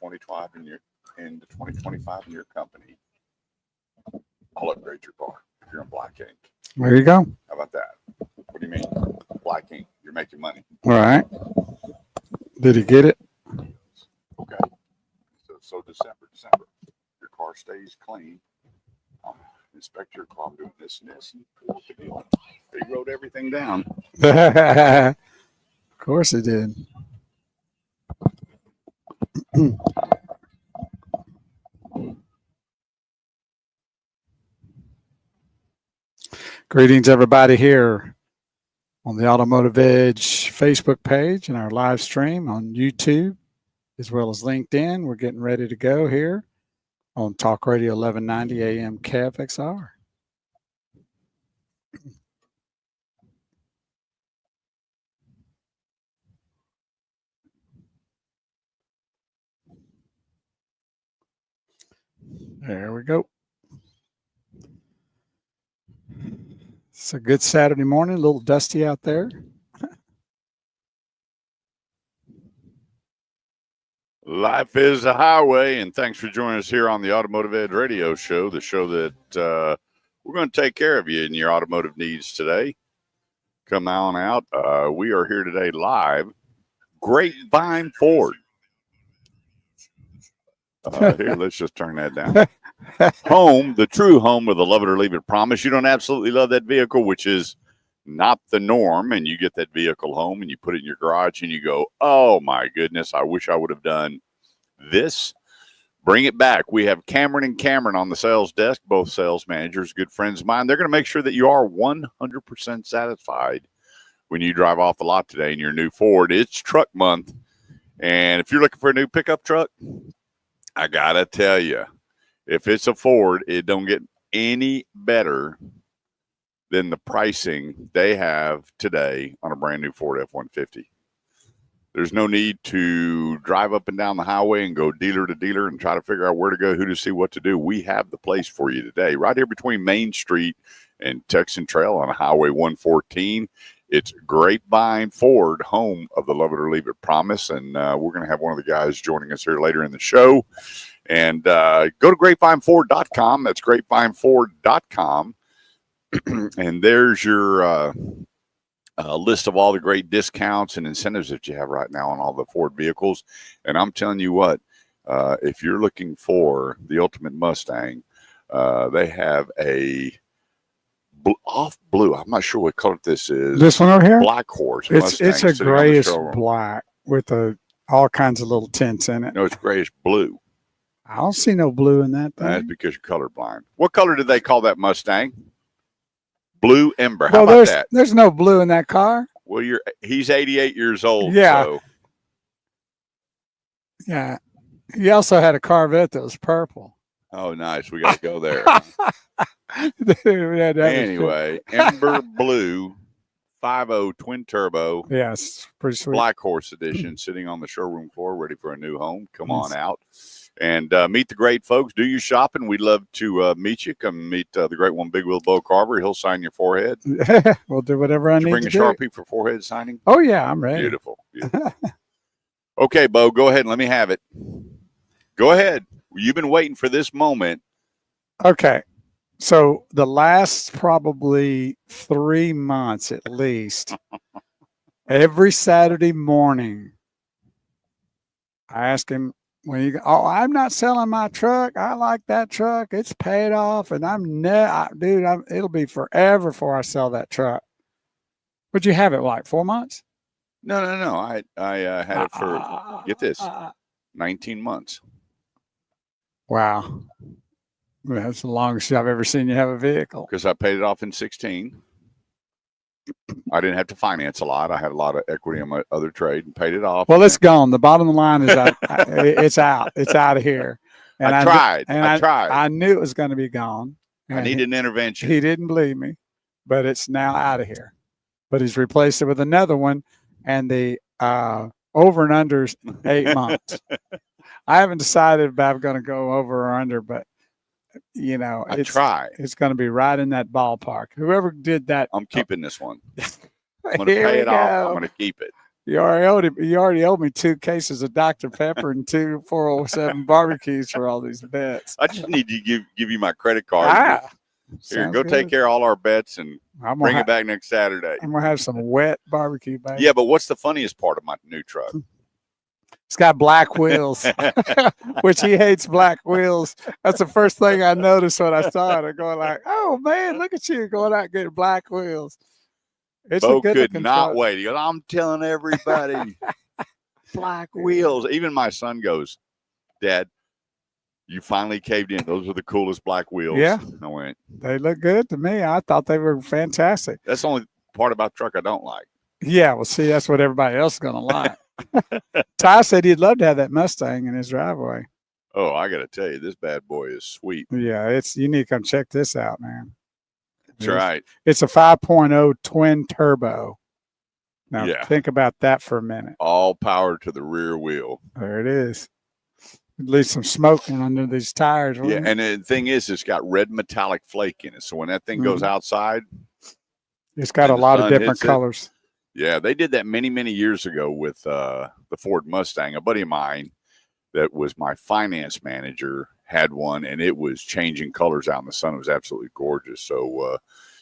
into 2025 in your company, I'll upgrade your car if you're in black ink. There you go. How about that? What do you mean? Black ink. You're making money. All right. Did he get it? Okay. So December, your car stays clean. Inspect your car, I'm doing this and this. They wrote everything down. Of course he did. Greetings, everybody, here on the Automotive Edge Facebook page and our live stream on YouTube, as well as LinkedIn. We're getting ready to go here on Talk Radio 1190 AM KFXR. There we go. It's a good Saturday morning, a little dusty out there. Life is a highway, and thanks for joining us here on the Automotive Edge Radio Show, the show that we're going to take care of you in your automotive needs today. Come on out. We are here today live. Grapevine Ford. Here, let's just turn that down. Home, the true home of the love it or leave it promise. You don't absolutely love that vehicle, which is not the norm, and you get that vehicle home and you put it in your garage and you go, oh my goodness, I wish I would have done this. Bring it back. We have Cameron and Cameron on the sales desk, both sales managers, good friends of mine. They're going to make sure that you are 100% satisfied when you drive off the lot today in your new Ford. It's truck month, and if you're looking for a new pickup truck, I got to tell you, if it's a Ford, it don't get any better than the pricing they have today on a brand new Ford F-150. There's no need to drive up and down the highway and go dealer to dealer and try to figure out where to go, who to see, what to do. We have the place for you today, right here between Main Street and Texan Trail on Highway 114. It's Grapevine Ford, home of the love it or leave it promise. And we're going to have one of the guys joining us here later in the show. And go to grapevineford.com. That's grapevineford.com. And there's your list of all the great discounts and incentives that you have right now on all the Ford vehicles. And I'm telling you what, if you're looking for the ultimate Mustang, they have a off blue. I'm not sure what color this is. This one over here? Black horse. It's a grayish black with all kinds of little tints in it. No, it's grayish blue. I don't see no blue in that thing. That's because you're colorblind. What color did they call that Mustang? Blue Ember. How about that? There's no blue in that car. Well, he's 88 years old. Yeah. So. Yeah. He also had a Corvette that was purple. Oh, nice. We got to go there. Anyway, Ember Blue 5.0 twin turbo. Yes, pretty sweet. Black Horse edition, sitting on the showroom floor, ready for a new home. Come on out and meet the great folks. Do your shopping. We'd love to meet you. Come meet the great one, Big Wheel Bo Carver. He'll sign your forehead. We'll do whatever I need to do. Bring a Sharpie for forehead signing? Oh, yeah, I'm ready. Beautiful. Okay, Bo, go ahead and let me have it. Go ahead. You've been waiting for this moment. Okay. So the last probably 3 months at least, every Saturday morning, I ask him, I'm not selling my truck. I like that truck. It's paid off. And it'll be forever before I sell that truck. Would you have it like 4 months? No. I had it for, get this, 19 months. Wow. That's the longest I've ever seen you have a vehicle. Because I paid it off in 16. I didn't have to finance a lot. I had a lot of equity in my other trade and paid it off. Well, it's gone. The bottom line is it's out. It's out of here. And I tried. I knew it was going to be gone. I needed an intervention. He didn't believe me, but it's now out of here. But he's replaced it with another one, and the over and under is 8 months. I haven't decided if I'm going to go over or under, but it's going to be right in that ballpark. Whoever did that, I'm keeping this one. I'm going to pay it off. I'm going to keep it. You already owed me 2 cases of Dr. Pepper and 2 407 barbecues for all these bets. I just need to give you my credit card. Ah, Here, sounds go take good. care of all our bets and I'm bring gonna, it back next Saturday. I'm gonna have some wet barbecue, baby. Yeah, but what's the funniest part of my new truck? It's got black wheels, which he hates black wheels. That's the first thing I noticed when I saw it. I'm going like, oh man, look at you going out getting black wheels. It's a Bo good could looking not truck. wait. He goes, I'm telling everybody, black wheels. Even my son goes, Dad, you finally caved in. Those are the coolest black wheels. Yeah. I went, They look good to me. I thought they were fantastic. that's the only part about the truck I don't like. Yeah, well, see, that's what everybody else is gonna like. Ty said he'd love to have that Mustang in his driveway. Oh, I got to tell you, this bad boy is sweet. Yeah, you need to come check this out, man. That's right. It's a 5.0 twin turbo. Now Yeah. think about that for a minute. All power to the rear wheel. There it is. At least some smoking under these tires. Yeah, and the thing is, it's got red metallic flake in it. So when that thing goes outside, it's got a and the lot of sun different hits it. colors. Yeah, they did that many, many years ago with the Ford Mustang. A buddy of mine that was my finance manager had one, and it was changing colors out in the sun. It was absolutely gorgeous. So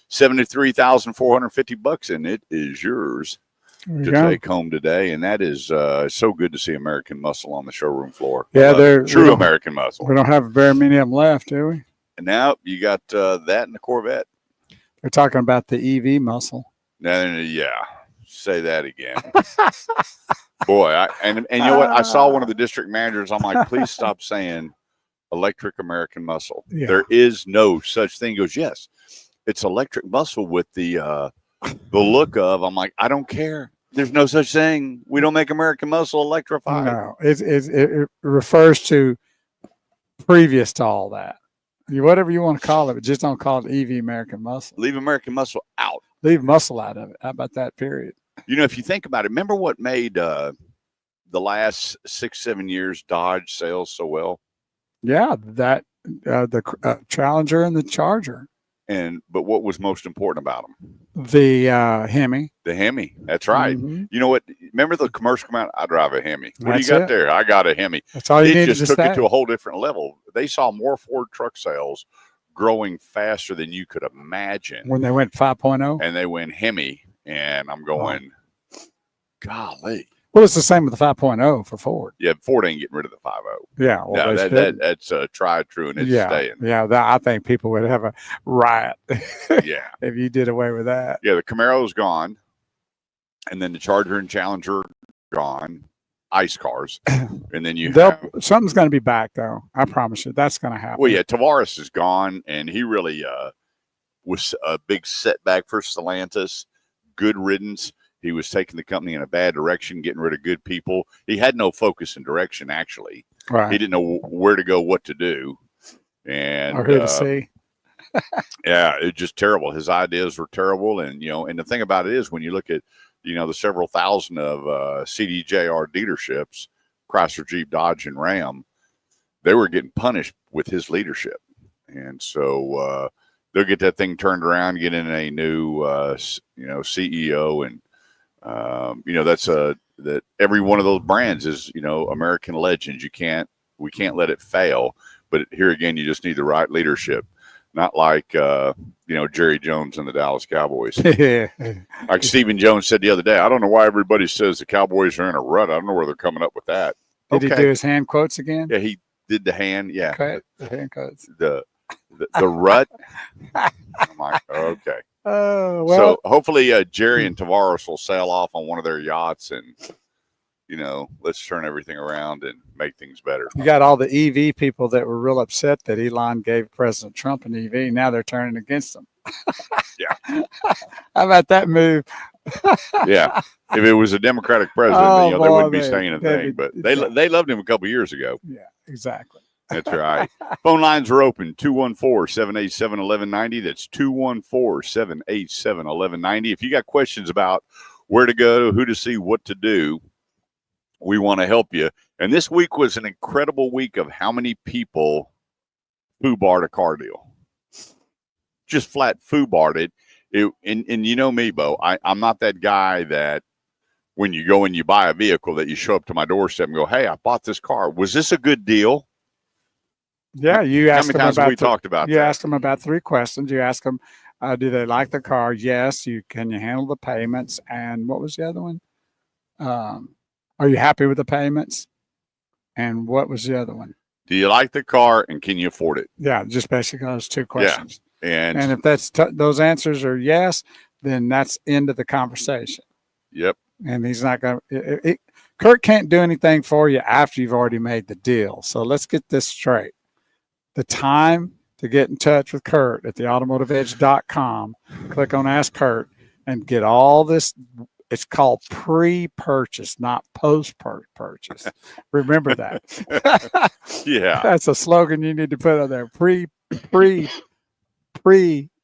$73,450, and it is yours to take home today. And that is so good to see American muscle on the showroom floor. Yeah, they're true American muscle. We don't have very many of them left, do we? And now you got that and the Corvette. They're talking about the EV muscle. Yeah. Say that again. Boy, and you know what? I saw one of the district managers. I'm like, please stop saying electric American muscle. Yeah. There is no such thing. He goes, yes, it's electric muscle with the look of. I'm like, I don't care. There's no such thing. We don't make American muscle electrified. No, it refers to previous to all that. Whatever you want to call it, but just don't call it EV American muscle. Leave American muscle out. Leave muscle out of it. How about that, period? You know, if you think about it, remember what made the last 6-7 years Dodge sales so well? Yeah, that the Challenger and the Charger. But what was most important about them? The Hemi. The Hemi. That's right. Mm-hmm. You know what? Remember the commercial come out? I drive a Hemi. What That's do you got it. there? I got a Hemi. That's all you It needed just to took say. it to a whole different level. They saw more Ford truck sales growing faster than you could imagine. When they went 5.0? And they went Hemi. And I'm going, golly. Well, it's the same with the 5.0 for Ford. Yeah, Ford ain't getting rid of the 5.0. Yeah. Well, No, that's tried, true, and it's staying. Yeah, I think people would have a riot Yeah. if you did away with that. Yeah, the Camaro's gone. And then the Charger and Challenger gone. Ice cars. And then something's going to be back, though. I promise you. That's going to happen. Well, yeah, Tavares is gone, and he really was a big setback for Stellantis. Good riddance. He was taking the company in a bad direction, getting rid of good people. He had no focus and direction, actually. Right. He didn't know where to go, what to do. And or who to see. Yeah, it's just terrible. His ideas were terrible. And, and the thing about it is when you look at, the several thousand of CDJR dealerships, Chrysler, Jeep, Dodge, and Ram, they were getting punished with his leadership. And so they'll get that thing turned around, get in a new, CEO. And, that's that every one of those brands is, American legends. We can't let it fail. But here again, you just need the right leadership. Not like, Jerry Jones and the Dallas Cowboys. Like Stephen Jones said the other day, I don't know why everybody says the Cowboys are in a rut. I don't know where they're coming up with that. Did he do his hand quotes again? Yeah, he did the hand. Yeah. Okay. The hand quotes. The rut. I'm like, okay. Oh, well. So hopefully Jerry and Tavares will sail off on one of their yachts and, let's turn everything around and make things better. You got all the EV people that were real upset that Elon gave President Trump an EV. Now they're turning against him. Yeah. How about that move? Yeah. If it was a Democratic president, they wouldn't be saying a thing. But they loved him a couple of years ago. Yeah, exactly. That's right. Phone lines are open, 214-787-1190. That's 214-787-1190. If you got questions about where to go, who to see, what to do, we want to help you. And this week was an incredible week of how many people foobarred a car deal. Just flat foobarred it. And you know me, Bo, I'm not that guy that when you go and you buy a vehicle that you show up to my doorstep and go, hey, I bought this car. Was this a good deal? Yeah, you How asked many them times have about we talked about you that? asked them about 3 questions. You asked them, do they like the car? Yes. Can you handle the payments? And what was the other one? Are you happy with the payments? And what was the other one? Do you like the car and can you afford it? Yeah, just basically those 2 questions. And if those answers are yes, then that's end of the conversation. yep. And he's not going to. Kurt can't do anything for you after you've already made the deal. So let's get this straight. The time to get in touch with Kurt at theautomotiveedge.com, click on Ask Kurt, and get all this. It's called pre-purchase, not post-purchase. Remember that. Yeah. That's a slogan you need to put on there.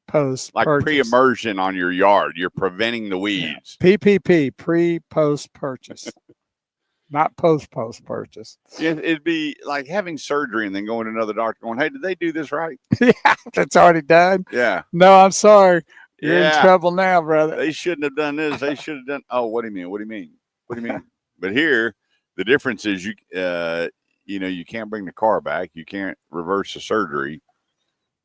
Post Like purchase. pre-immersion on your yard. You're preventing the weeds. PPP, pre-post purchase, not post purchase. It'd be like having surgery and then going to another doctor going, hey, did they do this right? Yeah, that's already done. Yeah. No, I'm sorry. You're Yeah. in trouble now, brother. They shouldn't have done this. They should have done. Oh, what do you mean? What do you mean? What do you mean? But here, the difference is you can't bring the car back. You can't reverse the surgery.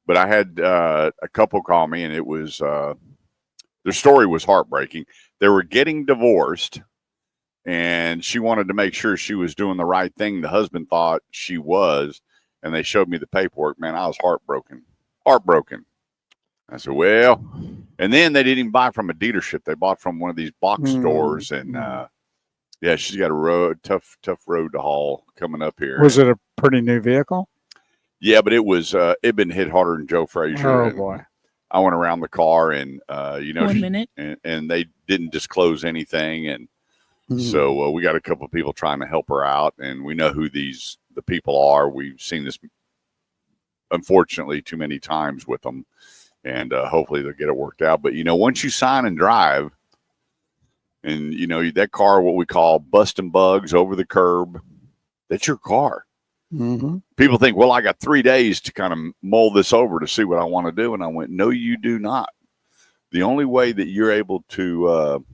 But I had a couple call me, and it was their story was heartbreaking. They were getting divorced, and she wanted to make sure she was doing the right thing. The husband thought she was, and they showed me the paperwork. Man, I was heartbroken. I said, well, and then they didn't even buy from a dealership. They bought from one of these box stores, and yeah, she's got a tough road to haul coming up here. Was it a pretty new vehicle? Yeah, but it was it'd been hit harder than Joe Frazier. Oh boy! I went around the car, and 1 minute, and they didn't disclose anything, and so we got a couple of people trying to help her out, and we know who the people are. We've seen this, unfortunately, too many times with them, and hopefully they'll get it worked out. But once you sign and drive, and that car, what we call busting bugs over the curb, that's your car. Mm-hmm. People think, well, I got 3 days to kind of mull this over to see what I want to do. And I went, no, you do not. The only way that you're able to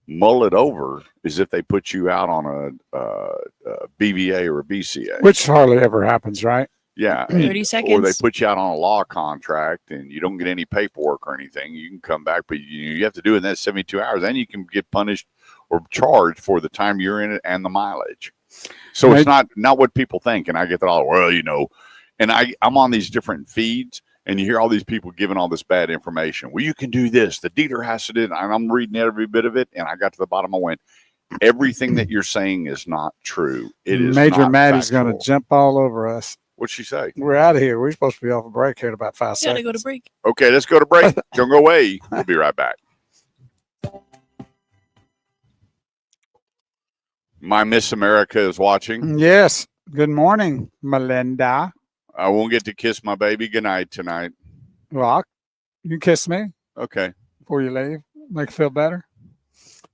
mull it over is if they put you out on a BVA or a BCA. Which hardly ever happens, right? Yeah. 30 seconds. Or they put you out on a law contract and you don't get any paperwork or anything. You can come back, but you have to do it in that 72 hours. Then you can get punished or charged for the time you're in it and the mileage. So it's not what people think. And I get that all, well, and I'm on these different feeds and you hear all these people giving all this bad information. Well, you can do this. The dealer has to do it. And I'm reading every bit of it. And I got to the bottom. I went, everything that you're saying is not true. It is Major not Maddie's going to factual. jump all over us. What'd she say? We're out of here. We're supposed to be off a break here in about 5 gotta seconds. go to break. Okay, let's go to break. Don't go away. We'll be right back. My Miss America is watching. Yes. Good morning, Melinda. I won't get to kiss my baby goodnight tonight. Well, you can kiss me Okay. before you leave. Make you feel better.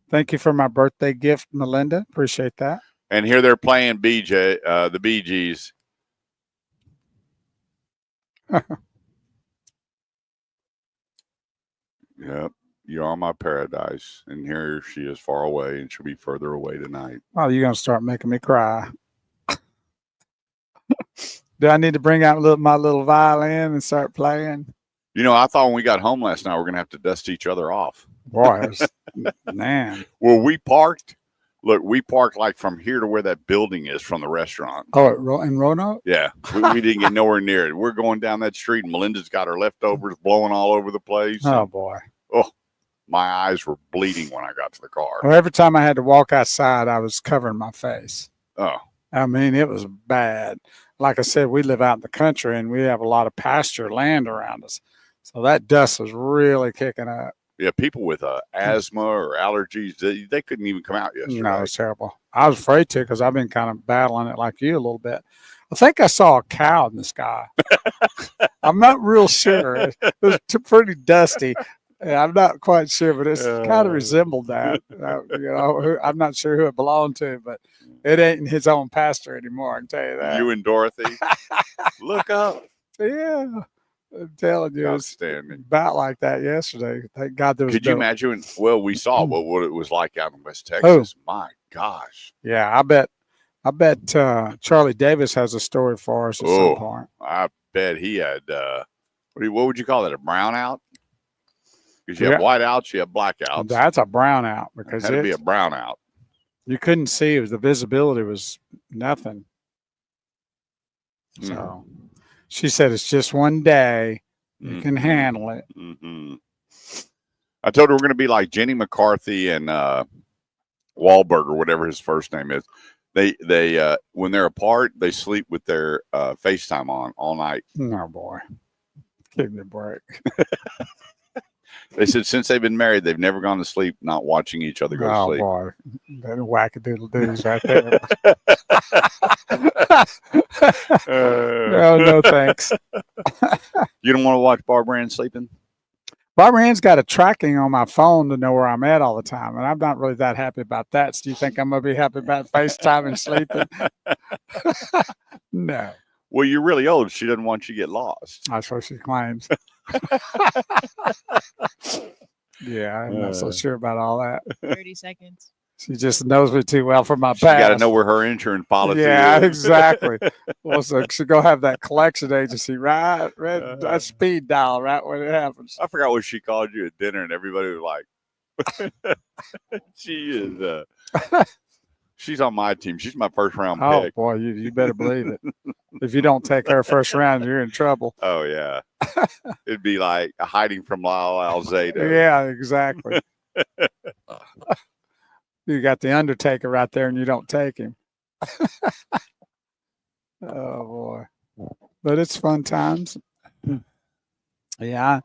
Thank you for my birthday gift, Melinda. Appreciate that. And here they're playing the Bee Gees. Yep. You are my paradise. And here she is far away, and she'll be further away tonight. Oh, you're going to start making me cry. Do I need to bring out my little violin and start playing? I thought when we got home last night, we're going to have to dust each other off. Boy, man. Well, we parked like from here to where that building is from the restaurant. Oh, in Roanoke? Yeah, we didn't get nowhere near it. We're going down that street, and Melinda's got her leftovers blowing all over the place. Oh, boy. Oh, my eyes were bleeding when I got to the car. Well, every time I had to walk outside, I was covering my face. Oh, I mean, it was bad. Like I said, we live out in the country, and we have a lot of pasture land around us. So that dust was really kicking up. yeah, people with asthma or allergies, they couldn't even come out yesterday. No, it's terrible. I was afraid to because I've been kind of battling it like you a little bit. I think I saw a cow in the sky. I'm not real sure. It was pretty dusty. I'm not quite sure, but it's kind of resembled that. I'm not sure who it belonged to, but it ain't in his own pasture anymore. I can tell you that. You and Dorothy, look up. Yeah. I'm telling you, it's Outstanding. about like that yesterday. Thank God there was. Could you no- imagine? Well, we saw what it was like out in West Oh. Texas. My gosh. Yeah, I bet Charlie Davis has a story for us at some Oh, point. I bet he had, what would you call that? A brownout? Because you have Yeah. whiteouts, you have blackouts. That's a brownout It because had to be a brownout. you couldn't see. It was the visibility was nothing. So she said it's just one day. You can handle it. Mm-hmm. I told her we're going to be like Jenny McCarthy and Wahlberg or whatever his first name is. They when they're apart, they sleep with their FaceTime on all night. No, boy. Give me a break. They said since they've been married, they've never gone to sleep not watching each other go to Oh, sleep. boy. That wackadoodle doos right there. Oh, no, thanks. You don't want to watch Barbara Ann sleeping? Barbara Ann's got a tracking on my phone to know where I'm at all the time, and I'm not really that happy about that. So do you think I'm going to be happy about FaceTime and sleeping? No. Well, you're really old. She doesn't want you to get lost. That's what she claims. Yeah, I'm not so sure about all that. 30 seconds. She just knows me too well from my She got to past. know where her insurance policy Yeah, is. exactly. Well, so she go have that collection agency right that speed dial right when it happens. I forgot what she called you at dinner, and everybody was like, she is. She's on my team. She's my first round Oh pick. boy, you better believe it. If you don't take her first round, you're in trouble. Oh yeah, it'd be like hiding from Lyle Alzado. Yeah, exactly. You got the Undertaker right there, and you don't take him. Oh boy, but it's fun times. Yeah.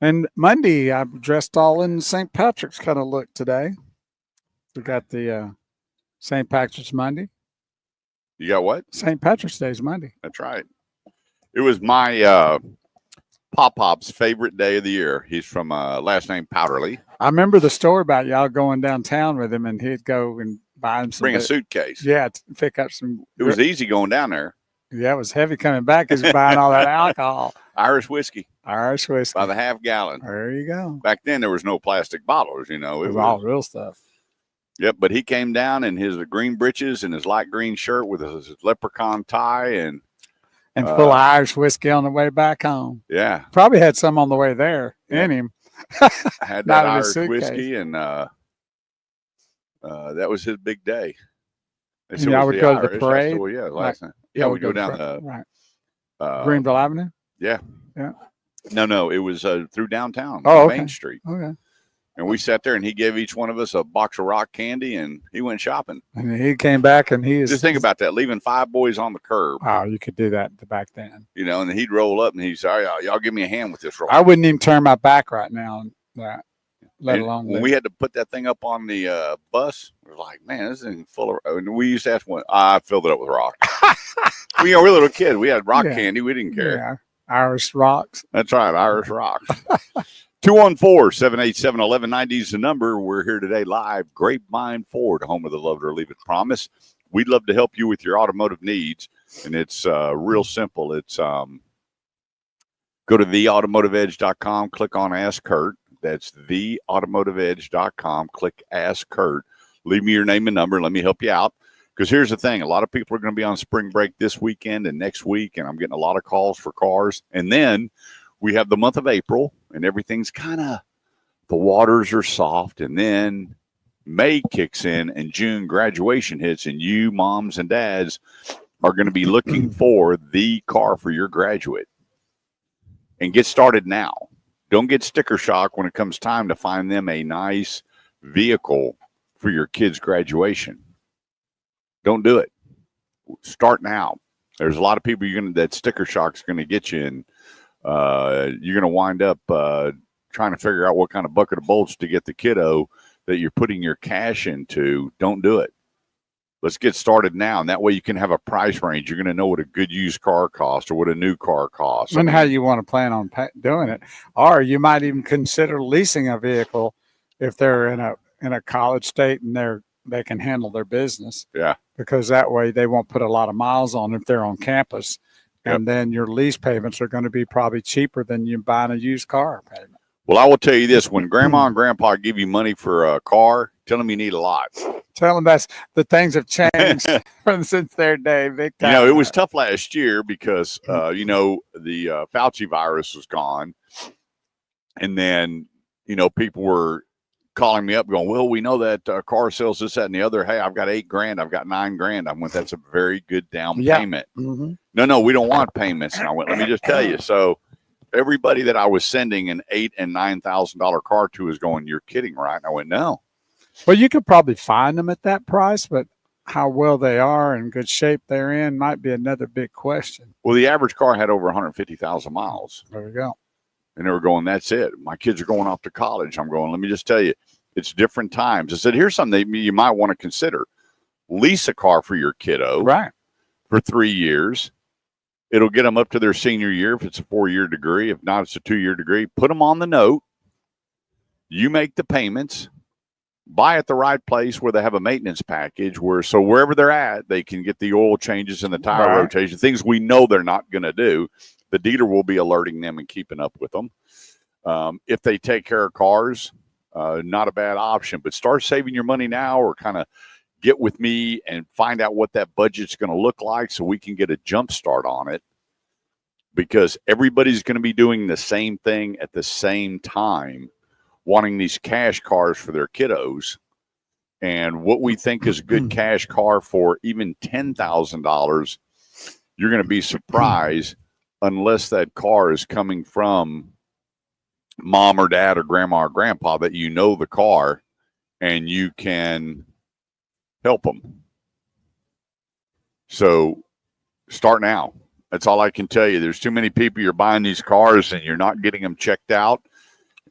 And Monday, I'm dressed all in St. Patrick's kind of look today. We got the St. Patrick's Monday. You got what? St. Patrick's Day is Monday. That's right. It was my Pop's favorite day of the year. He's from last name Powderly. I remember the story about y'all going downtown with him, and he'd go and buy him some. Bring a suitcase. Yeah, to pick up some. It was easy going down there. Yeah, it was heavy coming back because buying all that alcohol. Irish whiskey Irish whiskey. by the half gallon. There you go. Back then, there was no plastic bottles, you know. It was all real stuff. Yep, but he came down in his green breeches and his light green shirt with his leprechaun tie and full of Irish whiskey on the way back home. yeah, Probably had some on the way there in him. had Not that in a Irish suitcase. whiskey and that was his big day. They And said, y'all "Was would the go to the Irish?" I said, parade? well, yeah, Right. last night. Yeah, we go down Greenville Avenue. No, it was through downtown, Oh, okay. Main Street, Okay. and we sat there and he gave each one of us a box of rock candy and he went shopping. And he came back and he is. Just think about that, leaving 5 boys on the curb, Oh, you could do that back then. you know, and then he'd roll up and he'd say, "All right, y'all give me a hand with this roll." I wouldn't even turn my back right now on that, let And alone when we had to put that thing up on the bus, we were like, "Man, this thing full of." And we used to ask one. I filled it up with rock. We were little kids. We had rock Yeah. candy. We didn't care. Yeah, Irish rocks. That's right, Irish rocks. 214-787-1190 is the number. We're here today live. Grapevine Ford, home of the Love It or Leave It promise. We'd love to help you with your automotive needs, and it's real simple. It's go to theautomotiveedge.com, click on Ask Kurt. That's theautomotiveedge.com. Click Ask Kurt. Leave me your name and number. Let me help you out. Because here's the thing. A lot of people are going to be on spring break this weekend and next week, and I'm getting a lot of calls for cars. And then we have the month of April, and everything's kind of, the waters are soft. And then May kicks in, and June graduation hits, and you moms and dads are going to be looking for the car for your graduate. And get started now. Don't get sticker shock when it comes time to find them a nice vehicle for your kid's graduation. Don't do it. Start now. There's a lot of people that sticker shock's going to get you, and you're going to wind up trying to figure out what kind of bucket of bolts to get the kiddo that you're putting your cash into. Don't do it. Let's get started now, and that way you can have a price range. You're going to know what a good used car costs or what a new car costs. And how you want to plan on doing it, or you might even consider leasing a vehicle if they're in a college state and they can handle their business. Yeah, because that way they won't put a lot of miles on if they're on campus. And then your lease payments are going to be probably cheaper than you buying a used car payment. Well, I will tell you this: when Grandma and Grandpa give you money for a car, tell them you need a lot. Tell them the things have changed since their day. Big time. You know, it was tough last year because the Fauci virus was gone, and then people were calling me up going, well, we know that car sales this, that, and the other. Hey, I've got $8,000. I've got $9,000. I went, that's a very good down payment. Mm-hmm. No, we don't want payments. And I went, let me just tell you. So everybody that I was sending an $8,000 and $9,000 car to is going, you're kidding, right? And I went, no. Well, you could probably find them at that price, but how well they are and good shape they're in might be another big question. Well, the average car had over 150,000 miles. There we go. And they were going, that's it. My kids are going off to college. I'm going, let me just tell you, it's different times. I said, here's something you might want to consider. Lease a car for your kiddo for 3 years. It'll get them up to their senior year if it's a 4-year degree. If not, it's a 2-year degree. Put them on the note. You make the payments. Buy at the right place where they have a maintenance package so wherever they're at, they can get the oil changes and the tire rotation, things we know they're not going to do. The dealer will be alerting them and keeping up with them. If they take care of cars, not a bad option, but start saving your money now or kind of get with me and find out what that budget's going to look like so we can get a jump start on it, because everybody's going to be doing the same thing at the same time, wanting these cash cars for their kiddos. And what we think is a good cash car for even $10,000, you're going to be surprised unless that car is coming from mom or dad or grandma or grandpa that the car and you can help them. So start now. That's all I can tell you. There's too many people, you're buying these cars and you're not getting them checked out,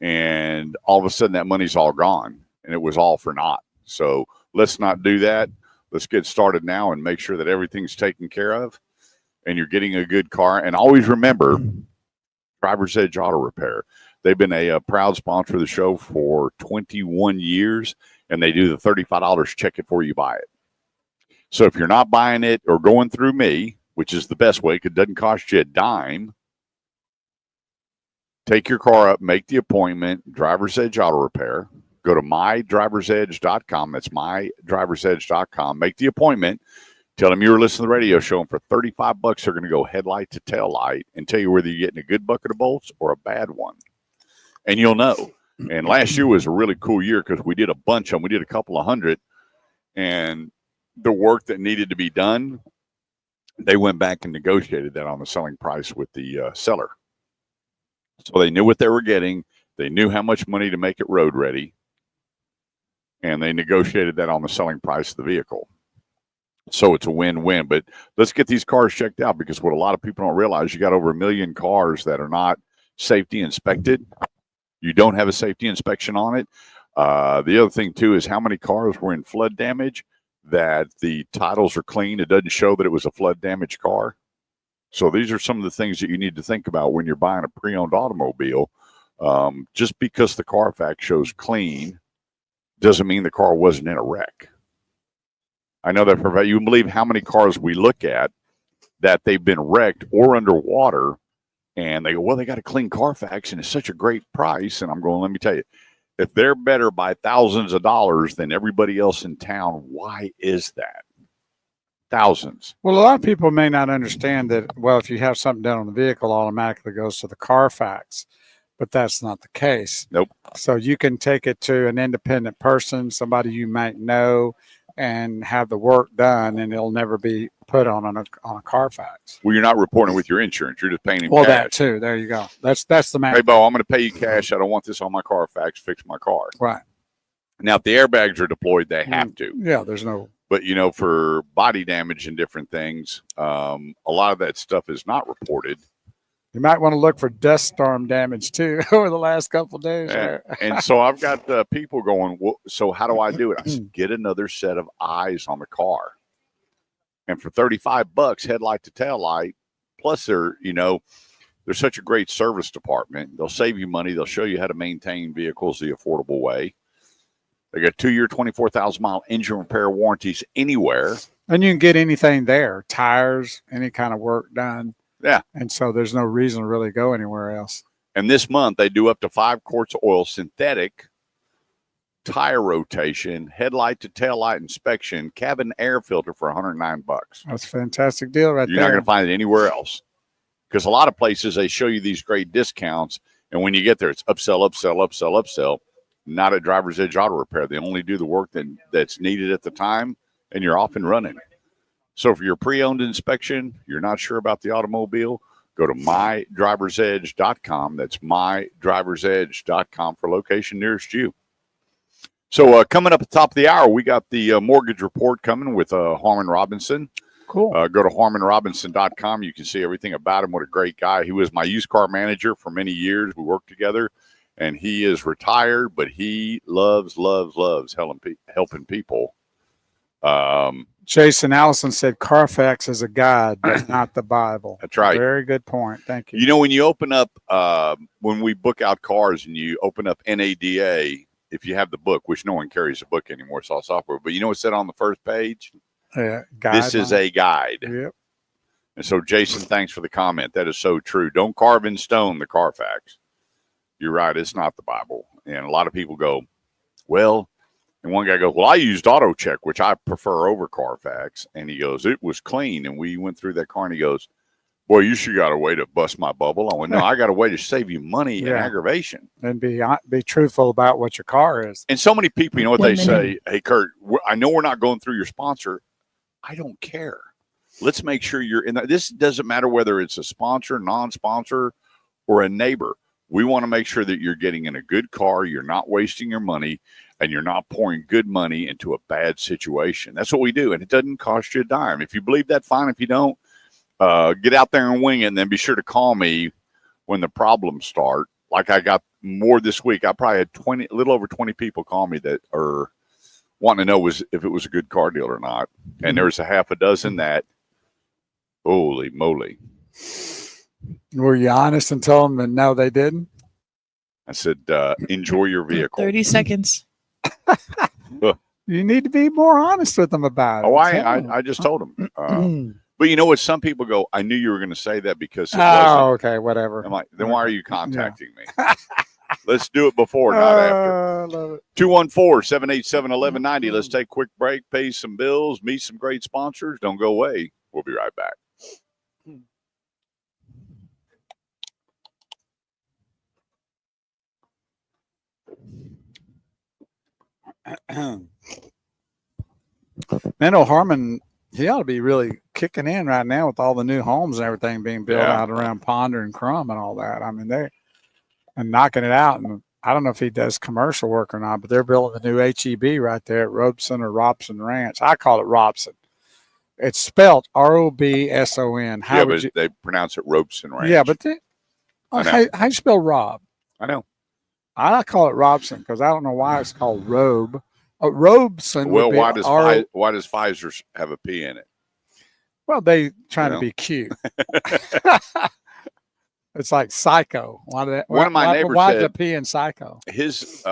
and all of a sudden that money's all gone and it was all for naught. So let's not do that. Let's get started now and make sure that everything's taken care of and you're getting a good car. And always remember, Driver's Edge Auto Repair. They've been a proud sponsor of the show for 21 years, and they do the $35 check it before you buy it. So if you're not buying it or going through me, which is the best way because it doesn't cost you a dime, take your car up, make the appointment, Driver's Edge Auto Repair. Go to mydriversedge.com. That's mydriversedge.com. Make the appointment. Tell them you were listening to the radio show, and for $35, they're going to go headlight to tail light and tell you whether you're getting a good bucket of bolts or a bad one. And you'll know. And last year was a really cool year because we did a bunch of them. We did a couple of hundred. And the work that needed to be done, they went back and negotiated that on the selling price with the seller. So they knew what they were getting. They knew how much money to make it road ready. And they negotiated that on the selling price of the vehicle. So it's a win-win. But let's get these cars checked out, because what a lot of people don't realize, you got over 1 million cars that are not safety inspected. You don't have a safety inspection on it. The other thing, too, is how many cars were in flood damage that the titles are clean. It doesn't show that it was a flood damaged car. So these are some of the things that you need to think about when you're buying a pre-owned automobile. Just because the Carfax shows clean doesn't mean the car wasn't in a wreck. I know that you believe how many cars we look at that they've been wrecked or underwater, and they go, well, they got a clean Carfax and it's such a great price. And I'm going, let me tell you, if they're better by thousands of dollars than everybody else in town, why is that? Thousands. Well, a lot of people may not understand that, well, if you have something done on the vehicle, automatically goes to the Carfax, but that's not the case. Nope. So you can take it to an independent person, somebody you might know, and have the work done, and it'll never be put on a Carfax. Well, you're not reporting with your insurance. You're just paying him cash. That too. There you go. That's the matter. Hey, Bo, I'm going to pay you cash. I don't want this on my Carfax. Fix my car. Right. Now, if the airbags are deployed, they have to. Yeah, there's no. But, for body damage and different things, a lot of that stuff is not reported. You might want to look for dust storm damage, too, over the last couple of days. And so I've got people going, well, so how do I do it? I said, get another set of eyes on the car. And for $35, headlight to tail light, plus they're such a great service department. They'll save you money. They'll show you how to maintain vehicles the affordable way. They got 2-year, 24,000-mile engine repair warranties anywhere. And you can get anything there, tires, any kind of work done. Yeah. And so there's no reason to really go anywhere else. And this month they do up to 5 quarts of oil, synthetic, tire rotation, headlight to tail light inspection, cabin air filter for $109. That's a fantastic deal right You're there. not going to find it anywhere else. Because a lot of places they show you these great discounts, and when you get there, it's upsell, upsell, upsell, upsell. Not at Driver's Edge Auto Repair. They only do the work that's needed at the time, and you're off and running. So for your pre-owned inspection, you're not sure about the automobile, go to mydriversedge.com. That's mydriversedge.com for location nearest you. So coming up at the top of the hour, we got the mortgage report coming with Harmon Robinson. Cool. Go to harmonrobinson.com. You can see everything about him. What a great guy. He was my used car manager for many years. We worked together, and he is retired, but he loves helping people. Jason Allison said Carfax is a guide, but not the Bible. That's right. Very good point. Thank you. You know, when you open up, when we book out cars and you open up NADA, if you have the book, which no one carries a book anymore, it's all software, but you know what's said on the first page? This is a guide. Yep. And so, Jason, thanks for the comment. That is so true. Don't carve in stone the Carfax. You're right. It's not the Bible. And a lot of people go, well, and one guy goes, well, I used auto check, which I prefer over Carfax. And he goes, it was clean. And we went through that car and he goes, boy, you sure got a way to bust my bubble. I went, no, I got a way to save you money and aggravation. And be truthful about what your car is. And so many people, you know what they say? Hey, Kurt, I know we're not going through your sponsor. I don't care. Let's make sure you're in there. This doesn't matter whether it's a sponsor, non-sponsor, or a neighbor. We want to make sure that you're getting in a good car, you're not wasting your money, and you're not pouring good money into a bad situation. That's what we do, and it doesn't cost you a dime. If you believe that, fine. If you don't, get out there and wing it, and then be sure to call me when the problems start. Like I got more this week. I probably had a little over 20 people call me that are wanting to know if it was a good car deal or not. And there was a half a dozen that, holy moly. Were you honest and told them that no, they didn't? I said, enjoy your vehicle. 30 seconds. You need to be more honest with them about it. Oh, I just told them. But you know what? Some people go, I knew you were going to say that because it wasn't. Okay, whatever. I'm like, then why are you contacting me? Let's do it before, not after. Love it. 214-787-1190. Let's take a quick break, pay some bills, meet some great sponsors. Don't go away. We'll be right back. Man, Harmon, he ought to be really kicking in right now with all the new homes and everything being built out around Ponder and Crum and all that. I mean, they're knocking it out. And I don't know if he does commercial work or not, but they're building the new HEB right there at Robeson or Robson Ranch. I call it Robson. It's spelled Robson. Yeah, but they pronounce it Robeson Ranch. Yeah, but how you spell Rob? I know. I call it Robson because I don't know why it's called Robe. Robeson. Well, why does Pfizer have a P in it? Well, they trying to be cute. It's like Psycho. One of my neighbors why said the P in Psycho? His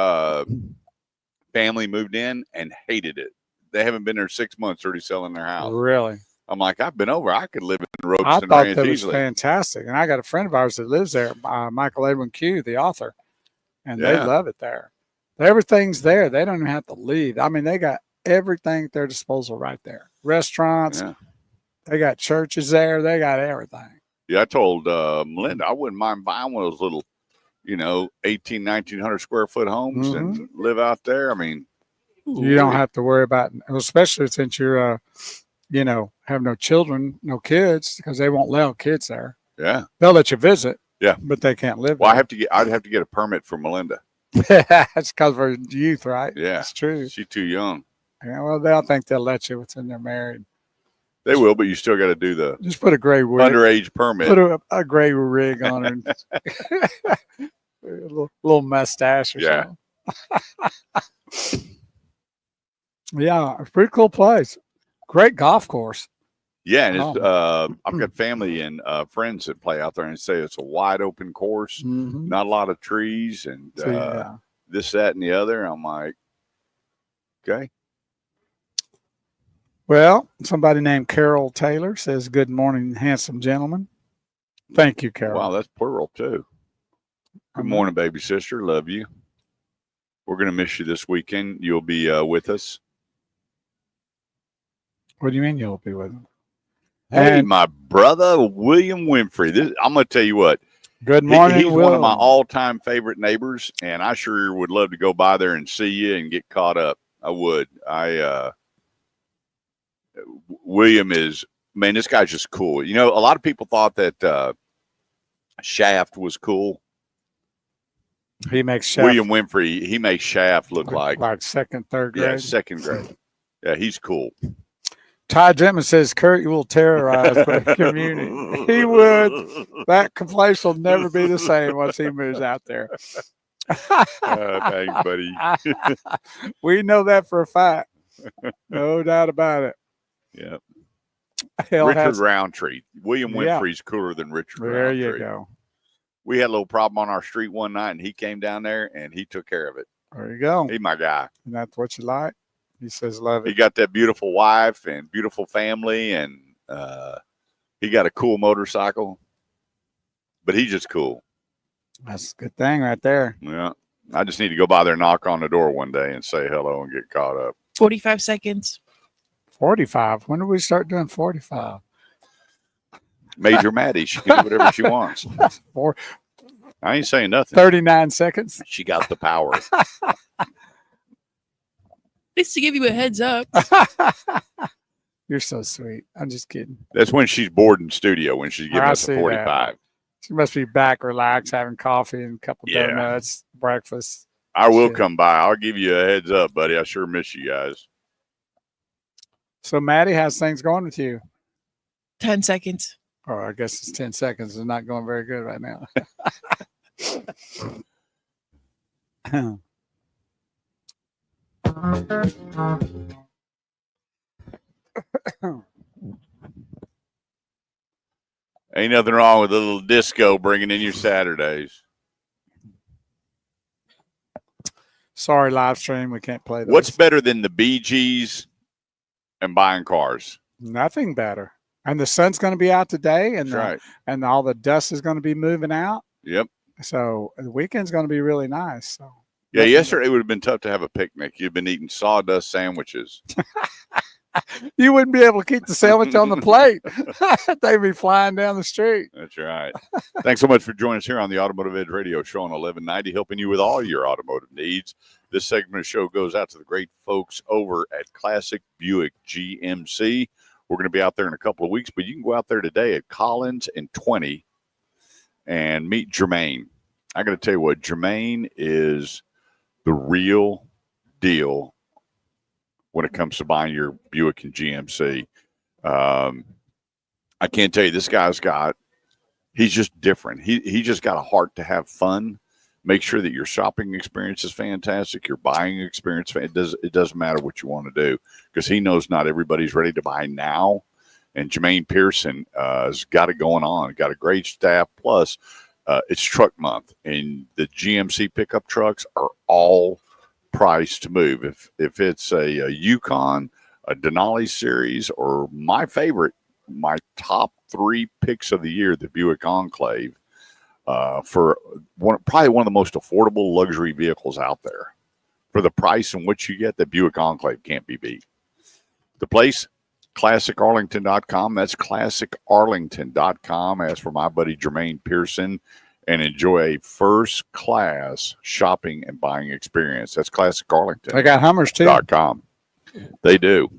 family moved in and hated it. They haven't been there 6 months already selling their house. Really? I'm like, I've been over. I could live in Robeson I thought Ranch that was easily. fantastic. And I got a friend of ours that lives there, Michael Edwin Q, the author, and they love it there. Everything's there. They don't even have to leave. I mean, they got everything at their disposal right there. Restaurants. Yeah. They got churches there. They got everything. Yeah, I told Melinda I wouldn't mind buying one of those little, 1,900 square foot homes and live out there. I mean, you don't have to worry about, especially since you're, have no children, no kids, because they won't allow kids there. Yeah, they'll let you visit. Yeah, but they can't live. Well, there. I'd have to get a permit for Melinda. That's because of her youth, right? Yeah, it's true. She's too young. Yeah, well, they'll think they'll let you when they're married. They will, but you still got to do just put a gray wig, underage permit. Put a gray rig on her, and a little mustache or something. Yeah, a pretty cool place. Great golf course. Yeah, and I've got family and friends that play out there and say it's a wide open course, not a lot of trees, and this, that, and the other. I'm like, okay. Well, somebody named Carol Taylor says, "Good morning, handsome gentlemen." Thank you, Carol. Wow, that's plural too. Good morning, baby sister. Love you. We're going to miss you this weekend. You'll be with us. What do you mean you'll be with him? Hey, And my brother, William Winfrey. I'm going to tell you what. good morning, He's Will. one of my all-time favorite neighbors, and I sure would love to go by there and see you and get caught up. I would. William is, man, this guy's just cool. You know, a lot of people thought that Shaft was cool. He makes Shaft William Winfrey, he makes Shaft look like second, third grade. Yeah, second grade. Yeah, he's cool. Ty Gentman says Kurt, you will terrorize the community. He would. That place will never be the same once he moves out there. Thanks, buddy. We know that for a fact. No doubt about it. Yeah. Hell Richard has, Roundtree. William Winfrey's cooler than Richard there Roundtree. you go. We had a little problem on our street one night, and he came down there, and he took care of it. There you go. He's my guy. And that's what you like. He says, love He it. got that beautiful wife and beautiful family, and he got a cool motorcycle. But he's just cool. That's a good thing right there. Yeah. I just need to go by there, knock on the door one day, and say hello and get caught up. 45 seconds. 45. When do we start doing 45? Major Maddie, she can do whatever she wants. I ain't saying nothing. 39 seconds. She got the power. Just to give you a heads up. You're so sweet. I'm just kidding. That's when she's bored in studio, when she's giving I us a see 45. that. She must be back, relaxed, having coffee and a couple Yeah. donuts, breakfast. I will Shit. come by. I'll give you a heads up, buddy. I sure miss you guys. So, Maddie, how's things going with you? 10 seconds. Oh, I guess it's 10 seconds. It's not going very good right now. Ain't nothing wrong with a little disco bringing in your Saturdays. Sorry, live stream. We can't play those. What's better than the Bee Gees and buying cars? Nothing better. And the sun's going to be out today, and That's right. and all the dust is going to be moving out. Yep. So the weekend's going to be really nice. So Yeah, yesterday it would have been tough to have a picnic. You've been eating sawdust sandwiches. you wouldn't be able to keep the sandwich on the plate. They'd be flying down the street. That's right. Thanks so much for joining us here on the Automotive Edge Radio Show on 1190, helping you with all your automotive needs. This segment of the show goes out to the great folks over at Classic Buick GMC. We're going to be out there in a couple of weeks, but you can go out there today at Collins and 20 and meet Jermaine. I got to tell you what, Jermaine is the real deal when it comes to buying your Buick and GMC. I can't tell you, this guy's he's just different. He just got a heart to have fun. Make sure that your shopping experience is fantastic, your buying experience. It doesn't matter what you want to do, because he knows not everybody's ready to buy now. And Jermaine Pearson has got it going on. Got a great staff. Plus, it's truck month, and the GMC pickup trucks are all priced to move. If it's a Yukon, a Denali series, or my favorite, my top 3 picks of the year, the Buick Enclave, for probably one of the most affordable luxury vehicles out there. For the price in which you get, the Buick Enclave can't be beat. The place, ClassicArlington.com. That's ClassicArlington.com. As for my buddy Jermaine Pearson, and enjoy a first-class shopping and buying experience. That's ClassicArlington.com. They got Hummers too. They do.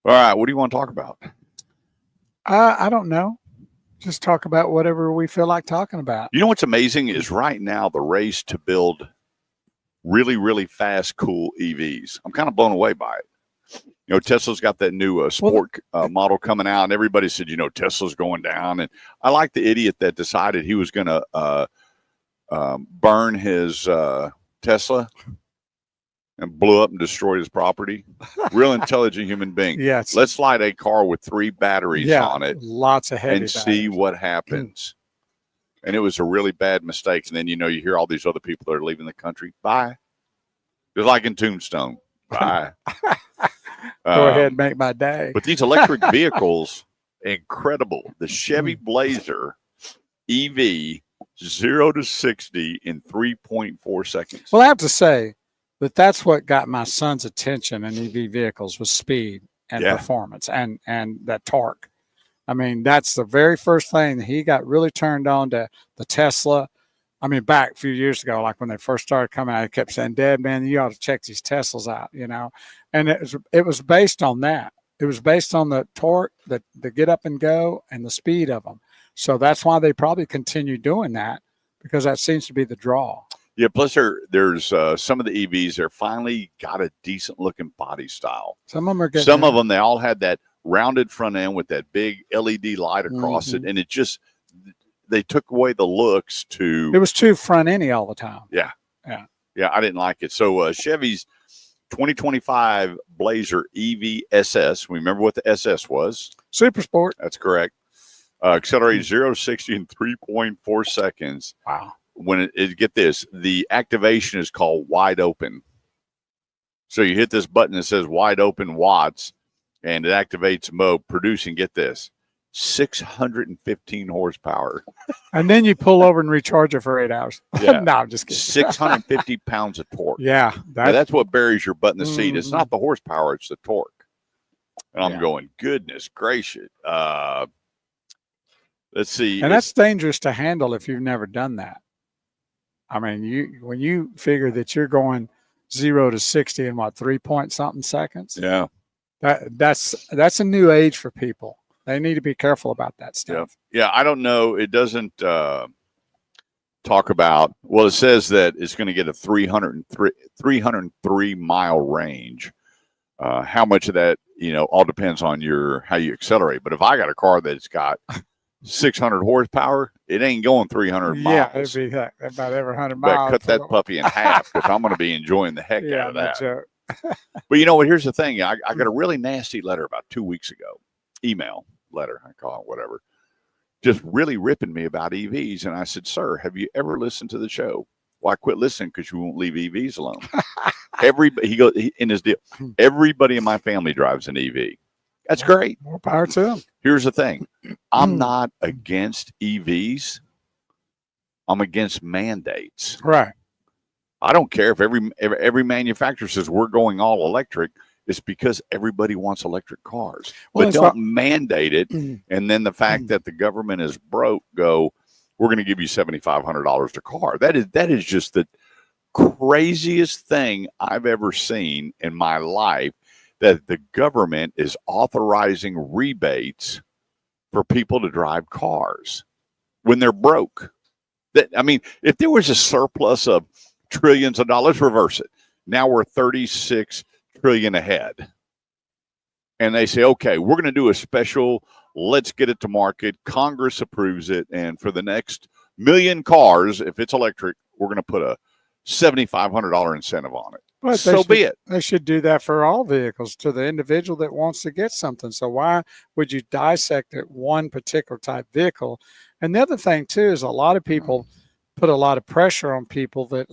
All right, what do you want to talk about? I don't know. Just talk about whatever we feel like talking about. You know what's amazing is right now the race to build really, really fast, cool EVs. I'm kind of blown away by it. You know, Tesla's got that new sport model coming out, and everybody said, you know, Tesla's going down. And I like the idiot that decided he was going to burn his Tesla and blew up and destroyed his property. Real intelligent human being. Yes. Let's light a car with 3 batteries on it. Lots of heavy and see what happens. And it was a really bad mistake. And then, you know, you hear all these other people that are leaving the country. Bye. Just like in Tombstone. Bye. Go ahead and make my day. But these electric vehicles, incredible. The Chevy Blazer EV 0 to 60 in 3.4 seconds. Well, I have to say that that's what got my son's attention in EV vehicles was speed and Yeah. performance and that torque. I mean, that's the very first thing that he got really turned on to the Tesla. I mean, back a few years ago, like when they first started coming out, he kept saying, "Dad, man, you ought to check these Teslas out," you know. And it was based on that. It was based on the torque, the get up and go, and the speed of them. So that's why they probably continue doing that, because that seems to be the draw. Yeah, plus there's some of the EVs, they're finally got a decent looking body style. Some of them are getting Some of them, they all had that rounded front end with that big LED light across Mm-hmm. it, and it just, they took away the looks to. It was too front endy all the time. Yeah, Yeah. I didn't like it. So Chevy's 2025 Blazer EV SS. Remember what the SS was? Super Sport. That's correct. Accelerated 0 to 60 in 3.4 seconds. Wow. When get this, the activation is called wide open. So you hit this button that says wide open watts, and it activates mode, producing, get this, 615 horsepower. And then you pull over and recharge it for 8 hours. Yeah. No, I'm just kidding. 650 pounds of torque. Yeah. Now, that's what buries your butt in the seat. It's Mhm. not the horsepower, it's the torque. And I'm Yeah. going, goodness gracious. Let's see. And that's dangerous to handle if you've never done that. I mean, when you figure that you're going 0 to 60 in what, 3 something seconds, yeah. that's a new age for people. They need to be careful about that stuff. Yeah, I don't know. It doesn't talk about, well, it says that it's going to get a 303 mile range. How much of that, all depends on how you accelerate. But if I got a car that's got 600 horsepower, it ain't going 300 miles. Yeah, it'd be about every 100 But miles. cut that puppy in half, because I'm going to be enjoying the heck out of no that. joke. But you know what? Here's the thing. I got a really nasty letter about 2 weeks ago. Email, letter, I call it, whatever. Just really ripping me about EVs. And I said, sir, have you ever listened to the show? Well, I quit listening because you won't leave EVs alone. In his deal, everybody in my family drives an EV. That's great. More power to them. Here's the thing. I'm not against EVs. I'm against mandates. Right. I don't care if every manufacturer says we're going all electric. It's because everybody wants electric cars. Well, but don't mandate it. Mm. And then the fact that the government is broke, we're going to give you $7,500 a car. That is just the craziest thing I've ever seen in my life, that the government is authorizing rebates for people to drive cars when they're broke. If there was a surplus of trillions of dollars, reverse it. Now we're 36 trillion ahead. And they say, okay, we're going to do a special, let's get it to market. Congress approves it. And for the next million cars, if it's electric, we're going to put a $7,500 incentive on it. But be it. They should do that for all vehicles, to the individual that wants to get something. So why would you dissect it one particular type vehicle? And the other thing too is a lot of people put a lot of pressure on people that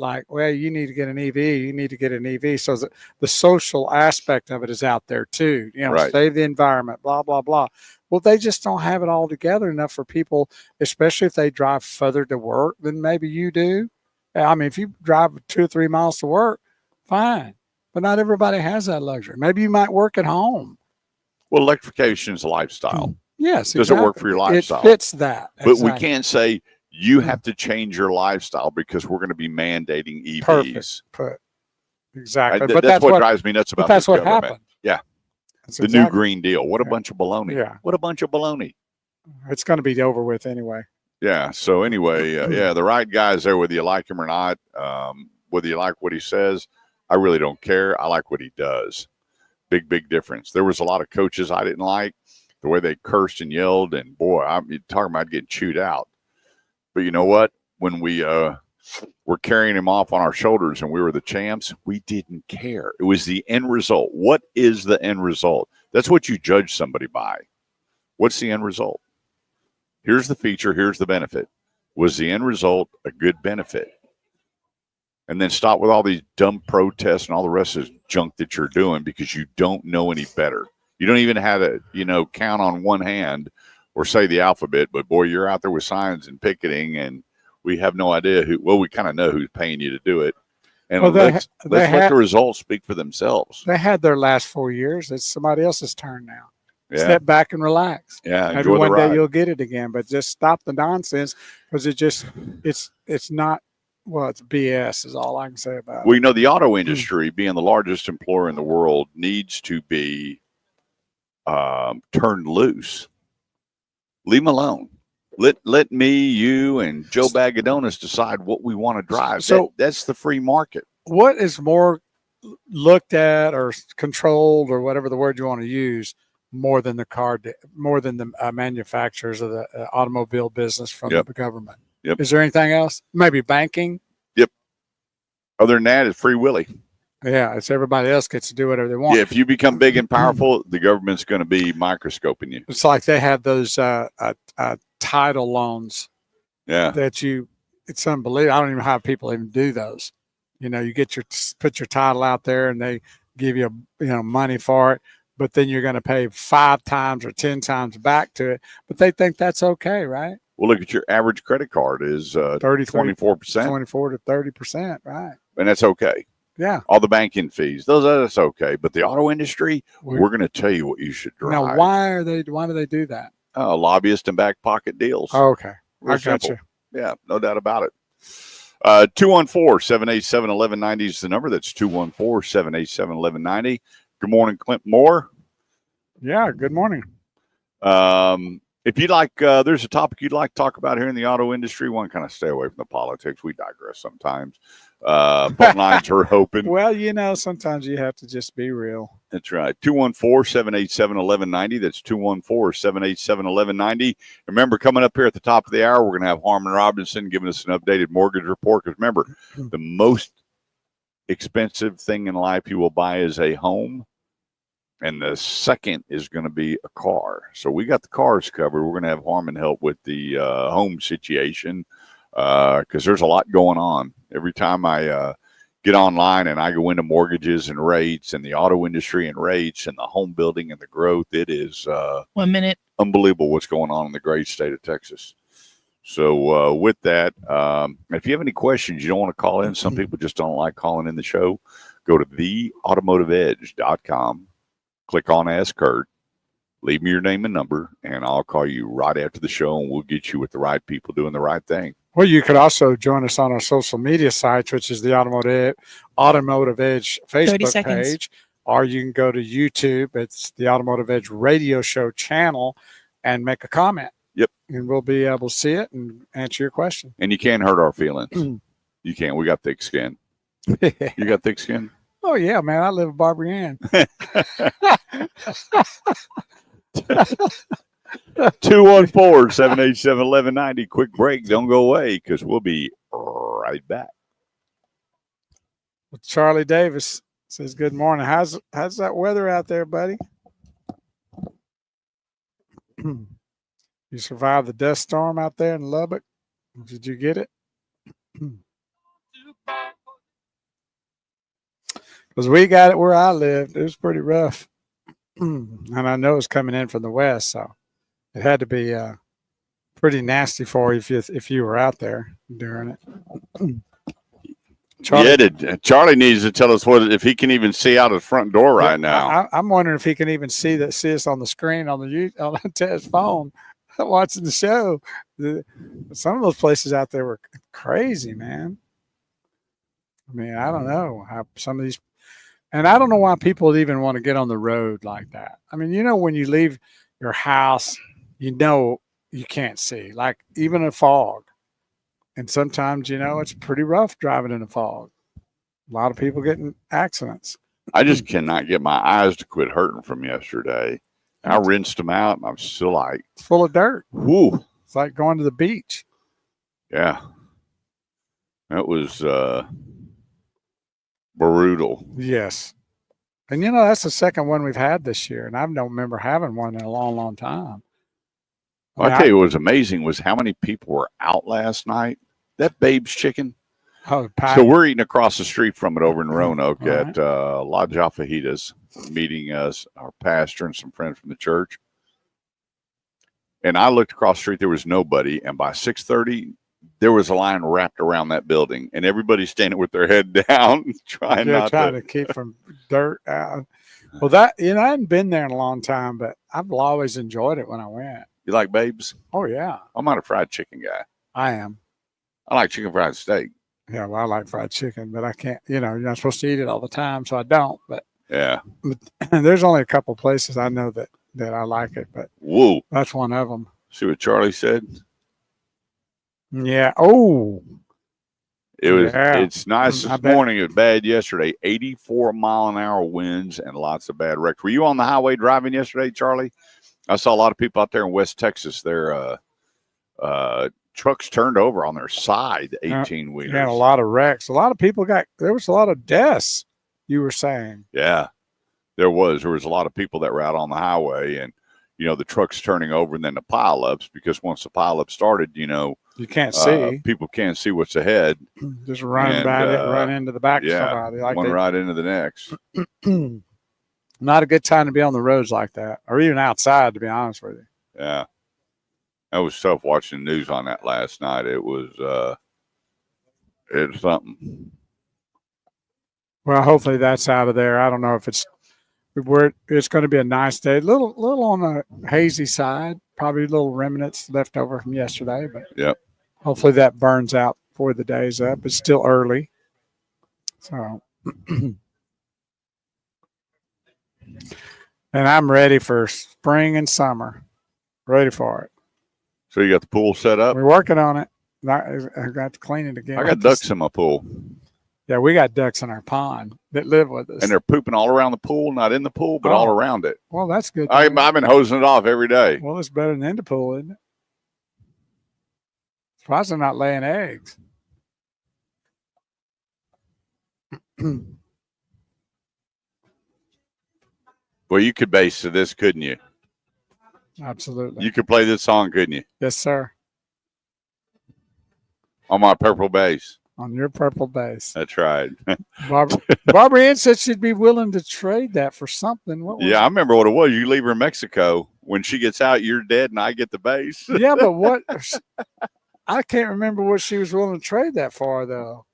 you need to get an EV, you need to get an EV. So the social aspect of it is out there too. Right. Save the environment, blah, blah, blah. Well, they just don't have it all together enough for people, especially if they drive further to work than maybe you do. I mean, if you drive 2 or 3 miles to work, fine. But not everybody has that luxury. Maybe you might work at home. Well, electrification is a lifestyle. Yes. Does it work for your lifestyle? It fits that. But we can't say you have to change your lifestyle because we're going to be mandating EVs. Perfect. Exactly. But that's what drives me nuts about that's this what government. happened. Yeah. That's the new Green Deal. What a bunch of baloney. Yeah. What a bunch of baloney. It's going to be over with anyway. Yeah. So anyway, the right guy's there, whether you like him or not, whether you like what he says, I really don't care. I like what he does. Big difference. There was a lot of coaches I didn't like, the way they cursed and yelled, and boy, I'm talking about getting chewed out. But you know what? When we were carrying him off on our shoulders and we were the champs, we didn't care. It was the end result. What is the end result? That's what you judge somebody by. What's the end result? Here's the feature. Here's the benefit. Was the end result a good benefit? And then stop with all these dumb protests and all the rest of this junk that you're doing because you don't know any better. You don't even have to, count on one hand or say the alphabet, but boy, you're out there with signs and picketing, and we have no idea who. Well, we kind of know who's paying you to do it, and Well, let's let the results speak for themselves. They had their last 4 years. It's somebody else's turn now. Yeah. Step back and relax. Yeah, maybe one day you'll get it again, but just stop the nonsense because it's not. Well, it's BS is all I can say about it. Well, the auto industry, being the largest employer in the world, needs to be turned loose. Leave them alone. Let me, you, and Joe Bagadonis decide what we want to drive. So that's the free market. What is more looked at or controlled or whatever the word you want to use more than the manufacturers of the automobile business from the government? Yep. Is there anything else? Maybe banking? Yep. Other than that, it's free willy. Yeah, it's everybody else gets to do whatever they want. Yeah, if you become big and powerful, the government's going to be microscoping you. It's like they have those title loans. Yeah. It's unbelievable. I don't even know how people even do those. You put your title out there and they give you money for it, but then you're going to pay 5 times or 10 times back to it. But they think that's okay, right? Well, look at your average credit card is 24%. 24 to 30%, right? And that's okay. Yeah. All the banking fees, that's okay. But the auto industry, we're going to tell you what you should drive. Now, why do they do that? Lobbyist and back pocket deals. Oh, okay. Real I got simple. you. Yeah, no doubt about it. 214-787-1190 is the number. That's 214-787-1190. Good morning, Clint Moore. Yeah, good morning. If you'd like, there's a topic you'd like to talk about here in the auto industry, one kind of stay away from the politics. We digress sometimes. Phone lines are open. Well, sometimes you have to just be real. That's right. 214-787-1190. That's 214-787-1190. Remember, coming up here at the top of the hour, we're going to have Harmon Robinson giving us an updated mortgage report. Because remember, the most expensive thing in life you will buy is a home. And the second is going to be a car. So we got the cars covered. We're going to have Harmon help with the home situation because there's a lot going on. Every time I get online and I go into mortgages and rates and the auto industry and rates and the home building and the growth, it is 1 minute. Unbelievable what's going on in the great state of Texas. So with that, if you have any questions, you don't want to call in. Some people just don't like calling in the show. Go to theautomotiveedge.com. Click on Ask Kurt, leave me your name and number, and I'll call you right after the show, and we'll get you with the right people doing the right thing. Well, you could also join us on our social media sites, which is the Automotive Edge Facebook page, or you can go to YouTube. It's the Automotive Edge Radio Show channel and make a comment. Yep. And we'll be able to see it and answer your question. And you can't hurt our feelings. You can't. We got thick skin. You got thick skin? Oh, yeah, man. I live with Barbara Ann. 214-787-1190. Quick break. Don't go away because we'll be right back. Charlie Davis says, good morning. How's that weather out there, buddy? You survived the dust storm out there in Lubbock? Did you get it? Because we got it where I lived. It was pretty rough. And I know it's coming in from the west, so it had to be pretty nasty for you if you were out there during it. Charlie needs to tell us if he can even see out his front door right now. I'm wondering if he can even see us on the screen on his phone watching the show. Some of those places out there were crazy, man. I mean, I don't know how some of these. And I don't know why people even want to get on the road like that. I mean, when you leave your house, you can't see, like even in fog. And sometimes, it's pretty rough driving in the fog. A lot of people getting accidents. I just cannot get my eyes to quit hurting from yesterday. I rinsed them out, and I'm still like. It's full of dirt. Whoo. It's like going to the beach. Yeah. That was brutal. Yes. And that's the second one we've had this year, and I don't remember having one in a long, long time. I tell you what was amazing was how many people were out last night. That Babe's Chicken. Oh, so we're eating across the street from it over in Roanoke at La Fajitas. meeting us, our pastor and some friends from the church. And I looked across the street, there was nobody. And by 6:30, there was a line wrapped around that building, and everybody's standing with their head down, trying Yeah, not trying to. to keep from dirt out. Well, that I hadn't been there in a long time, but I've always enjoyed it when I went. You like babes? Oh yeah, I'm not a fried chicken guy. I am. I like chicken fried steak. Yeah, well, I like fried chicken, but I can't. You're not supposed to eat it all the time, so I don't. But Yeah. there's only a couple places I know that I like it, but Whoa. that's one of them. See what Charlie said? Yeah. Oh, It was. Yeah. It's nice I this bet. morning. It was bad yesterday. 84-mile-an-hour winds and lots of bad wrecks. Were you on the highway driving yesterday, Charlie? I saw a lot of people out there in West Texas. Their trucks turned over on their side, 18-wheelers. yeah, a lot of wrecks. A lot of people there was a lot of deaths, you were saying. Yeah, there was. There was a lot of people that were out on the highway, and the trucks turning over, and then the pileups. Because once the pileup started, You can't see. people can't see what's ahead. Just run and, by it, run into the back of Yeah, somebody. Like one right into the next. Not a good time to be on the roads like that, or even outside, to be honest with you. Yeah, that was tough watching the news on that last night. It was something. Well, hopefully that's out of there. I don't know if it's going to be a nice day. Little on the hazy side, probably little remnants left over from yesterday, but Yep. Hopefully that burns out before the day's up. It's still early, so. And I'm ready for spring and summer. Ready for it. So you got the pool set up? We're working on it. I got to clean it again. I got ducks in my pool. Yeah, we got ducks in our pond that live with us. And they're pooping all around the pool, not in the pool, but all around it. Well, that's good. I've been hosing it off every day. Well, it's better than in the pool, isn't it? Surprised they're not laying eggs. Well, you could base to this, couldn't you? Absolutely. You could play this song, couldn't you? Yes, sir. On my purple bass. On your purple bass. That's right. Barbara Ann said she'd be willing to trade that for something. What was Yeah, I remember what it was. You leave her in Mexico. When she gets out, you're dead, and I get the bass. Yeah, but what? I can't remember what she was willing to trade that for, though.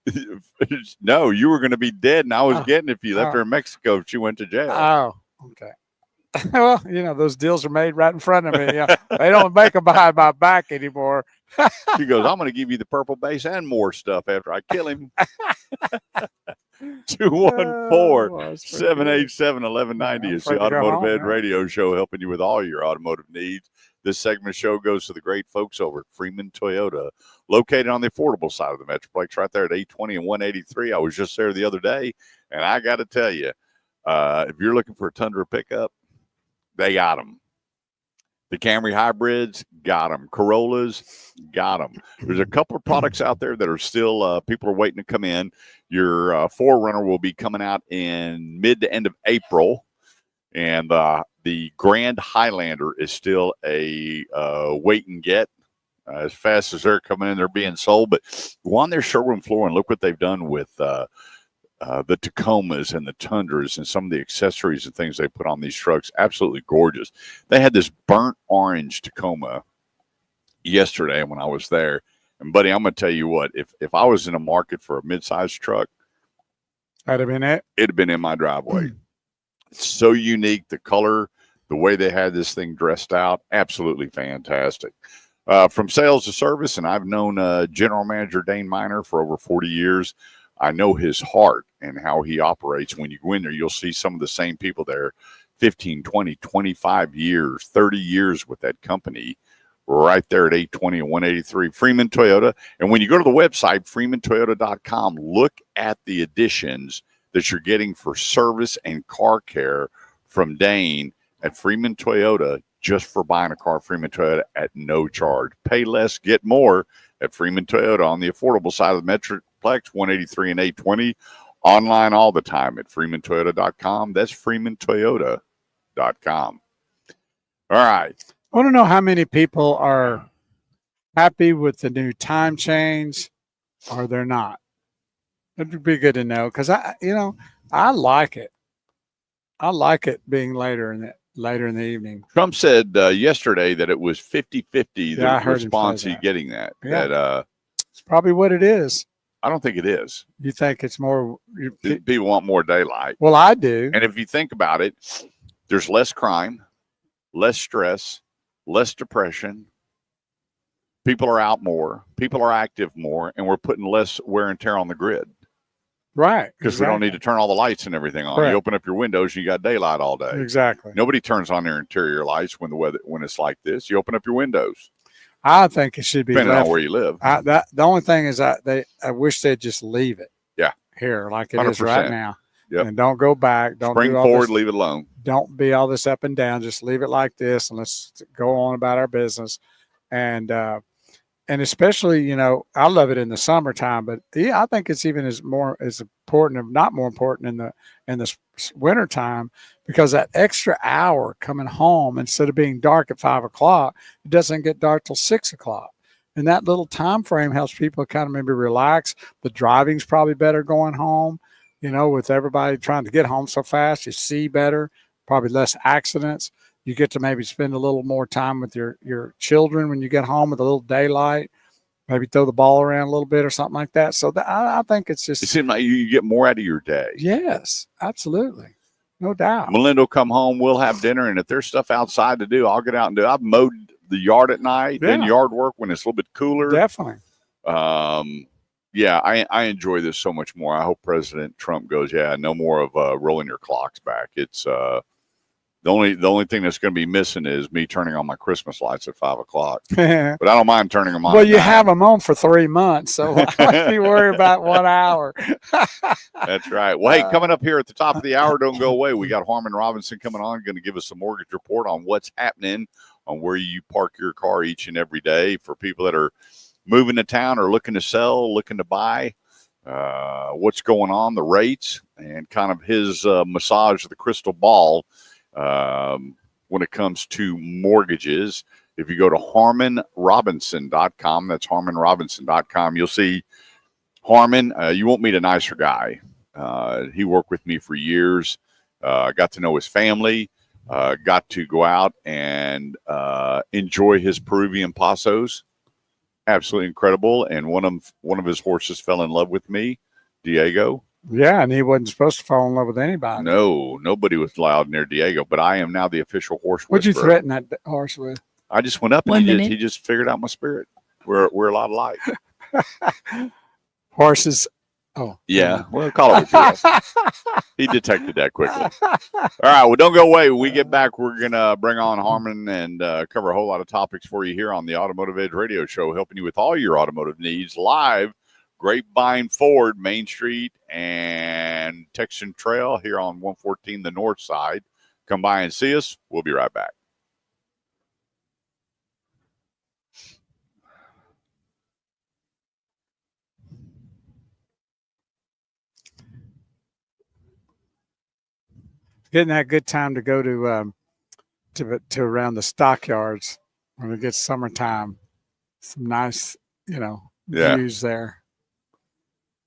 No, you were going to be dead, and I was getting if you left her in Mexico if she went to jail. Oh, okay. Well, those deals are made right in front of me. Yeah, they don't make them behind my back anymore. She goes, I'm going to give you the purple bass and more stuff after I kill him. 214-787-1190 is the Automotive Ed Radio Show, helping you with all your automotive needs. This segment of the show goes to the great folks over at Freeman Toyota, located on the affordable side of the Metroplex, right there at 820 and 183. I was just there the other day, and I got to tell you, if you're looking for a Tundra pickup, they got them. The Camry hybrids, got them. Corollas, got them. There's a couple of products out there that are still, people are waiting to come in. Your 4Runner will be coming out in mid to end of April. And the Grand Highlander is still a wait and get. As fast as they're coming in, they're being sold. But go on their showroom floor and look what they've done with the Tacomas and the Tundras and some of the accessories and things they put on these trucks. Absolutely gorgeous. They had this burnt orange Tacoma yesterday when I was there. And, buddy, I'm going to tell you what, if I was in a market for a mid-sized truck, that'd have been it. It'd have been in my driveway. It's so unique. The color, the way they had this thing dressed out, absolutely fantastic. From sales to service, and I've known General Manager Dane Miner for over 40 years. I know his heart and how he operates. When you go in there, you'll see some of the same people there, 15, 20, 25 years, 30 years with that company, right there at 820 and 183 Freeman Toyota. And when you go to the website, freemantoyota.com, look at the additions that you're getting for service and car care from Dane at Freeman Toyota, just for buying a car, Freeman Toyota, at no charge. Pay less, get more at Freeman Toyota on the affordable side of the Metroplex, 183 and 820. Online all the time at freemantoyota.com. That's freemantoyota.com. All right. I want to know how many people are happy with the new time change or they're not. It'd be good to know because I like it. I like it being later in the evening. Trump said yesterday that it was 50-50, the Yeah, I heard him say response he's that. getting that. Yeah. That It's probably what it is. I don't think it is. You think it's more? People want more daylight. Well, I do. And if you think about it, there's less crime, less stress, less depression. People are out more. People are active more, and we're putting less wear and tear on the grid. Right. Because we don't need to turn all the lights and everything on. Correct. You open up your windows, you got daylight all day. Exactly. Nobody turns on their interior lights when it's like this. You open up your windows. I think it should be Depending left. on where you live. The only thing is I wish they'd just leave it. Yeah. Here, like it is right 100%. now. Yep. And don't go back. Don't Spring do all forward, this, leave it alone. Don't be all this up and down. Just leave it like this, and let's go on about our business. And especially, I love it in the summertime, but yeah, I think it's even as important, if not more important, in the wintertime, because that extra hour coming home, instead of being dark at 5 o'clock, it doesn't get dark till 6 o'clock. And that little time frame helps people kind of maybe relax. The driving's probably better going home, with everybody trying to get home so fast. You see better, probably less accidents. You get to maybe spend a little more time with your children when you get home with a little daylight, maybe throw the ball around a little bit or something like that. So I think it's just. It seems like you get more out of your day. Yes, absolutely. No doubt. Melinda will come home, we'll have dinner, and if there's stuff outside to do, I'll get out and do it. I've mowed the yard at night, then yard work when it's a little bit cooler. Definitely. Yeah, I enjoy this so much more. I hope President Trump goes, no more of rolling your clocks back. It's the only thing that's going to be missing is me turning on my Christmas lights at 5 o'clock. But I don't mind turning them on. Well, you have them on for 3 months, so why you worry about 1 hour? That's right. Well, hey, coming up here at the top of the hour, don't go away. We got Harmon Robinson coming on, going to give us a mortgage report on what's happening on where you park your car each and every day for people that are moving to town or looking to sell, looking to buy. What's going on, the rates, and kind of his massage of the crystal ball when it comes to mortgages. If you go to HarmonRobinson.com, that's HarmonRobinson.com, you'll see Harmon. You won't meet a nicer guy. He worked with me for years. Got to know his family. Got to go out and enjoy his Peruvian pasos. Absolutely incredible. And one of his horses fell in love with me, Diego. Yeah, and he wasn't supposed to fall in love with anybody. No, nobody was allowed near Diego, but I am now the official horse whisperer. What'd you threaten that horse with? I just went up and he just figured out my spirit. We're a lot alike. Horses. Oh. Yeah, well, call it what you will. He detected that quickly. All right, well, don't go away. When we get back, we're going to bring on Harmon and cover a whole lot of topics for you here on the Automotive Edge Radio Show, helping you with all your automotive needs live. Grapevine Ford, Main Street and Texan Trail here on 114, the north side. Come by and see us. We'll be right back. Getting that good time to go to around the stockyards when it gets summertime. Some nice, views there.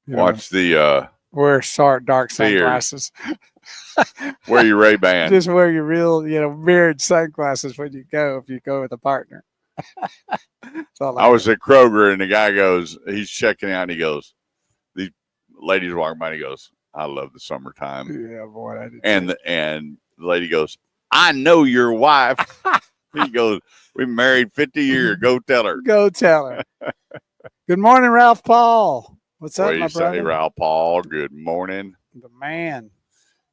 Watch the wear dark sunglasses. Wear your Ray-Ban. Just wear your real, mirrored sunglasses when you go, if you go with a partner. I was at Kroger and the guy goes, he's checking out and he goes, these ladies walking by and he goes, I love the summertime. Yeah, boy. I did and the lady goes, I know your wife. He goes, we married 50 years. Go tell her. Go tell her. Good morning, Ralph Paul. What's up, my brother? Say, Ralph Paul? Good morning. The man.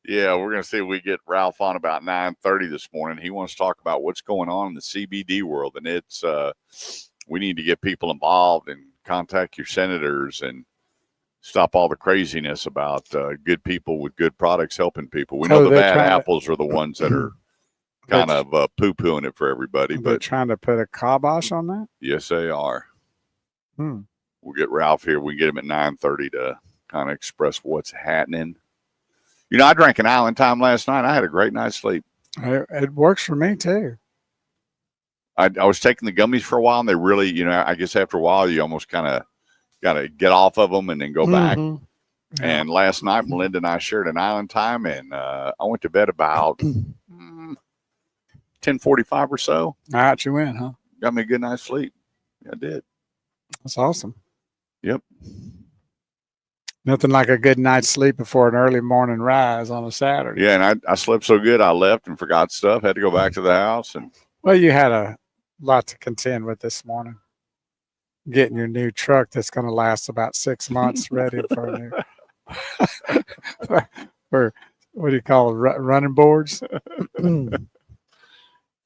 Yeah, we're going to see if we get Ralph on about 9:30 this morning. He wants to talk about what's going on in the CBD world. And it's we need to get people involved and contact your senators and stop all the craziness about good people with good products helping people. We know the bad apples are the ones that are kind of poo-pooing it for everybody. They're trying to put a kibosh on that? Yes, they are. We'll get Ralph here. We can get him at 9:30 to kind of express what's happening. I drank an Island Time last night. I had a great night's sleep. It works for me, too. I was taking the gummies for a while, and they really, I guess after a while, you almost kind of got to get off of them and then go back. Yeah. And last night, Melinda and I shared an island time, and I went to bed about 10:45 or so. Out you went, huh? Got me a good night's sleep. I did. That's awesome. Yep. Nothing like a good night's sleep before an early morning rise on a Saturday. Yeah, and I slept so good, I left and forgot stuff. Had to go back to the house. And Well, you had a lot to contend with this morning. Getting your new truck that's going to last about 6 months ready for a new. For what do you call it? Running boards?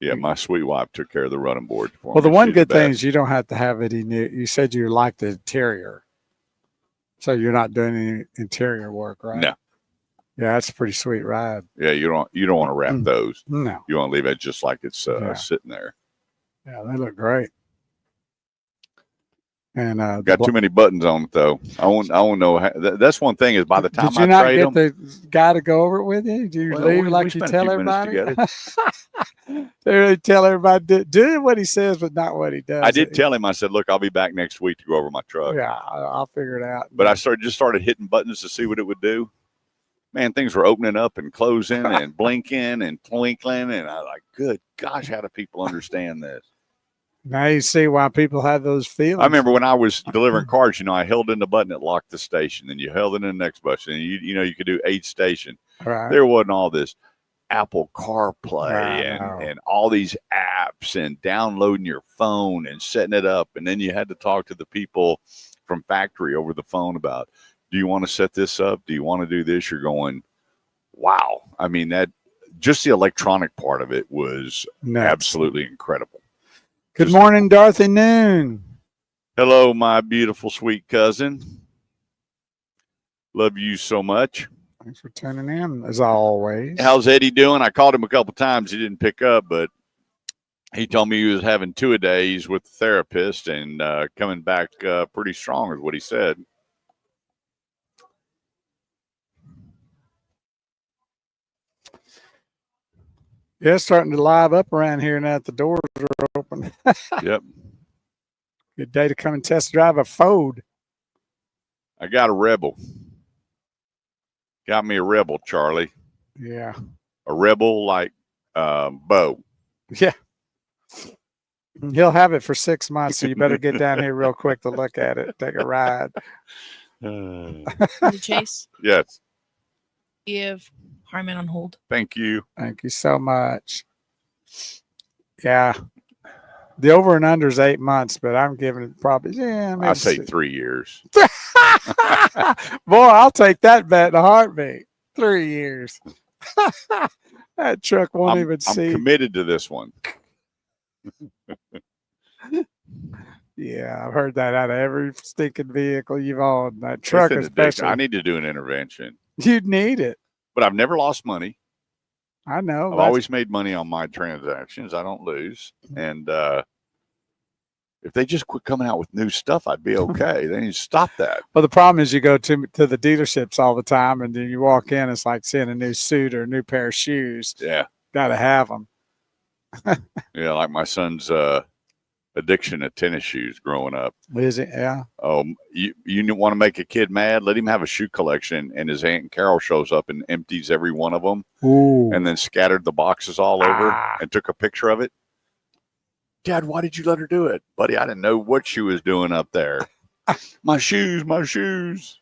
yeah, my sweet wife took care of the running board for me. Well, the one She's good the thing best. is you don't have to have any new. You said you like the interior. So you're not doing any interior work, right? No. Yeah, that's a pretty sweet ride. Yeah, you don't want to wrap those. No. You want to leave it just like it's Yeah. sitting there. Yeah, they look great. And Got too many buttons on it though. I won't know. That's one thing is by the time did you I not trade get them, the guy to go over it with you? Do you Well, leave we like you spent a tell few minutes everybody? They really tell everybody do what he says, but not what he does. I did tell him. I said, "Look, I'll be back next week to go over my truck." Yeah, I'll figure it out. But I started hitting buttons to see what it would do. Man, things were opening up and closing and blinking and twinkling, and I was like, "Good gosh, how do people understand this?" Now you see why people have those feelings. I remember when I was delivering cards, I held in the button that locked the station, and you held it in the next button, and you could do 8 station. Right. There wasn't all this Apple CarPlay I know. and all these apps and downloading your phone and setting it up, and then you had to talk to the people from factory over the phone about, do you want to set this up? Do you want to do this? You're going, wow. I mean, that just the electronic part of it was Nuts. absolutely incredible. Good morning, Dorothy Noon. Hello, my beautiful, sweet cousin. Love you so much. Thanks for tuning in, as always. How's Eddie doing? I called him a couple times. He didn't pick up, but he told me he was having 2-a-days with the therapist and coming back pretty strong is what he said. Yeah, it's starting to live up around here now that the doors are open. Yep. Good day to come and test drive a Ford. I got a Rebel. Got me a Rebel, Charlie. Yeah. A Rebel like Bo. Yeah. He'll have it for 6 months, so you better get down here real quick to look at it. Take a ride. Chase, Yes. give Harmon on hold. Thank you. Thank you so much. Yeah. The over and under is 8 months, but I'm giving it probably, maybe I say 3 years. Boy, I'll take that bet in a heartbeat. 3 years. That truck won't even see. I'm committed to this one. Yeah, I've heard that out of every stinking vehicle you've owned. That truck It's an addiction. especially. I need to do an intervention. You'd need it. But I've never lost money. I know. I've always made money on my transactions. I don't lose. And if they just quit coming out with new stuff, I'd be okay. They need to stop that. Well, the problem is you go to the dealerships all the time, and then you walk in, it's like seeing a new suit or a new pair of shoes. Yeah. Got to have them. Yeah, like my son's addiction to tennis shoes growing up. Is it? Yeah. Oh, you want to make a kid mad? Let him have a shoe collection, and his Aunt Carol shows up and empties every one of them, Ooh. and then scattered the boxes all over Ah. and took a picture of it. Dad, why did you let her do it? Buddy, I didn't know what she was doing up there. My shoes, my shoes.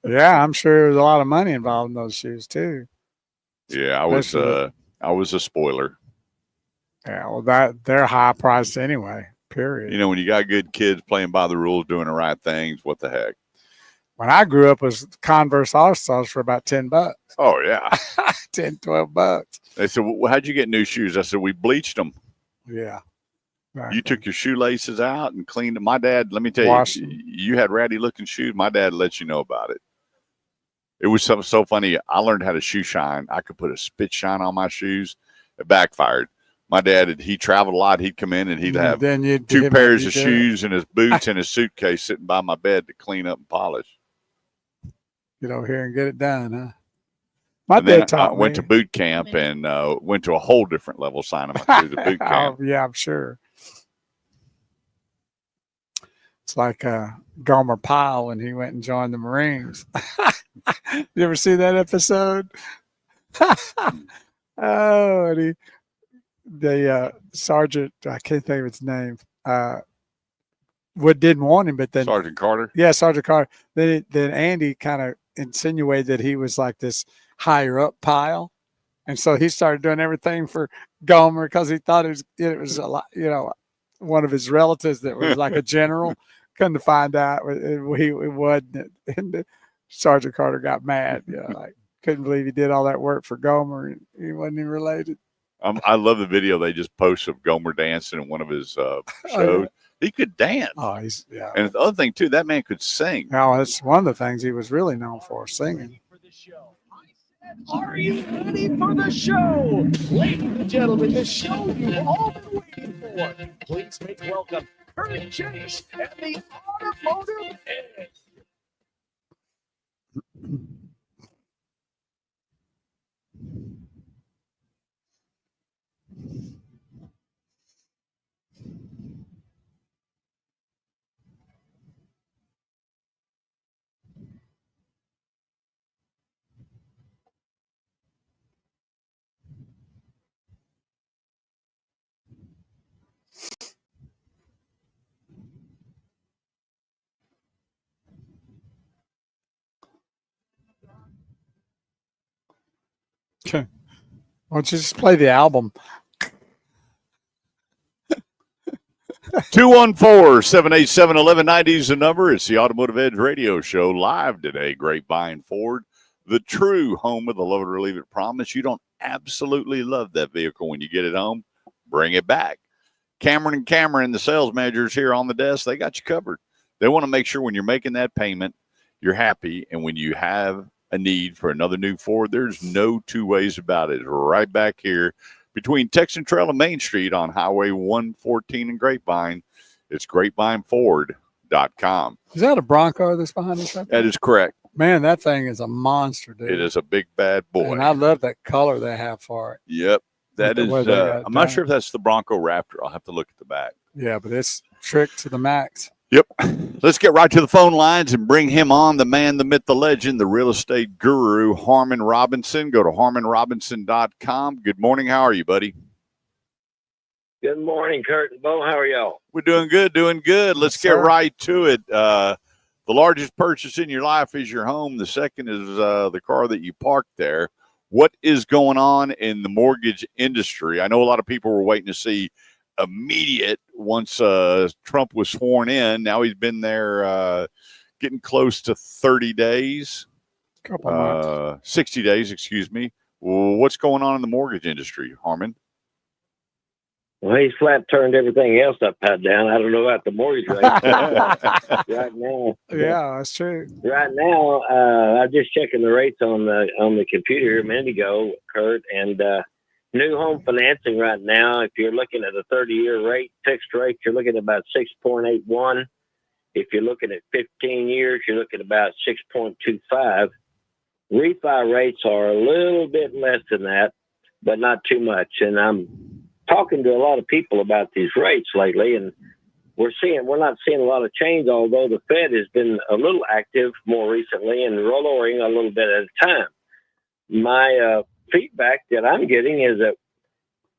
Yeah, I'm sure there's a lot of money involved in those shoes too. Yeah, I was a spoiler. Yeah, well, they're high priced anyway. Period. You know, when you got good kids playing by the rules, doing the right things, what the heck? When I grew up, was Converse All-Stars for about $10. Oh, yeah. 10, $12. They said, well, how'd you get new shoes? I said, we bleached them. Yeah. You took your shoelaces out and cleaned them. My dad, let me tell Washed you, them. you had ratty looking shoes. My dad let you know about it. It was so funny. I learned how to shoe shine. I could put a spit shine on my shoes. It backfired. My dad, he traveled a lot. He'd come in and he'd have then you'd 2 pairs of shoes and his boots and his suitcase sitting by my bed to clean up and polish. Get over here and get it done, huh? My And then dad taught I went me. to boot camp and went to a whole different level signing through the boot camp. Oh, yeah, I'm sure. It's like Gomer Pyle when he went and joined the Marines. You ever see that episode? Oh, and the sergeant, I can't think of his name, didn't want him, but then Sergeant Carter. yeah, Sergeant Carter. Then Andy kind of insinuated that he was like this higher up Pyle, and so he started doing everything for Gomer because he thought it was a lot, one of his relatives that was like a general. Couldn't to find out it wasn't, and Sergeant Carter got mad. Like couldn't believe he did all that work for Gomer and he wasn't even related. I love the video they just posted of Gomer dancing in one of his shows. Oh, yeah. He could dance. Oh, And the other thing too, that man could sing. Oh, that's one of the things he was really known for, singing. Are you ready for the show? Ladies and gentlemen, the show you've all been waiting for. Please make welcome Kurt Chase and the Automotive Edge. Okay. Why don't you just play the album? 214-787-1190 is the number. It's the Automotive Edge Radio Show live today. Grapevine Ford, the true home of the love it or leave it promise. You don't absolutely love that vehicle when you get it home, bring it back. Cameron, the sales managers here on the desk, they got you covered. They want to make sure when you're making that payment, you're happy. And when you have a need for another new Ford, there's no two ways about it. Right back here between Texan Trail and Main Street on Highway 114 and Grapevine. It's grapevine.ford.com. Is that a Bronco that's behind us right there? That is correct. Man, that thing is a monster, dude. It is a big, bad boy. And I love that color they have for it. Yep. That is, I'm not sure if that's the Bronco Raptor. I'll have to look at the back. Yeah, but it's tricked to the max. Yep. Let's get right to the phone lines and bring him on, the man, the myth, the legend, the real estate guru, Harmon Robinson. Go to harmonrobinson.com. Good morning. How are you, buddy? Good morning, Kurt and Bo. How are y'all? We're doing good, doing good. Let's get right to it. The largest purchase in your life is your home. The second is the car that you parked there. What is going on in the mortgage industry? I know a lot of people were waiting to see immediate once Trump was sworn in. Now he's been there getting close to 30 days. Couple months. 60 days, excuse me. Well, what's going on in the mortgage industry, Harmon? Well, he's flat turned everything else upside down. I don't know about the mortgage rate. Right now. Yeah, that's true. Right now, I'm just checking the rates on the computer here a minute ago, Kurt, and new home financing right now, if you're looking at a 30-year rate, fixed rate, you're looking at about 6.81. If you're looking at 15 years, you're looking at about 6.25. Refi rates are a little bit less than that, but not too much. And I'm talking to a lot of people about these rates lately, and we're not seeing a lot of change, although the Fed has been a little active more recently and lowering a little bit at a time. My feedback that I'm getting is that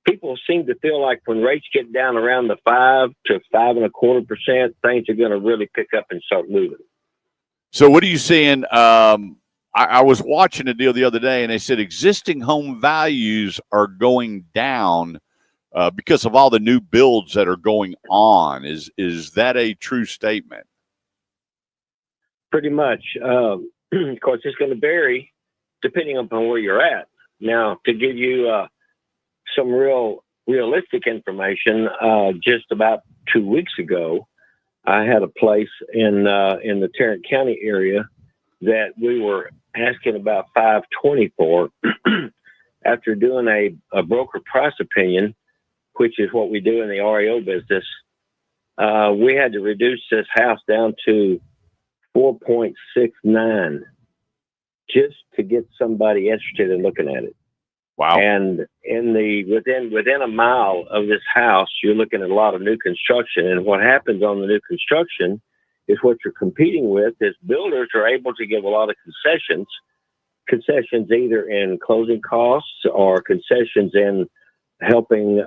people seem to feel like when rates get down around the 5 to 5.25%, things are going to really pick up and start moving. So what are you seeing? I was watching a deal the other day, and they said existing home values are going down because of all the new builds that are going on. Is that a true statement? Pretty much. Of course, it's going to vary depending upon where you're at. Now, to give you some realistic information, just about 2 weeks ago, I had a place in the Tarrant County area that we were asking about $520 for. After doing a broker price opinion, which is what we do in the REO business, we had to reduce this house down to 4.69 just to get somebody interested in looking at it. Wow. And within a mile of this house, you're looking at a lot of new construction. And what happens on the new construction is what you're competing with. Is builders are able to give a lot of concessions either in closing costs or concessions in helping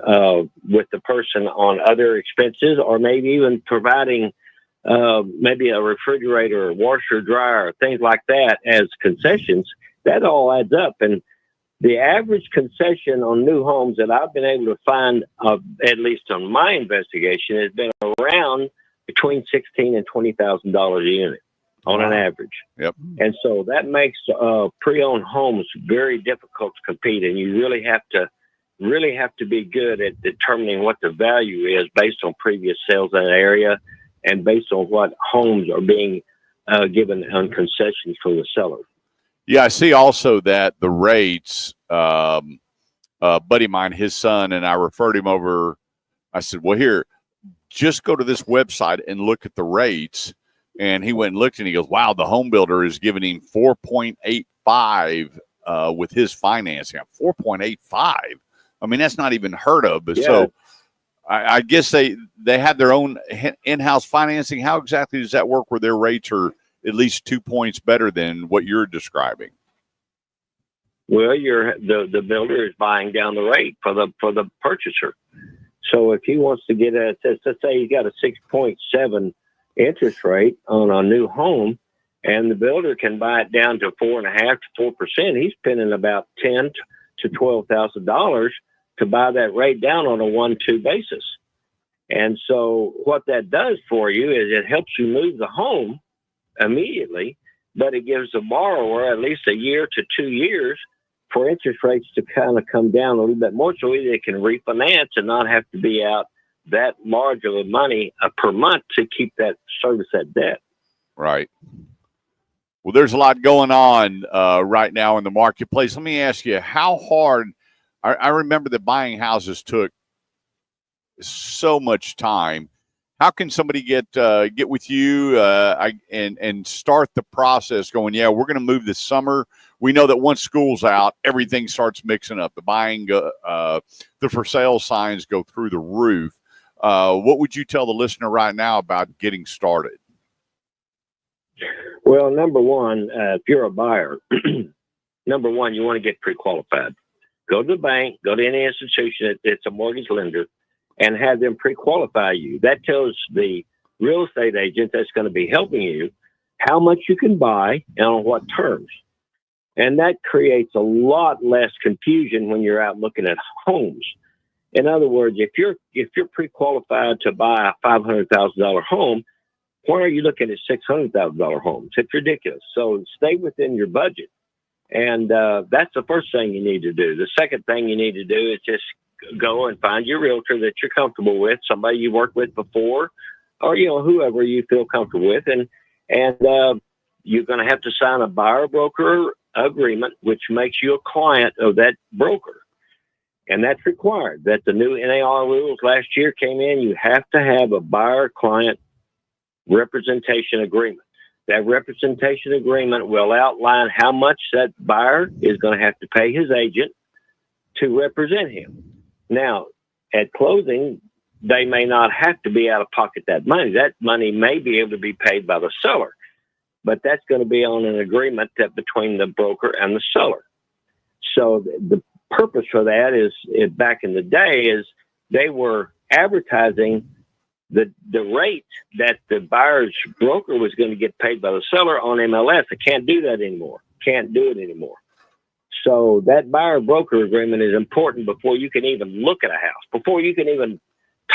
with the person on other expenses, or maybe even providing maybe a refrigerator, or washer, dryer, things like that as concessions. That all adds up. And the average concession on new homes that I've been able to find, at least on my investigation, has been around between $16,000 and $20,000 a unit on an average. Yep. And so that makes pre-owned homes very difficult to compete, and you really have to be good at determining what the value is based on previous sales in that area and based on what homes are being given on concessions from the seller. Yeah, I see also that the rates, buddy of mine, his son, and I referred him over. I said, well, here, just go to this website and look at the rates. And he went and looked, and he goes, wow, the home builder is giving him 4.85 with his financing. 4.85. I mean, that's not even heard of. But so I guess they have their own in-house financing. How exactly does that work where their rates are at least 2 points better than what you're describing? Well, the builder is buying down the rate for the purchaser. So if he wants to get let's say he got a 6.7 interest rate on a new home, and the builder can buy it down to 4.5% to 4%, he's spending about $10,000 to $12,000 to buy that rate down on a 1-2 basis. And so what that does for you is it helps you move the home immediately, but it gives the borrower at least a year to 2 years for interest rates to kind of come down a little bit more, so they can refinance and not have to be out that large of a money per month to keep that service that debt. Right. Well, there's a lot going on right now in the marketplace. Let me ask you, how hard? I remember that buying houses took so much time. How can somebody get with you and start the process going, yeah, we're going to move this summer. We know that once school's out, everything starts mixing up. The buying, the for sale signs go through the roof. What would you tell the listener right now about getting started? Well, number one, if you're a buyer, number one, you want to get pre-qualified. Go to the bank, go to any institution that's a mortgage lender, and have them pre-qualify you. That tells the real estate agent that's going to be helping you how much you can buy and on what terms. And that creates a lot less confusion when you're out looking at homes. In other words, if you're pre-qualified to buy a $500,000 home, why are you looking at $600,000 homes? It's ridiculous. So stay within your budget. And that's the first thing you need to do. The second thing you need to do is just go and find your realtor that you're comfortable with, somebody you worked with before, or, whoever you feel comfortable with. And you're going to have to sign a buyer-broker agreement, which makes you a client of that broker. And that's required. That the new NAR rules last year came in. You have to have a buyer-client representation agreement. That representation agreement will outline how much that buyer is going to have to pay his agent to represent him. Now, at closing, they may not have to be out of pocket that money. That money may be able to be paid by the seller, but that's going to be on an agreement that between the broker and the seller. So the purpose for that is back in the day is they were advertising the rate that the buyer's broker was going to get paid by the seller on MLS. I can't do that anymore. Can't do it anymore. So that buyer-broker agreement is important before you can even look at a house, before you can even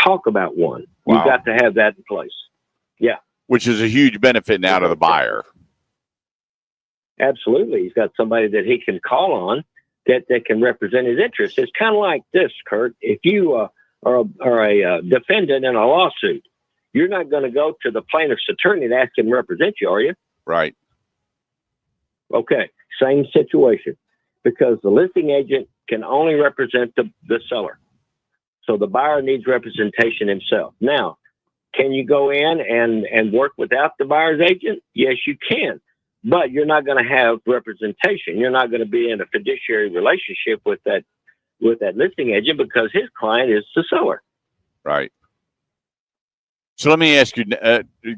talk about one. Wow. You've got to have that in place. Yeah. Which is a huge benefit now to the buyer. Absolutely. He's got somebody that he can call on that can represent his interests. It's kind of like this, Kurt. If you are a defendant in a lawsuit, you're not going to go to the plaintiff's attorney to ask him to represent you, are you? Right. Okay. Same situation. Because the listing agent can only represent the seller. So the buyer needs representation himself. Now, can you go in and work without the buyer's agent? Yes, you can. But you're not going to have representation. You're not going to be in a fiduciary relationship with that listing agent because his client is the seller. Right. So let me ask you,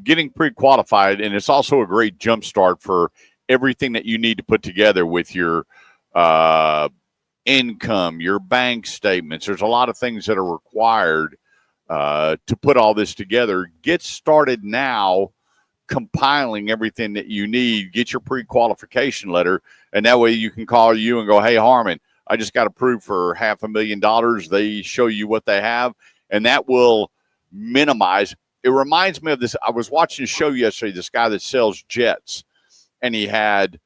getting pre-qualified, and it's also a great jump start for everything that you need to put together with your income, your bank statements. There's a lot of things that are required to put all this together. Get started now compiling everything that you need. Get your pre-qualification letter, and that way you can call you and go, hey, Harmon, I just got approved for $500,000. They show you what they have, and that will minimize. It reminds me of this. I was watching a show yesterday, this guy that sells jets, and he had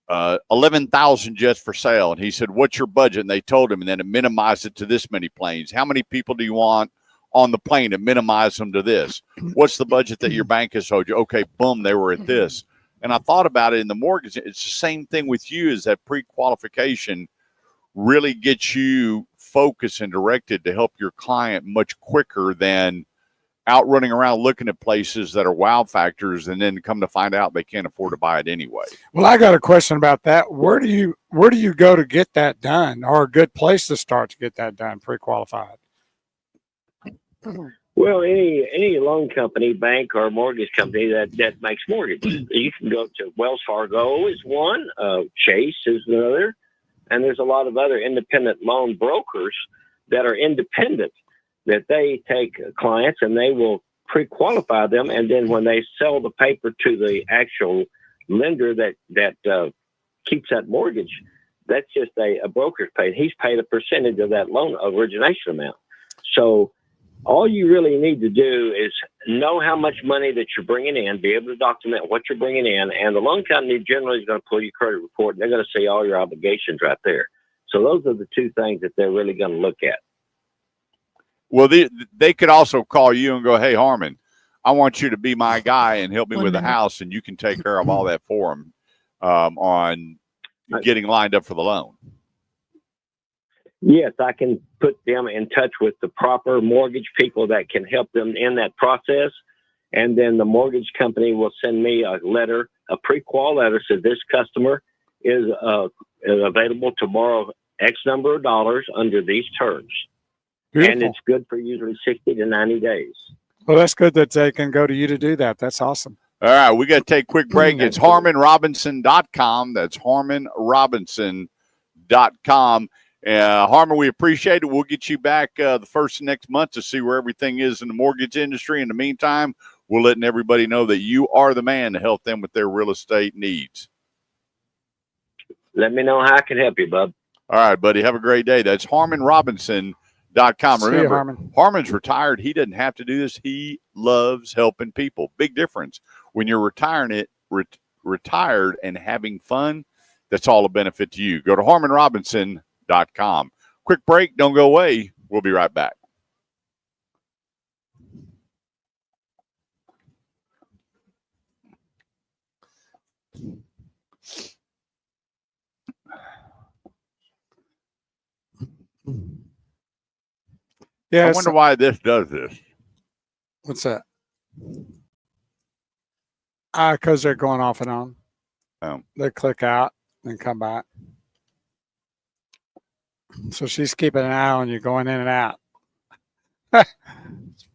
11,000 jets for sale. And he said, what's your budget? And they told him, and then it minimized it to this many planes. How many people do you want on the plane to minimize them to this? What's the budget that your bank has told you? Okay, boom, they were at this. And I thought about it in the mortgage. It's the same thing with you, is that pre-qualification really gets you focused and directed to help your client much quicker than out running around looking at places that are wow factors and then come to find out they can't afford to buy it anyway. Well, I got a question about that. Where do you go to get that done, or a good place to start to get that done, pre-qualified? Well, any loan company, bank, or mortgage company that makes mortgages, you can go to Wells Fargo is one, Chase is another, and there's a lot of other independent loan brokers that are independent, that they take clients and they will pre-qualify them, and then when they sell the paper to the actual lender that keeps that mortgage, that's just a broker's paid. He's paid a percentage of that loan origination amount. So all you really need to do is know how much money that you're bringing in, be able to document what you're bringing in, and the loan company generally is going to pull your credit report, and they're going to see all your obligations right there. So those are the two things that they're really going to look at. Well, they could also call you and go, hey, Harmon, I want you to be my guy and help me with the house, and you can take care of all that for them on getting lined up for the loan. Yes, I can put them in touch with the proper mortgage people that can help them in that process. And then the mortgage company will send me a letter, a pre-qual letter, says this customer is available to borrow X number of dollars under these terms. Beautiful. And it's good for usually 60 to 90 days. Well, that's good that they can go to you to do that. That's awesome. All right, we got to take a quick break. It's HarmonRobinson.com. That's HarmonRobinson.com. Harmon, we appreciate it. We'll get you back the first of next month to see where everything is in the mortgage industry. In the meantime, we're letting everybody know that you are the man to help them with their real estate needs. Let me know how I can help you, bub. All right, buddy. Have a great day. That's HarmonRobinson.com. See you, Remember, Harmon. Harmon's retired. He doesn't have to do this. He loves helping people. Big difference. When you're retired and having fun, that's all a benefit to you. Go to HarmonRobinson.com. Quick break. Don't go away. We'll be right back. Yeah, I wonder why this does this. What's that? Because they're going off and on. They click out and come back. So she's keeping an eye on you going in and out.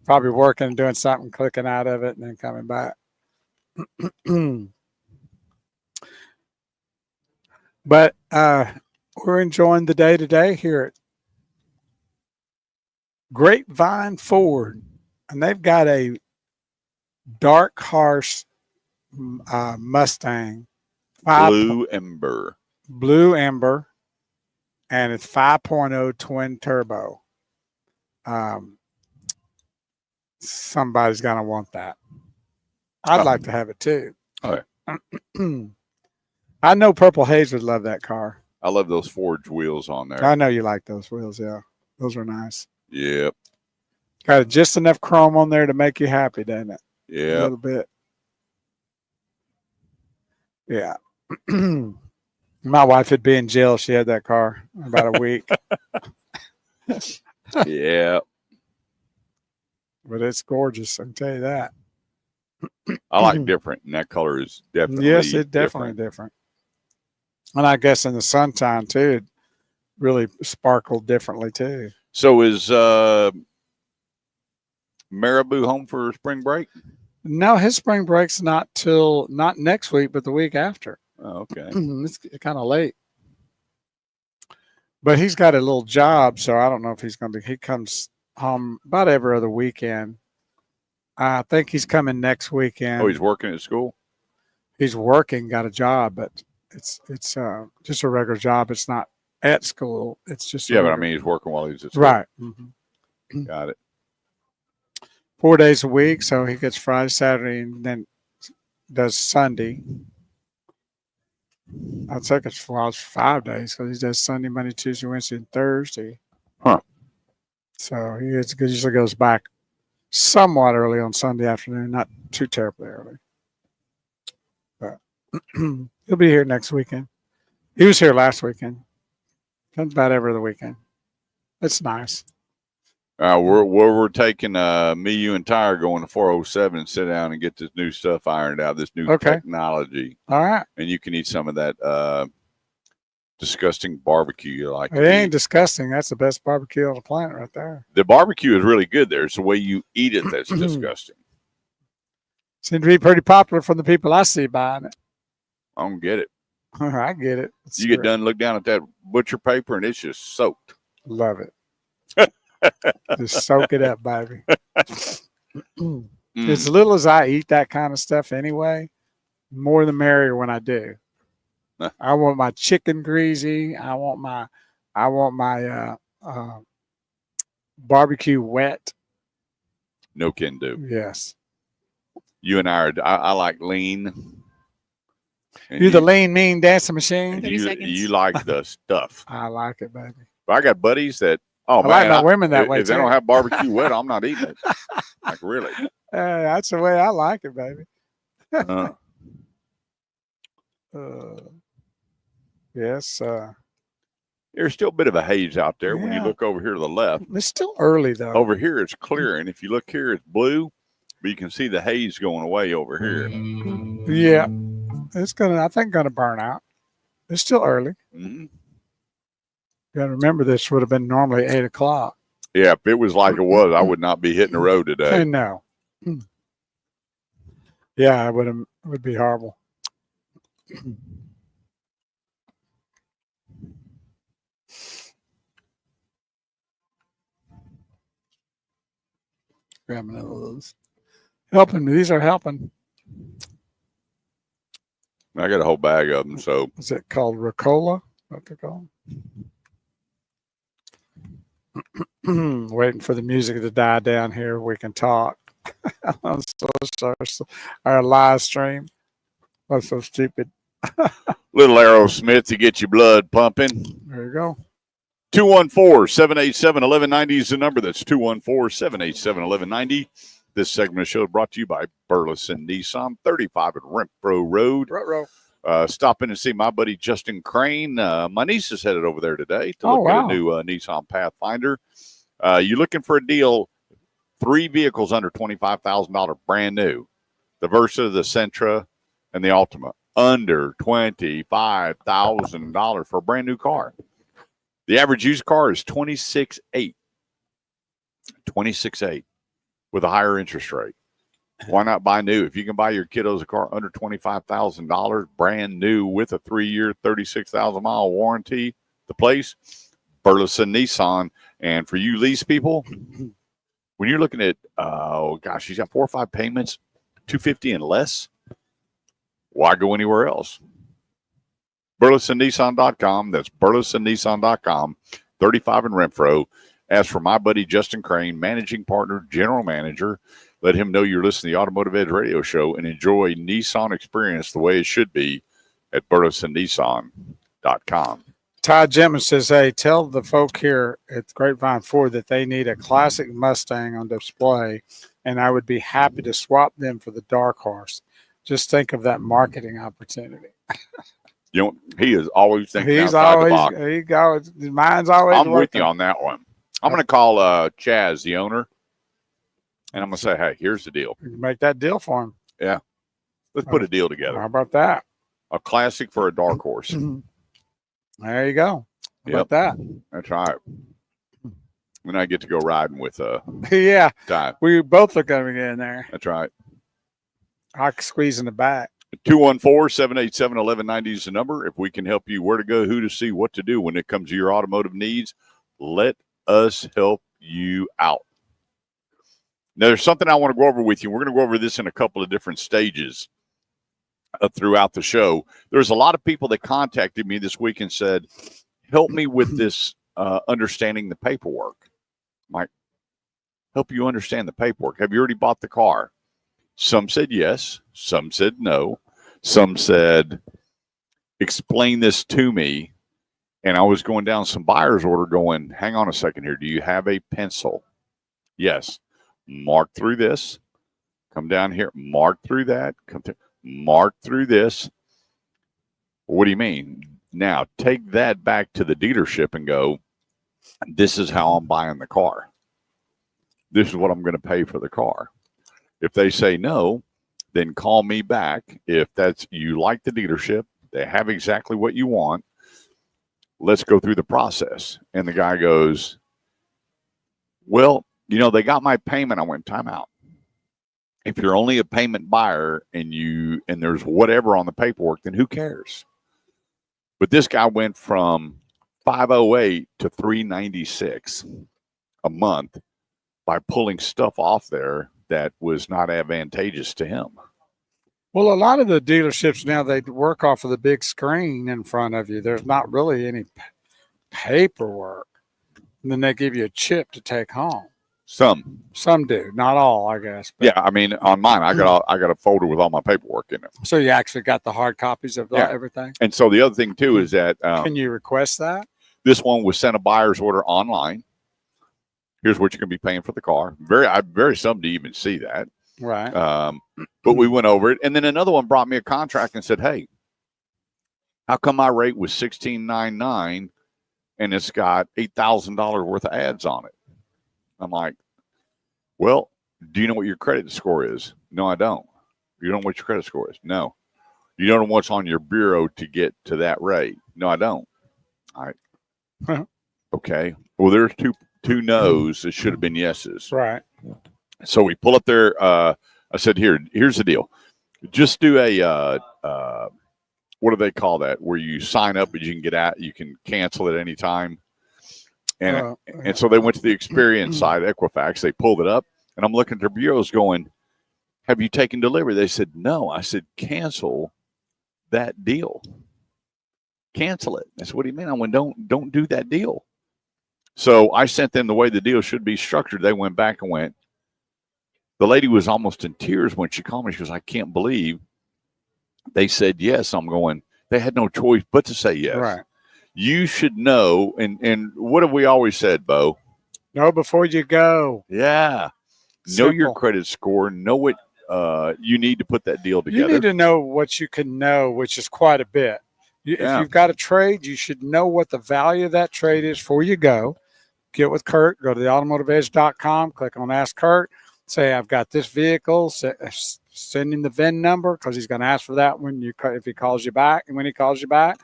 Probably working, doing something, clicking out of it, and then coming back. But we're enjoying the day today here at Grapevine Ford, and they've got a dark horse Mustang, Blue Ember, and it's 5.0 twin turbo. Somebody's gonna want that. I'd like to have it too. All right. I know Purple Haze would love that car. I love those forged wheels on there. I know you like those wheels. Yeah, those are nice. Yep. Got just enough chrome on there to make you happy, doesn't it? Yeah. A little bit. Yeah. My wife would be in jail if she had that car in about a week. Yeah. But it's gorgeous, I can tell you that. I like different, and that color is definitely yes, it's definitely different. And I guess in the sunshine too, it really sparkled differently too. So is Marabou home for spring break? No, his spring break's not next week, but the week after. Oh, okay. It's kind of late. But he's got a little job, so I don't know if he's going to. He comes home about every other weekend. I think he's coming next weekend. Oh, he's working at school? He's working, got a job, but it's just a regular job. It's not at school. It's just Yeah, but I mean, he's working while he's at school. right. Got it. 4 days a week, so he gets Friday, Saturday, and then does Sunday. I think it's 5 days because he does Sunday, Monday, Tuesday, Wednesday, and Thursday. Huh. So he usually goes back somewhat early on Sunday afternoon, not too terribly early. But he'll be here next weekend. He was here last weekend. Comes about every other weekend. It's nice. We're taking me, you, and Tyre going to 407 and sit down and get this new stuff ironed out, this new technology. All right. And you can eat some of that disgusting barbecue you like. It ain't disgusting. That's the best barbecue on the planet right there. The barbecue is really good there. It's the way you eat it that's disgusting. Seems to be pretty popular from the people I see buying it. I don't get it. I get it. You get done, look down at that butcher paper, and it's just soaked. Love it. Just soak it up, baby. As little as I eat that kind of stuff anyway, more the merrier when I do. I want my chicken greasy. I want my barbecue wet. No can do. Yes. You and I like lean. And You're the lean, mean dancing machine. 30 seconds. You like the stuff. I like it, baby. But I got buddies that, I like my women that way if they too. don't have barbecue wet, I'm not eating it. Like, really? That's the way I like it, baby. Yes. There's still a bit of a haze out there when you look over here to the left. It's still early though. Over here, it's clear, and if you look here, it's blue, but you can see the haze going away over here. Yeah, it's gonna burn out. It's still early. Mm-hmm. You gotta remember this would have been normally 8 o'clock. Yeah, if it was like it was, I would not be hitting the road today. I know. Yeah, it would be horrible. Grabbing one of those. Helping me. These are helping. I got a whole bag of them, so. Is it called Ricola? What they call them? Waiting for the music to die down here. We can talk. Our live stream. That's so stupid. Little Aerosmith to get your blood pumping. There you go. 214-787-1190 is the number. That's 214-787-1190. This segment of the show is brought to you by Burleson Nissan, 35 at Renfro Road. Stop in and see my buddy Justin Crane. My niece is headed over there today to look at a new Nissan Pathfinder. You're looking for a deal, 3 vehicles under $25,000, brand new. The Versa, the Sentra, and the Altima, under $25,000 for a brand new car. The average used car is $26,800. $26,800 with a higher interest rate. Why not buy new? If you can buy your kiddos a car under $25,000, brand new with a 3-year, 36,000-mile warranty, the place, Burleson Nissan. And for you lease people, when you're looking at, you got 4 or 5 payments, $250 and less, why go anywhere else? BurlesonNissan.com. That's BurlesonNissan.com, 35 in Renfro. Ask for my buddy Justin Crane, managing partner, general manager. Let him know you're listening to the Automotive Edge radio show and enjoy Nissan experience the way it should be at BurlesonNissan.com. Todd Jemmons says, hey, tell the folk here at Grapevine Ford that they need a classic Mustang on display, and I would be happy to swap them for the Dark Horse. Just think of that marketing opportunity. You know, he is always thinking outside the box. His mind's always I'm working. with you on that one. I'm going to call Chaz, the owner, and I'm going to say, hey, here's the deal. You can make that deal for him. Yeah. Let's put a deal together. How about that? A classic for a dark horse. There you go. How about that? That's right. And I get to go riding with Yeah, Ty. we both are going to get in there. That's right. I can squeeze in the back. 214-787-1190 is the number. If we can help you where to go, who to see, what to do when it comes to your automotive needs, let us help you out. Now, there's something I want to go over with you. We're going to go over this in a couple of different stages throughout the show. There's a lot of people that contacted me this week and said, help me with this understanding the paperwork. Mike, help you understand the paperwork. Have you already bought the car? Some said yes. Some said no. Some said, explain this to me. And I was going down some buyer's order going, hang on a second here. Do you have a pencil? Yes. Mark through this. Come down here. Mark through that. Come through. Mark through this. What do you mean? Now, take that back to the dealership and go, this is how I'm buying the car. This is what I'm going to pay for the car. If they say no, then call me back. If that's you like the dealership, they have exactly what you want, let's go through the process. And the guy goes, well, they got my payment. I went, time out. If you're only a payment buyer and there's whatever on the paperwork, then who cares? But this guy went from $508 to $396 a month by pulling stuff off there that was not advantageous to him. Well, a lot of the dealerships now, they work off of the big screen in front of you. There's not really any paperwork. And then they give you a chip to take home. Some do, not all, I guess. But, yeah, I mean, on mine, I got a folder with all my paperwork in it. So you actually got the hard copies of everything? And so the other thing, too, is that can you request that? This one was sent a buyer's order online. Here's what you're going to be paying for the car. Very seldom to even see that. Right. But we went over it. And then another one brought me a contract and said, hey, how come my rate was $16.99 and it's got $8,000 worth of ads on it? I'm like, well, do you know what your credit score is? No, I don't. You don't know what your credit score is? No. You don't know what's on your bureau to get to that rate? No, I don't. All right. Huh. Okay. Well, there's two no's that should have been yeses. Right. So we pull up there. I said, here's the deal. Just do a, what do they call that? Where you sign up and you can get out, you can cancel at any time. And so they went to the experience side, Equifax. They pulled it up, and I'm looking at their bureaus going, have you taken delivery? They said, no. I said, cancel that deal. Cancel it. I said, what do you mean? I went, don't do that deal. So I sent them the way the deal should be structured. They went back and went, the lady was almost in tears when she called me. She goes, I can't believe they said yes. I'm going, they had no choice but to say yes. Right. You should know, and what have we always said, Bo? Know before you go. Yeah. Simple. Know your credit score. Know what you need to put that deal together. You need to know what you can know, which is quite a bit. If you've got a trade, you should know what the value of that trade is before you go. Get with Kurt. Go to theautomotiveedge.com. Click on Ask Kurt. Say, I've got this vehicle. Send him the VIN number because he's going to ask for that if he calls you back. And when he calls you back,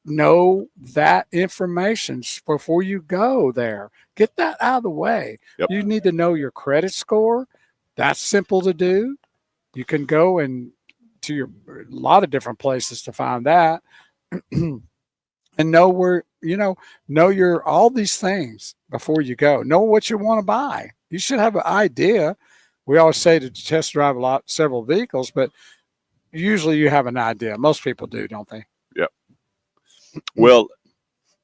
know that information before you go there. Get that out of the way. Yep. You need to know your credit score. That's simple to do. You can go and to a lot of different places to find that. And know where, know your all these things before you go. Know what you want to buy. You should have an idea. We always say to test drive several vehicles, but usually you have an idea. Most people do, don't they? Yep. Well,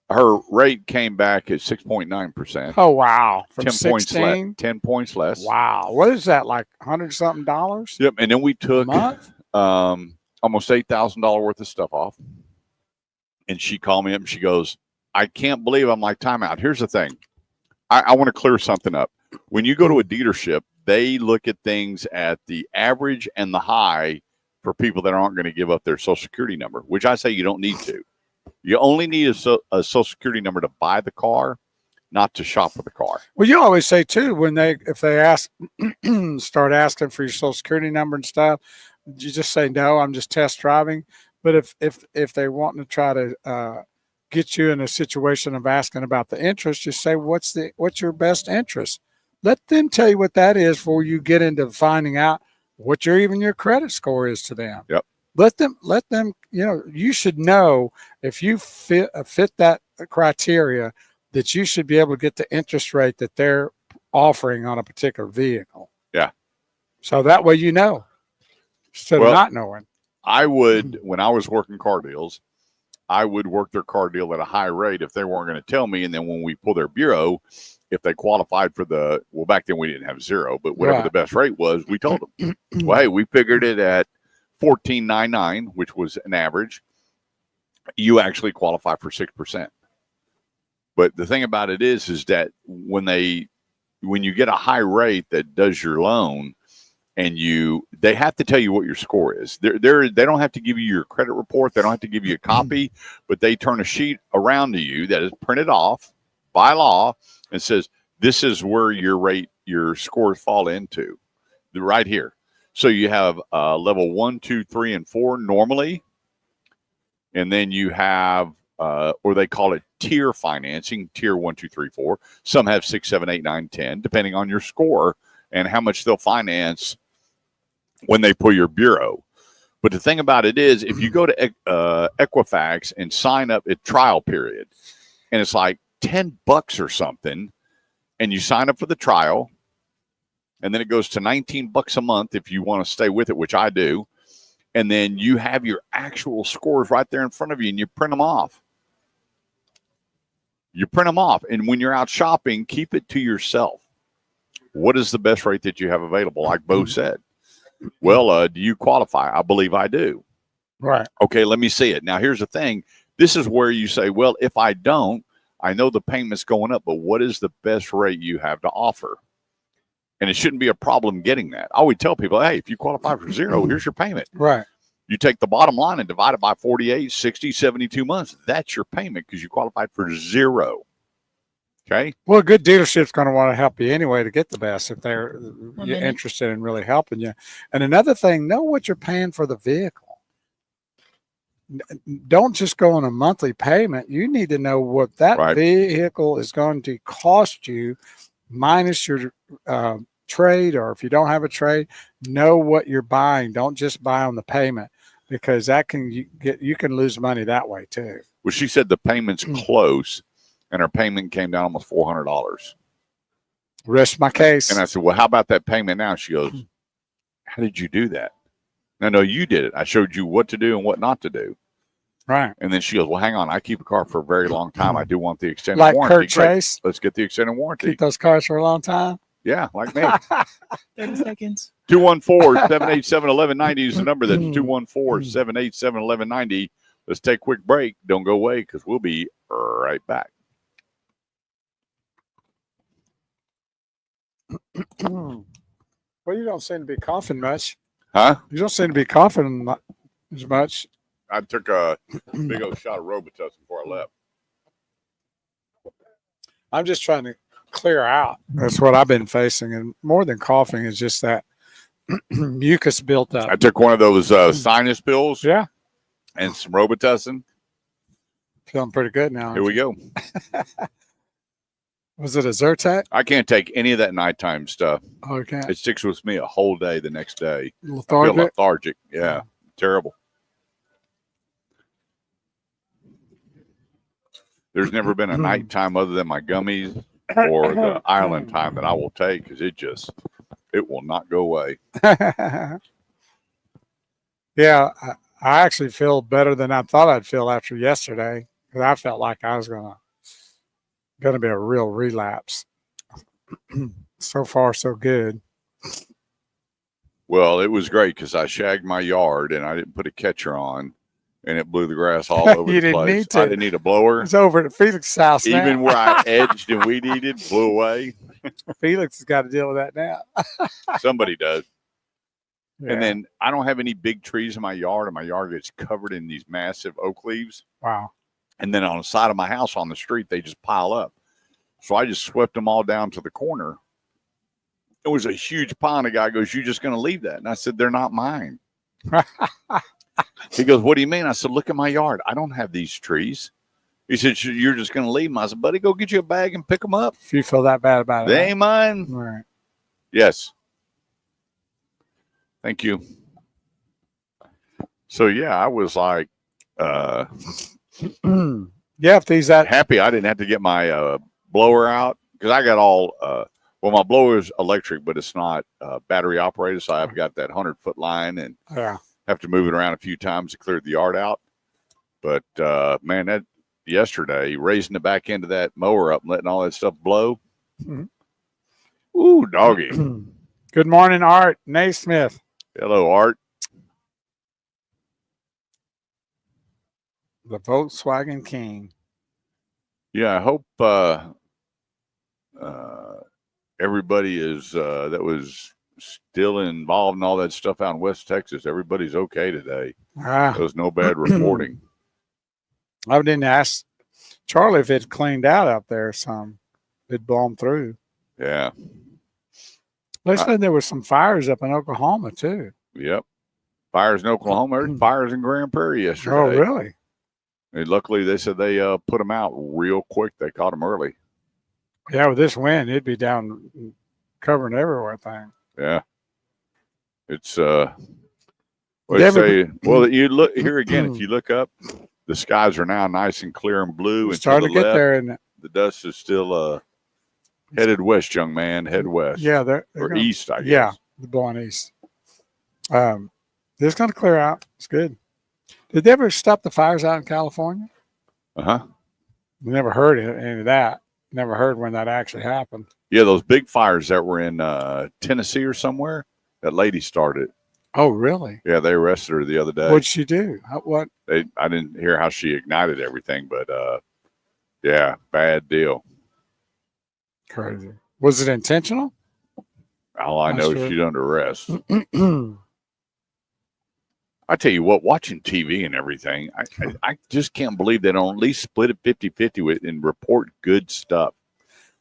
her rate came back at 6.9%. Oh, wow. From 10 16? points less. 10 points less. Wow. What is that, like $100-something? Yep. And then we took month? Almost $8,000 worth of stuff off. And she called me up and she goes, I can't believe. I'm like, time out. Here's the thing. I want to clear something up. When you go to a dealership, they look at things at the average and the high for people that aren't going to give up their Social Security number, which I say you don't need to. You only need a Social Security number to buy the car, not to shop for the car. Well, you always say, too, if they ask, start asking for your Social Security number and stuff, you just say, no, I'm just test driving. But if they want to try to get you in a situation of asking about the interest, just say, what's your best interest? Let them tell you what that is before you get into finding out what your credit score is to them. Yep. Let them, you should know if you fit that criteria that you should be able to get the interest rate that they're offering on a particular vehicle. Yeah. So that way, instead of not knowing. I would, when I was working car deals, I would work their car deal at a high rate if they weren't going to tell me. And then when we pull their bureau, if they qualified for back then we didn't have zero, but whatever the best rate was, we told them, well, hey, we figured it at $14.99, which was an average. You actually qualify for 6%. But the thing about it is that when you get a high rate that does your loan, and they have to tell you what your score is. They don't have to give you your credit report. They don't have to give you a copy, but they turn a sheet around to you that is printed off by law and says, this is where your scores fall into, right here. So you have level 1, 2, 3, and 4 normally. And then you have, or they call it tier financing, tier 1, 2, 3, 4. Some have 6, 7, 8, 9, 10, depending on your score and how much they'll finance when they pull your bureau. But the thing about it is, if you go to Equifax and sign up at trial period, and it's like $10 or something, and you sign up for the trial, and then it goes to $19 a month if you want to stay with it, which I do, and then you have your actual scores right there in front of you, and you print them off. And when you're out shopping, keep it to yourself. What is the best rate that you have available? Like Bo said. Well, do you qualify? I believe I do. Right. Okay, let me see it. Now, here's the thing. This is where you say, well, if I don't, I know the payment's going up, but what is the best rate you have to offer? And it shouldn't be a problem getting that. I always tell people, hey, if you qualify for zero, here's your payment. Right. You take the bottom line and divide it by 48, 60, 72 months. That's your payment because you qualified for zero. Okay. Well, a good dealership's going to want to help you anyway to get the best if they're interested in really helping you. And another thing, know what you're paying for the vehicle. Don't just go on a monthly payment. You need to know what that vehicle is going to cost you minus your trade, or if you don't have a trade, know what you're buying. Don't just buy on the payment, because you can lose money that way too. Well, she said the payment's close. And her payment came down almost $400. Rest my case. And I said, well, how about that payment now? She goes, how did you do that? No, you did it. I showed you what to do and what not to do. Right. And then she goes, well, hang on. I keep a car for a very long time. I do want the extended like warranty. Kurt Chase. Let's get the extended warranty. Keep those cars for a long time. Yeah, like me. 30 seconds. 214-787-1190 is the number. That's 214-787-1190. Let's take a quick break. Don't go away, because we'll be right back. Well, you don't seem to be coughing much. Huh? You don't seem to be coughing as much. I took a big old shot of Robitussin before I left. I'm just trying to clear out. That's what I've been facing. And more than coughing is just that mucus built up. I took one of those sinus pills. Yeah. And some Robitussin. Feeling pretty good now. Here we go. Was it a Zyrtec? I can't take any of that nighttime stuff. Okay. It sticks with me a whole day the next day. Lethargic? I feel lethargic. Yeah. Terrible. There's never been a nighttime other than my gummies or the island time that I will take, because it will not go away. Yeah. I actually feel better than I thought I'd feel after yesterday, because I felt like I was going to be a real relapse. So far, so good. Well, it was great because I shagged my yard and I didn't put a catcher on, and it blew the grass all over You the didn't place. need to. I didn't need a blower. It's over at Felix's house now. Even where I edged and weed eated, blew away. Felix has got to deal with that now. Somebody does. Yeah. And then I don't have any big trees in my yard, and my yard gets covered in these massive oak leaves. Wow. And then on the side of my house on the street, they just pile up. So I just swept them all down to the corner. It was a huge pile. The guy goes, "You just going to leave that?" And I said, "They're not mine." He goes, "What do you mean?" I said, "Look at my yard. I don't have these trees." He said, "You're just going to leave them." I said, "Buddy, go get you a bag and pick them up. If you feel that bad about it. They ain't mine." All right. Yes. Thank you. So yeah, I was like Yeah, if these that happy I didn't have to get my blower out because I got all well, my blower is electric, but it's not battery operated, so I've got that 100-foot line and yeah. have to move it around a few times to clear the yard out. But man, that yesterday raising the back end of that mower up and letting all that stuff blow. Mhm. Ooh, doggy. Good morning, Art Naismith. Hello, Art. The Volkswagen King. Yeah, I hope everybody is that was still involved in all that stuff out in West Texas. Everybody's okay today. There was no bad reporting. I didn't ask Charlie if it cleaned out there some. It'd blown through. Yeah. They said there were some fires up in Oklahoma too. Yep. Fires in Oklahoma. There's fires in Grand Prairie yesterday. Oh, really? And luckily, they said they put them out real quick. They caught them early. Yeah, with this wind, it'd be down covering everywhere, I think. Yeah. It's well, you look here again. If you look up, the skies are now nice and clear and blue. And starting to get left, there, and the dust is still headed west, young man. Head west. yeah, they're or gonna, east, I guess. Yeah, the blowing east. It's going to clear out. It's good. Did they ever stop the fires out in California? Uh-huh. We never heard any of that. Never heard when that actually happened. Yeah, those big fires that were in Tennessee or somewhere, that lady started. Oh, really? Yeah, they arrested her the other day. What'd she do? What? I didn't hear how she ignited everything, but yeah, bad deal. Crazy. Was it intentional? All I know is sure. she's under arrest. I tell you what, watching TV and everything, I just can't believe they don't at least split it 50-50 with and report good stuff.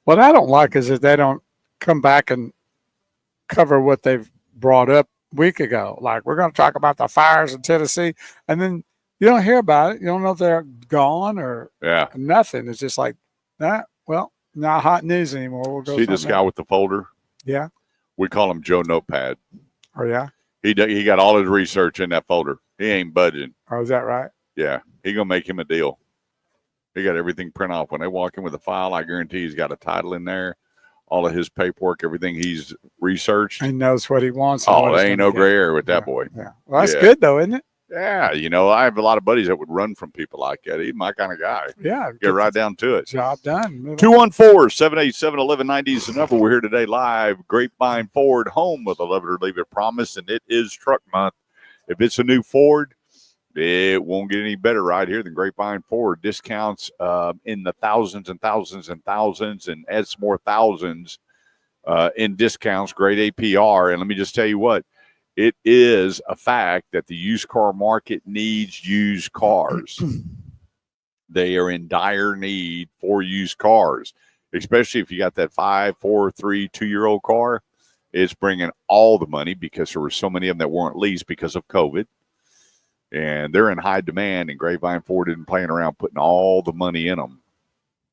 What I don't like is that they don't come back and cover what they've brought up a week ago. Like, we're going to talk about the fires in Tennessee, and then you don't hear about it. You don't know if they're gone or nothing. It's just like, well, not hot news anymore. We'll go. See this guy with the folder? Yeah. We call him Joe Notepad. Oh, yeah? He got all his research in that folder. He ain't budging. Oh, is that right? Yeah. He going to make him a deal. He got everything print off. When they walk in with a file, I guarantee he's got a title in there, all of his paperwork, everything he's researched. He knows what he wants. Oh, there ain't no gray area with that boy. Yeah. Well, that's good, though, isn't it? Yeah. You know, I have a lot of buddies that would run from people like that. He's my kind of guy. Yeah. Get right down to it. Job done. 214-787-1190 is the number. We're here today live. Grapevine Ford, home with a love it or leave it promise, and it is truck month. If it's a new Ford, it won't get any better right here than Grapevine Ford. Discounts in the thousands and thousands and thousands, and add some more thousands in discounts. Great APR. And let me just tell you what, it is a fact that the used car market needs used cars. They are in dire need for used cars, especially if you got that 5, 4, 3, 2-year-old car. It's bringing all the money because there were so many of them that weren't leased because of COVID. And they're in high demand, and Grapevine Ford isn't playing around putting all the money in them.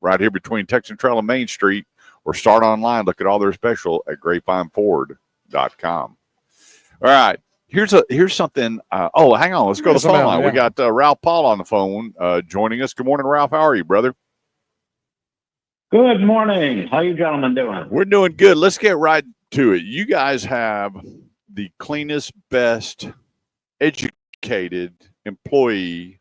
Right here between Texan Trail and Main Street, or start online. Look at all their special at grapevineford.com. All right. Here's something. Hang on. Let's go to the phone line. Yeah. We got Ralph Paul on the phone joining us. Good morning, Ralph. How are you, brother? Good morning. How you gentlemen doing? We're doing good. Let's get right to it. You guys have the cleanest, best, educated employee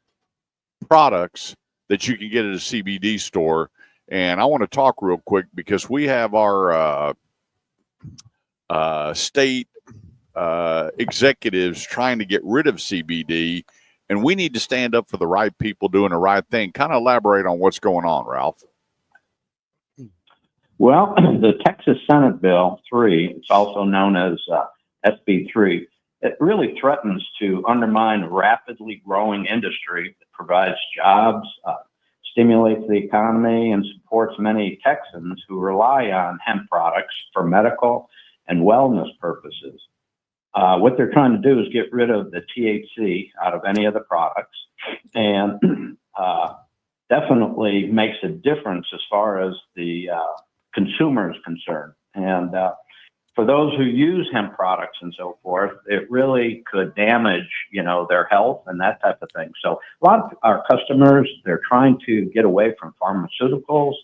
products that you can get at a CBD store. And I want to talk real quick because we have our state executives trying to get rid of CBD, and we need to stand up for the right people doing the right thing. Kind of elaborate on what's going on, Ralph. Well, the Texas Senate Bill 3, it's also known as SB 3, it really threatens to undermine a rapidly growing industry that provides jobs, stimulates the economy, and supports many Texans who rely on hemp products for medical and wellness purposes. What they're trying to do is get rid of the THC out of any of the products and definitely makes a difference as far as the consumer is concerned. And for those who use hemp products and so forth, it really could damage, their health and that type of thing. So a lot of our customers, they're trying to get away from pharmaceuticals.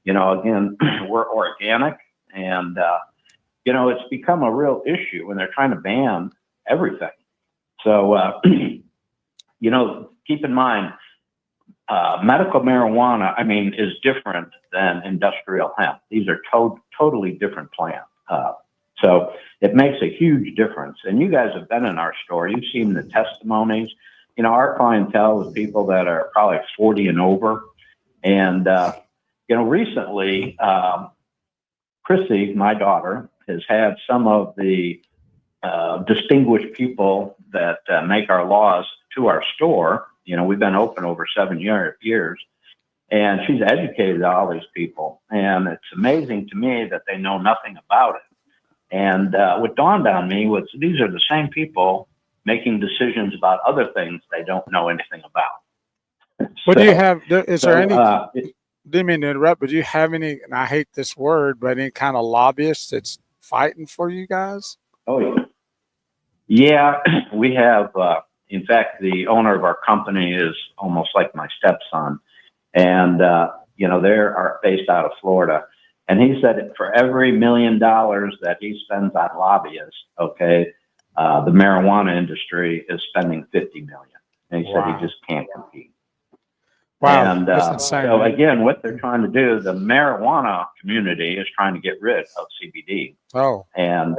Again, we're organic, and it's become a real issue when they're trying to ban everything. So, keep in mind, medical marijuana, is different than industrial hemp. These are totally different plants. So it makes a huge difference. And you guys have been in our store. You've seen the testimonies. Our clientele is people that are probably 40 and over. And, recently, Chrissy, my daughter, has had some of the distinguished people that make our laws to our store. We've been open over 7 years, and she's educated all these people. And it's amazing to me that they know nothing about it. And what dawned on me was these are the same people making decisions about other things they don't know anything about. What do you have? Is there any? Didn't mean to interrupt, but do you have any? And I hate this word, but any kind of lobbyist that's fighting for you guys? Oh yeah, yeah. We have. In fact, the owner of our company is almost like my stepson, and they are based out of Florida. And he said for every $1 million that he spends on lobbyists, the marijuana industry is spending $50 million. And he said he just can't compete. Wow, and that's insane. So again, what they're trying to do, the marijuana community is trying to get rid of CBD. Oh, and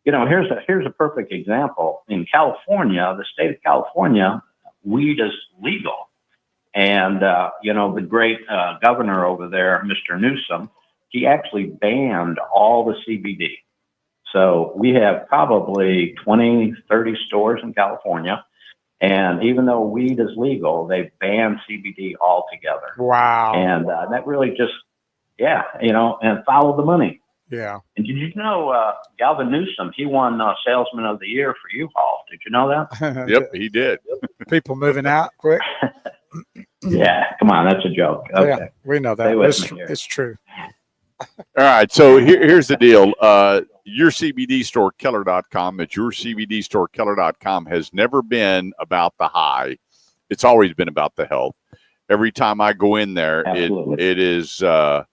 here's a perfect example. In California, the state of California, weed is legal, and the great governor over there, Mr. Newsom, he actually banned all the CBD. So we have probably 20, 30 stores in California. And even though weed is legal, they banned CBD altogether. Wow. And that really just, and follow the money. Yeah. And did you know Galvin Newsom, he won Salesman of the Year for U-Haul. Did you know that? Yep, he did. People moving out quick. Yeah, come on, that's a joke. Okay. Yeah, we know that. It's true. All right, so here's the deal. Your CBD store, Keller.com, at your CBD store, Keller.com, has never been about the high. It's always been about the health. Every time I go in there, it is, I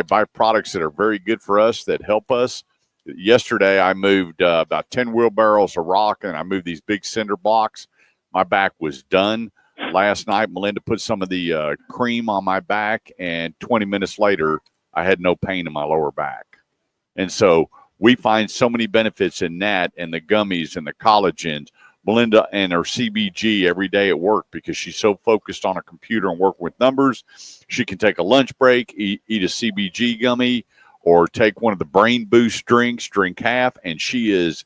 buy products that are very good for us, that help us. Yesterday, I moved about 10 wheelbarrows of rock, and I moved these big cinder blocks. My back was done. Last night, Melinda put some of the cream on my back, and 20 minutes later, I had no pain in my lower back. And so we find so many benefits in that, and the gummies and the collagens. Melinda and her CBG every day at work, because she's so focused on a computer and working with numbers. She can take a lunch break, eat a CBG gummy, or take one of the brain boost drinks, drink half, and she is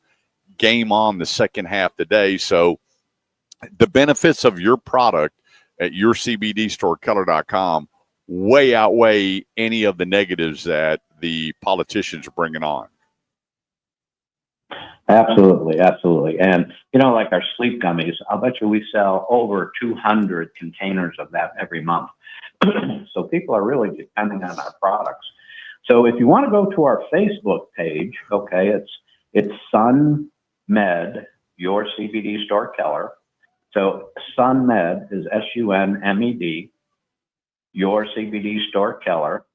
game on the second half of the day. So the benefits of your product at your CBD store, Keller.com, way outweigh any of the negatives that the politicians are bringing on. Absolutely, absolutely. And, like our sleep gummies, I'll bet you we sell over 200 containers of that every month. So people are really depending on our products. So if you want to go to our Facebook page, it's Sun Med, your CBD store, Keller. So Sun Med is SUNMED, your CBD store, Keller.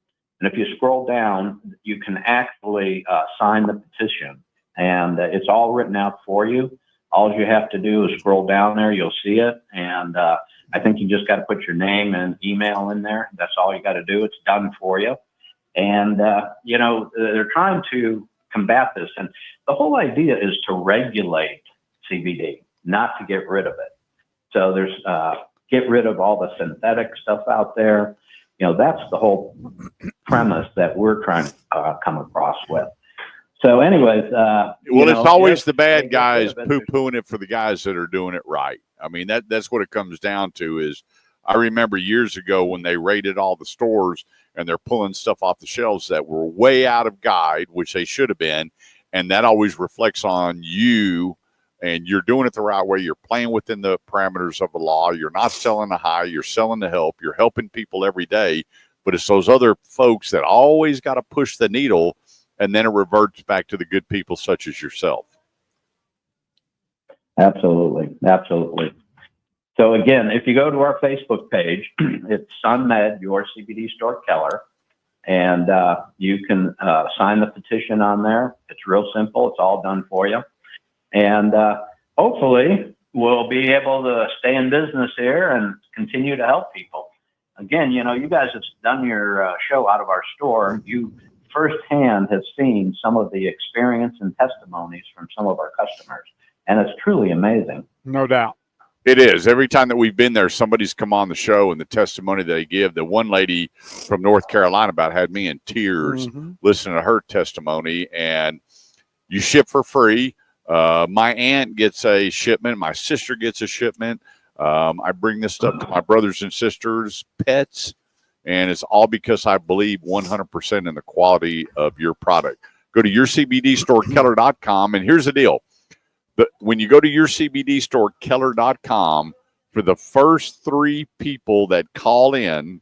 And if you scroll down, you can actually sign the petition. And it's all written out for you. All you have to do is scroll down there. You'll see it. And I think you just got to put your name and email in there. That's all you got to do. It's done for you. And, they're trying to combat this. And the whole idea is to regulate CBD, not to get rid of it. So there's get rid of all the synthetic stuff out there. That's the whole premise that we're trying to come across with. So anyways, it's always the bad guys poo-pooing it for the guys that are doing it right. I mean, that's what it comes down to. Is I remember years ago when they raided all the stores and they're pulling stuff off the shelves that were way out of guide, which they should have been. And that always reflects on you and you're doing it the right way. You're playing within the parameters of the law. You're not selling the high. You're selling the help. You're helping people every day. But it's those other folks that always got to push the needle, and then it reverts back to the good people such as yourself. Absolutely. Absolutely. So again, if you go to our Facebook page, it's SunMed, your CBD store, Keller, and you can sign the petition on there. It's real simple. It's all done for you. And hopefully we'll be able to stay in business here and continue to help people. Again, you know, you guys have done your show out of our store. You firsthand have seen some of the experience and testimonies from some of our customers, and it's truly amazing. No doubt. It is. Every time that we've been there, somebody's come on the show, and the testimony they give. The one lady from North Carolina about had me in tears listening to her testimony. And you ship for free. My aunt gets a shipment. My sister gets a shipment. I bring this stuff to my brothers and sisters' pets, and it's all because I believe 100% in the quality of your product. Go to yourcbdstorekeller.com, and here's the deal. But when you go to yourcbdstorekeller.com, for the first 3 people that call in,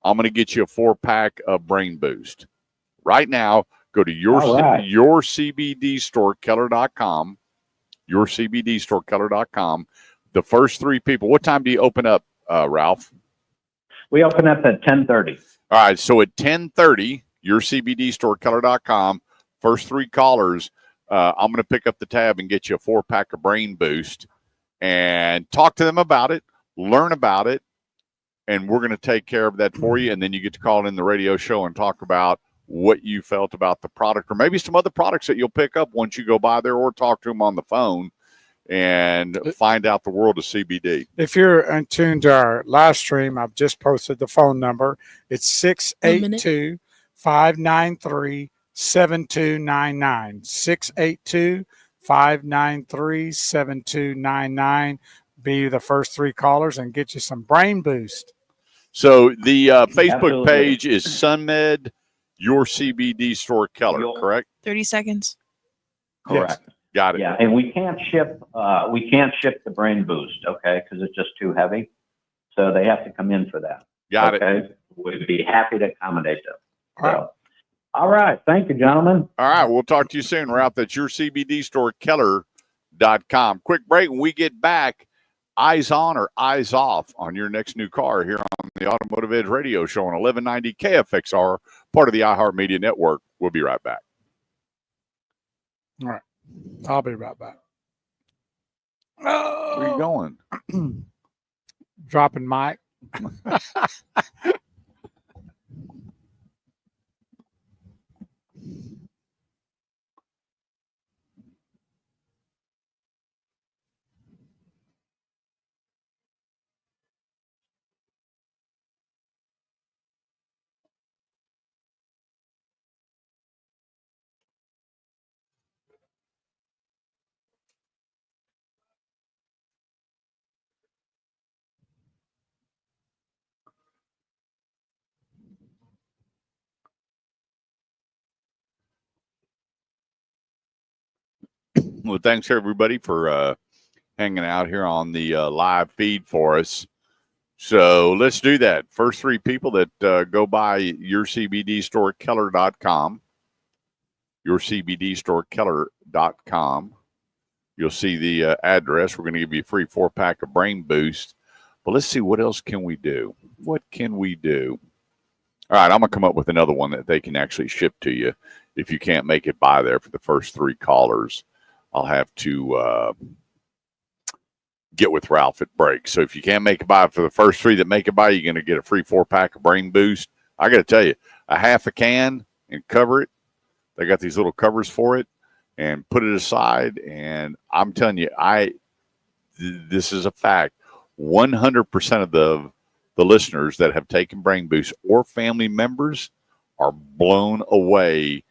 I'm going to get you a 4-pack of Brain Boost. Right now, go to yourcbdstorekeller.com, yourcbdstorekeller.com. The first 3 people. What time do you open up, Ralph? We open up at 10:30. All right, so at 10:30, yourcbdstorekeller.com, first 3 callers, I'm going to pick up the tab and get you a 4-pack of Brain Boost and talk to them about it, learn about it, and we're going to take care of that for you. And then you get to call in the radio show and talk about what you felt about the product, or maybe some other products that you'll pick up once you go by there, or talk to them on the phone and find out the world of CBD. If you're in tune to our live stream, I've just posted the phone number. It's 682-593-7299. 682-593-7299. Be the first 3 callers and get you some Brain Boost. So the Facebook Absolutely. page is SunMed, your CBD store, Keller, correct? 30 seconds. Correct. Yes. Got it. Yeah, and we can't ship the Brain Boost, okay, because it's just too heavy. So they have to come in for that. Got it. Okay, we'd be happy to accommodate them. All right. So, all right, thank you, gentlemen. All right, we'll talk to you soon, Ralph. That's your CBD store, Keller.com. Quick break. When we get back, eyes on or eyes off on your next new car here on the Automotive Edge Radio Show on 1190 KFXR, part of the iHeartMedia Network. We'll be right back. All right. I'll be right back. Where are you going? Dropping Mike. Well, thanks everybody for hanging out here on the live feed for us. So let's do that. First 3 people that go by yourcbdstorekeller.com, yourcbdstorekeller.com. You'll see the address. We're going to give you a free 4-pack of Brain Boost. But let's see, what else can we do? What can we do? All right, I'm going to come up with another one that they can actually ship to you if you can't make it by there for the first 3 callers. I'll have to get with Ralph at break. So if you can't make it by for the first 3 that make it by, you're going to get a free 4-pack of Brain Boost. I got to tell you, a half a can and cover it. They got these little covers for it, and put it aside. And I'm telling you, this is a fact. 100% of the listeners that have taken Brain Boost or family members are blown away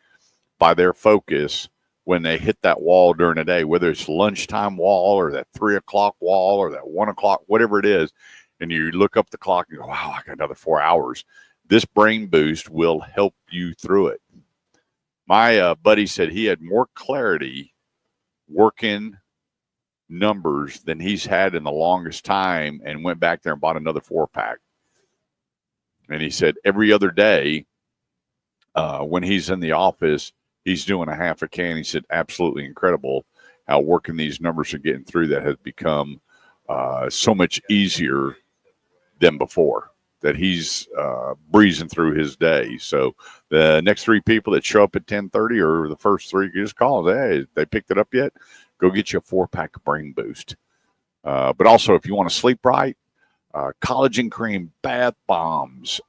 by their focus when they hit that wall during the day, whether it's lunchtime wall or that 3 o'clock wall or that 1 o'clock, whatever it is. And you look up the clock and go, wow, I got another 4 hours. This Brain Boost will help you through it. My buddy said he had more clarity working numbers than he's had in the longest time, and went back there and bought another 4-pack. And he said every other day when he's in the office, he's doing a half a can. He said absolutely incredible how working these numbers and getting through that has become so much easier than before, that he's breezing through his day. So the next 3 people that show up at 10:30, or the first 3, you just call them. Hey, they picked it up yet? Go get you a 4-pack of Brain Boost. But also, if you want to sleep right, collagen cream bath bombs.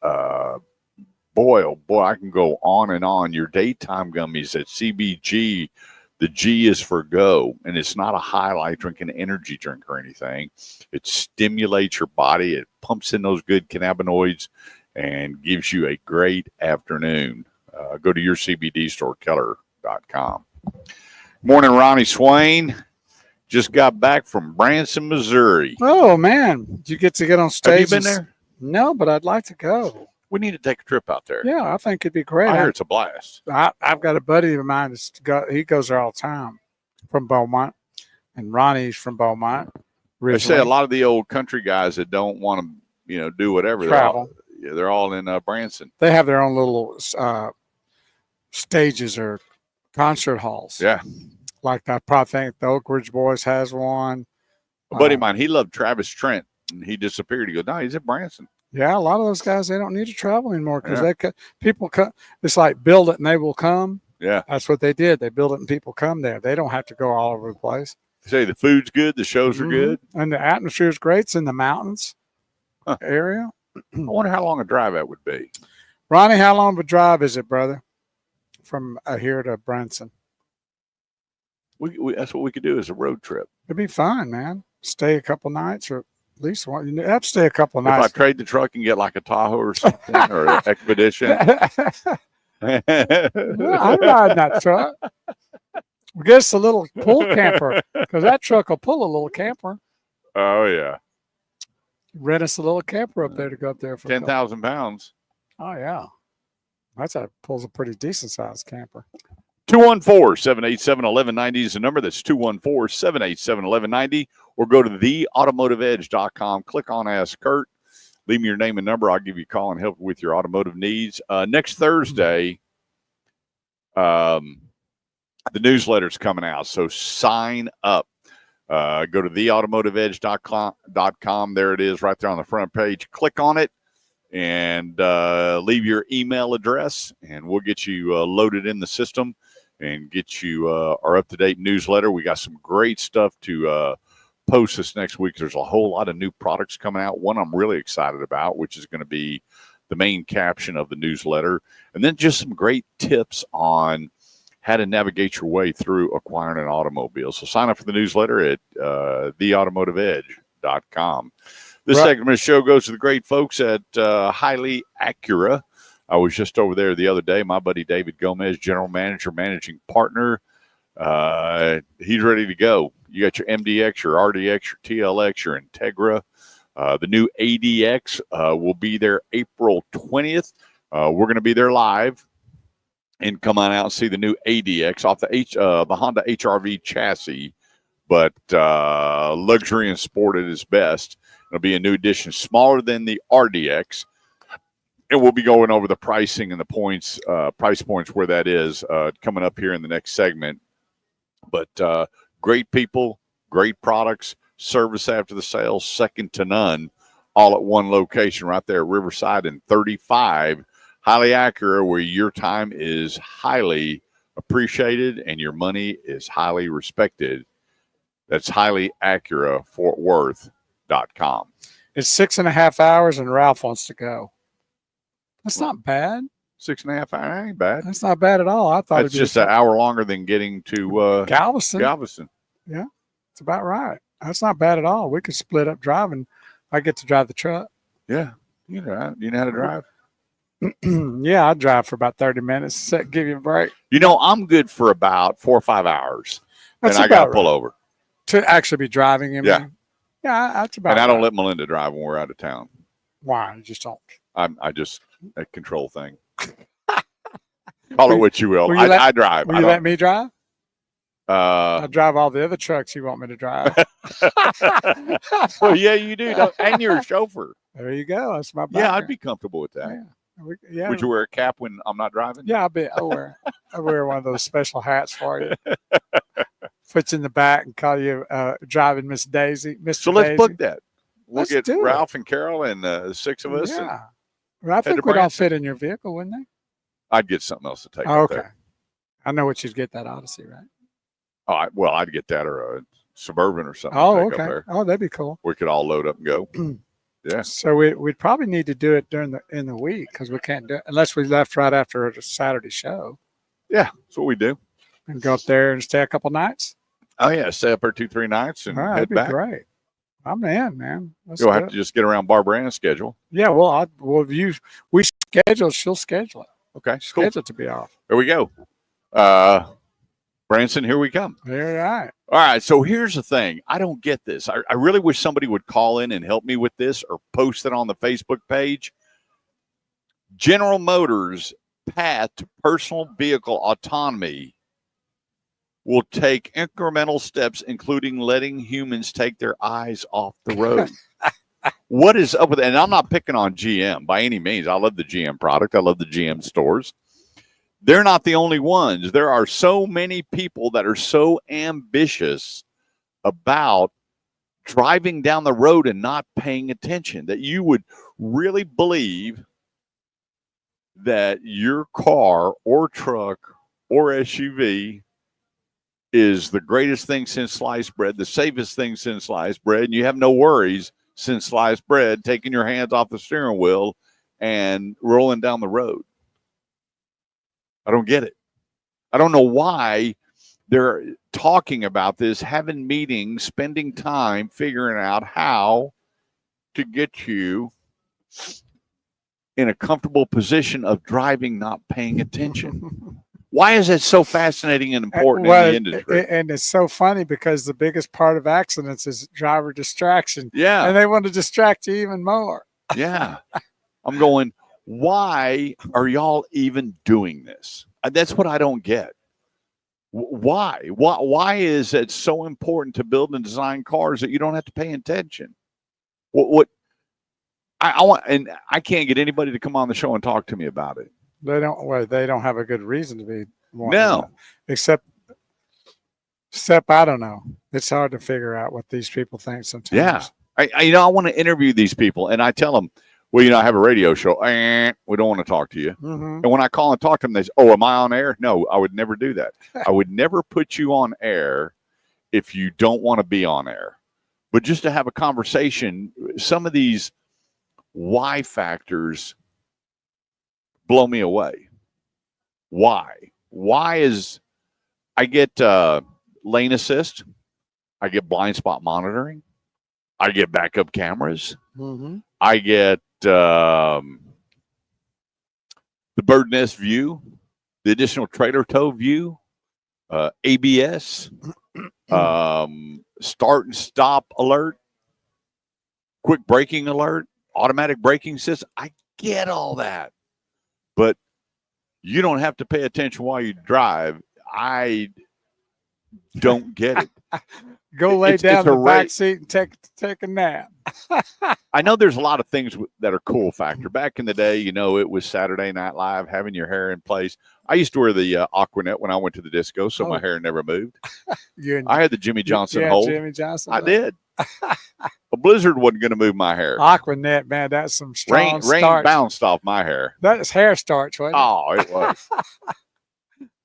Boy, oh boy, I can go on and on. Your daytime gummies at CBG. The G is for go, and it's not a highlight drink, an energy drink or anything. It stimulates your body. It pumps in those good cannabinoids and gives you a great afternoon. Go to your CBD store, Keller.com. Morning, Ronnie Swain. Just got back from Branson, Missouri. Oh, man. Did you get to get on stage? Have you been there? No, but I'd like to go. We need to take a trip out there. Yeah, I think it'd be great. I hear it's a blast. I've got a buddy of mine he goes there all the time from Beaumont, and Ronnie's from Beaumont. They say a lot of the old country guys that don't want to, do whatever. Travel. They're all in Branson. They have their own little stages or concert halls. Yeah. Like I probably think the Oak Ridge Boys has one. A buddy of mine, he loved Travis Trent, and he disappeared. He goes, no, he's at Branson. Yeah, a lot of those guys, they don't need to travel anymore because people come. It's like build it and they will come. Yeah. That's what they did. They build it and people come there. They don't have to go all over the place. They say the food's good, the shows are good. And the atmosphere is great. It's in the mountains area. I wonder how long a drive that would be. Ronnie, how long of a drive is it, brother, from here to Branson? That's what we could do as a road trip. It'd be fun, man. Stay a couple nights or at least one. You have to stay a couple of nights. If I trade the truck and get like a Tahoe or something or an Expedition. I'm riding that truck. Get us a little pull camper because that truck will pull a little camper. Oh, yeah. Rent us a little camper up there to go up there for 10,000 pounds. Oh, yeah. Pulls a pretty decent sized camper. 214-787-1190 is the number. That's 214-787-1190. Or go to theautomotiveedge.com. Click on Ask Kurt. Leave me your name and number. I'll give you a call and help with your automotive needs. Next Thursday, the newsletter's coming out, so sign up. Go to theautomotiveedge.com. There it is right there on the front page. Click on it and leave your email address, and we'll get you loaded in the system and get you our up-to-date newsletter. We got some great stuff to post this next week. There's a whole lot of new products coming out. One I'm really excited about, which is going to be the main caption of the newsletter, and then just some great tips on how to navigate your way through acquiring an automobile. So sign up for the newsletter at theautomotiveedge.com. This segment of the show goes to the great folks at Highly Acura. I was just over there the other day. My buddy David Gomez, general manager, managing partner. He's ready to go. You got your MDX, your RDX, your TLX, your Integra. The new ADX will be there April 20th. We're going to be there live. And come on out and see the new ADX off the Honda HR-V chassis, but luxury and sport at its best. It'll be a new edition, smaller than the RDX, and we'll be going over the pricing and the points, price points where that is coming up here in the next segment. But great people, great products, service after the sale, second to none, all at one location right there at Riverside and 35. Highly Acura, where your time is highly appreciated and your money is highly respected. That's Highly Acura, FortWorth.com. It's 6.5 hours, and Ralph wants to go. That's not bad. 6.5 hours ain't bad. That's not bad at all. I thought it's just an hour longer than getting to Galveston. Yeah, it's about right. That's not bad at all. We could split up driving. I get to drive the truck. Yeah, you know how to drive. Yeah, I drive for about 30 minutes. Give you a break. I'm good for about 4 or 5 hours. That's and I got to pull over to actually be driving. Yeah, that's about. And I don't let Melinda drive when we're out of town. Why? You just don't. I just a control thing. Call it what you will. I drive. Will you let me drive? I drive all the other trucks you want me to drive. Well, yeah, you do. And you're a chauffeur. There you go. That's my Yeah, I'd background. be comfortable with that. Yeah. Would you wear a cap when I'm not driving? Yeah, I wear one of those special hats for you. Put you in the back and call you driving Miss Daisy. Mr. So let's Daisy. book that. We'll Let's get do it. Ralph and Carol and the 6 of us. And Yeah. Well, I head to think we'd all Branson. fit in your vehicle, wouldn't they? I'd get something else to take. Oh, up okay. there. I know what you'd get, that Odyssey, right? Oh, I'd get that or a Suburban or something. Oh, to take okay. Up there. Oh, that'd be cool. We could all load up and go. Yeah. So we'd probably need to do it in the week because we can't do it unless we left right after a Saturday show Yeah, that's what we do. and go up there and stay a couple nights. Oh, yeah. Stay up there 2-3 nights and All right, head that'd be back. great. I'm in, man. Let's You'll do have it. to just get around Barbara Ann's schedule. Yeah, well, we schedule. She'll schedule it. Okay, cool. Schedule it to be off. There we go. Branson, here we come. All right. All right, so here's the thing. I don't get this. I really wish somebody would call in and help me with this or post it on the Facebook page. General Motors' path to personal vehicle autonomy will take incremental steps, including letting humans take their eyes off the road. What is up with that? And I'm not picking on GM by any means. I love the GM product. I love the GM stores. They're not the only ones. There are so many people that are so ambitious about driving down the road and not paying attention that you would really believe that your car or truck or SUV is the greatest thing since sliced bread, the safest thing since sliced bread, and you have no worries since sliced bread, taking your hands off the steering wheel and rolling down the road. I don't get it. I don't know why they're talking about this, having meetings, spending time figuring out how to get you in a comfortable position of driving, not paying attention. Why is it so fascinating and important in the industry? And it's so funny because the biggest part of accidents is driver distraction. Yeah. And they want to distract you even more. Yeah. I'm going, why are y'all even doing this? That's what I don't get. Why? Why is it so important to build and design cars that you don't have to pay attention? What I want, and I can't get anybody to come on the show and talk to me about it. They don't have a good reason to be wanting No. that. Except I don't know. It's hard to figure out what these people think sometimes. Yeah. I want to interview these people, and I tell them, well, I have a radio show. We don't want to talk to you. Mm-hmm. And when I call and talk to them, they say, oh, am I on air? No, I would never do that. I would never put you on air if you don't want to be on air. But just to have a conversation, some of these why factors blow me away. Why? Why is I get lane assist, I get blind spot monitoring, I get backup cameras, Mm-hmm. I get the bird nest view, the additional trailer tow view, ABS, start and stop alert, quick braking alert, automatic braking system. I get all that, but you don't have to pay attention while you drive. I don't get it. Go lay It's down a in the back seat and take a nap. I know there's a lot of things that are cool factor. Back in the day, it was Saturday Night Live, having your hair in place. I used to wear the Aquanet when I went to the disco, so my hair never moved. I had the Jimmy Johnson hold. Jimmy Johnson. I did. A blizzard wasn't going to move my hair. Aquanet, man, that's some strong Rain starch. bounced off my hair. That's hair starch, wasn't it? Oh, it was.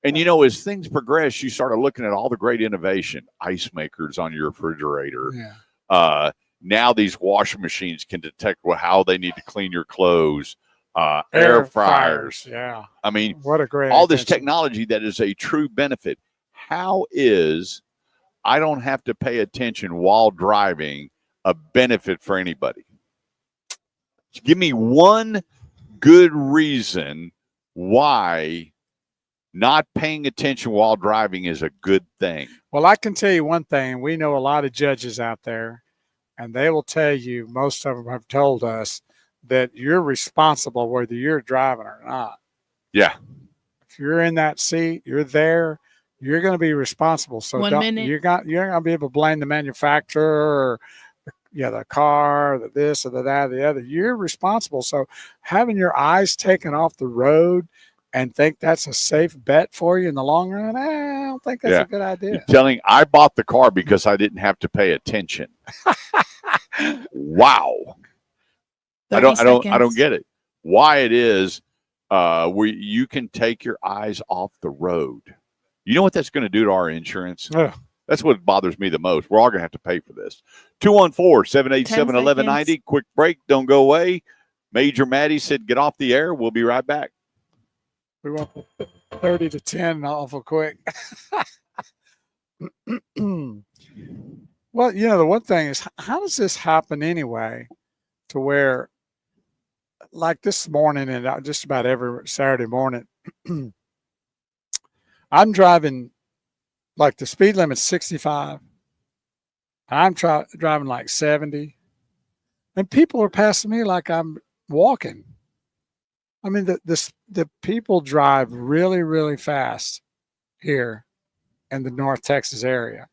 And as things progress, you started looking at all the great innovation, ice makers on your refrigerator. Yeah. Now these washing machines can detect how they need to clean your clothes. Air fryers. Yeah. I mean, What a great all this invention. technology that is a true benefit. How is I don't have to pay attention while driving a benefit for anybody? Give me one good reason why not paying attention while driving is a good thing. Well, I can tell you one thing. We know a lot of judges out there, and they will tell you, most of them have told us, that you're responsible whether you're driving or not. Yeah. If you're in that seat, you're there, you're going to be responsible. So 1 minute. you're not going to be able to blame the manufacturer or the car, the this or the that, or the other. You're responsible. So having your eyes taken off the road and think that's a safe bet for you in the long run, I don't think that's a good idea. I bought the car because I didn't have to pay attention. Wow. I don't get it. Why it is where you can take your eyes off the road. You know what that's going to do to our insurance? That's what bothers me the most. We're all going to have to pay for this. 214-787-1190. Quick break. Don't go away. Major Maddie said, get off the air. We'll be right back. We went 30 to 10 awful quick. Well, the one thing is, how does this happen anyway to where, like this morning and just about every Saturday morning, I'm driving, like the speed limit's 65. I'm driving like 70. And people are passing me like I'm walking. I mean, the people drive really, really fast here in the North Texas area.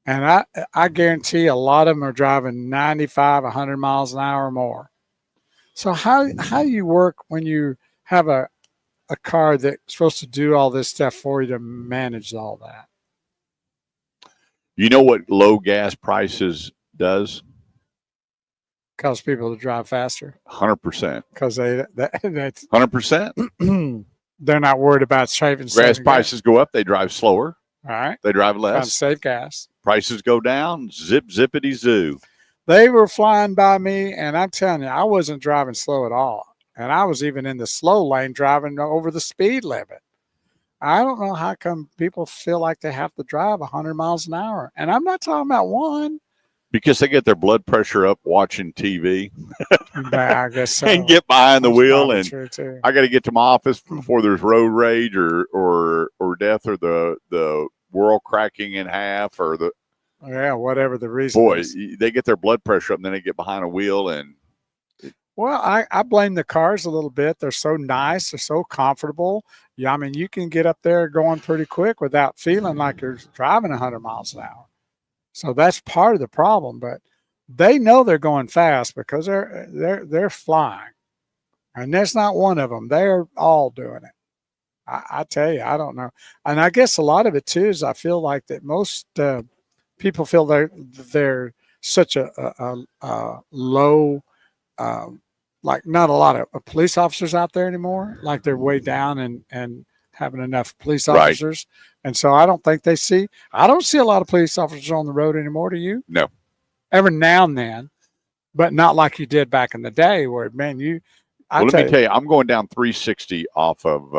And I guarantee a lot of them are driving 95, 100 miles an hour or more. So how do you work when you have a car that's supposed to do all this stuff for you to manage all that? You know what low gas prices does? Cause people to drive faster. 100%. Because that's 100%. They're not worried about saving. Gas prices go up, they drive slower. All right. They drive less. Trying to save gas. Prices go down, zippity zoo. They were flying by me, and I'm telling you, I wasn't driving slow at all. And I was even in the slow lane driving over the speed limit. I don't know how come people feel like they have to drive 100 miles an hour. And I'm not talking about one. Because they get their blood pressure up watching TV. I guess so. And get behind the wheel. And true. I got to get to my office before there's road rage or death or the world cracking in half or the. Yeah, whatever the reason is. They get their blood pressure up and then they get behind a wheel. And well, I blame the cars a little bit. They're so nice. They're so comfortable. Yeah, I mean, you can get up there going pretty quick without feeling like you're driving 100 miles an hour. So that's part of the problem. But they know they're going fast because they're flying. And that's not one of them. They're all doing it. I tell you, I don't know. And I guess a lot of it, too, is I feel like that most people feel they're such a low like not a lot of police officers out there anymore. Like they're way down and having enough police officers. Right. And so I don't think I don't see a lot of police officers on the road anymore. Do you? No. Every now and then, but not like you did back in the day where, man, let me tell you, I'm going down 360 off of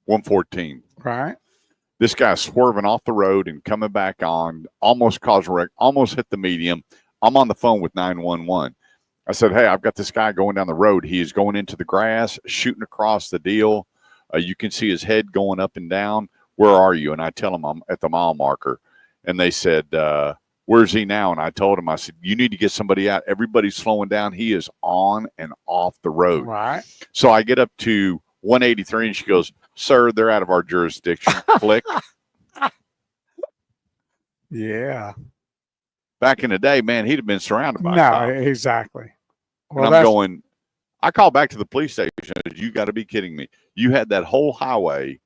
114. Right. This guy's swerving off the road and coming back on, almost caused a wreck, almost hit the median. I'm on the phone with 911. I said, hey, I've got this guy going down the road. He is going into the grass, shooting across the deal. You can see his head going up and down. Where are you? And I tell him I'm at the mile marker. And they said, where's he now? And I told him, I said, you need to get somebody out. Everybody's slowing down. He is on and off the road. Right. So I get up to 183 and she goes, sir, they're out of our jurisdiction. Click. Yeah. Back in the day, man, he'd have been surrounded by cops. Exactly. Well, and I'm going, I called back to the police station. You got to be kidding me. You had that whole highway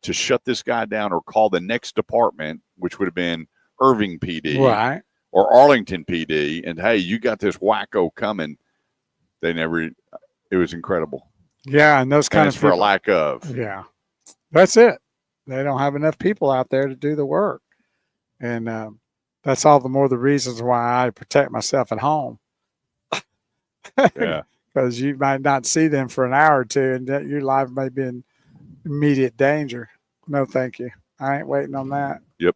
to shut this guy down or call the next department, which would have been Irving PD right. or Arlington PD. And, hey, you got this wacko coming. It was incredible. Yeah, and those kind of people, for a lack of. Yeah, that's it. They don't have enough people out there to do the work. And that's all the more the reasons why I protect myself at home. Yeah. Because you might not see them for an hour or two, and your life may be in immediate danger. No, thank you. I ain't waiting on that. Yep.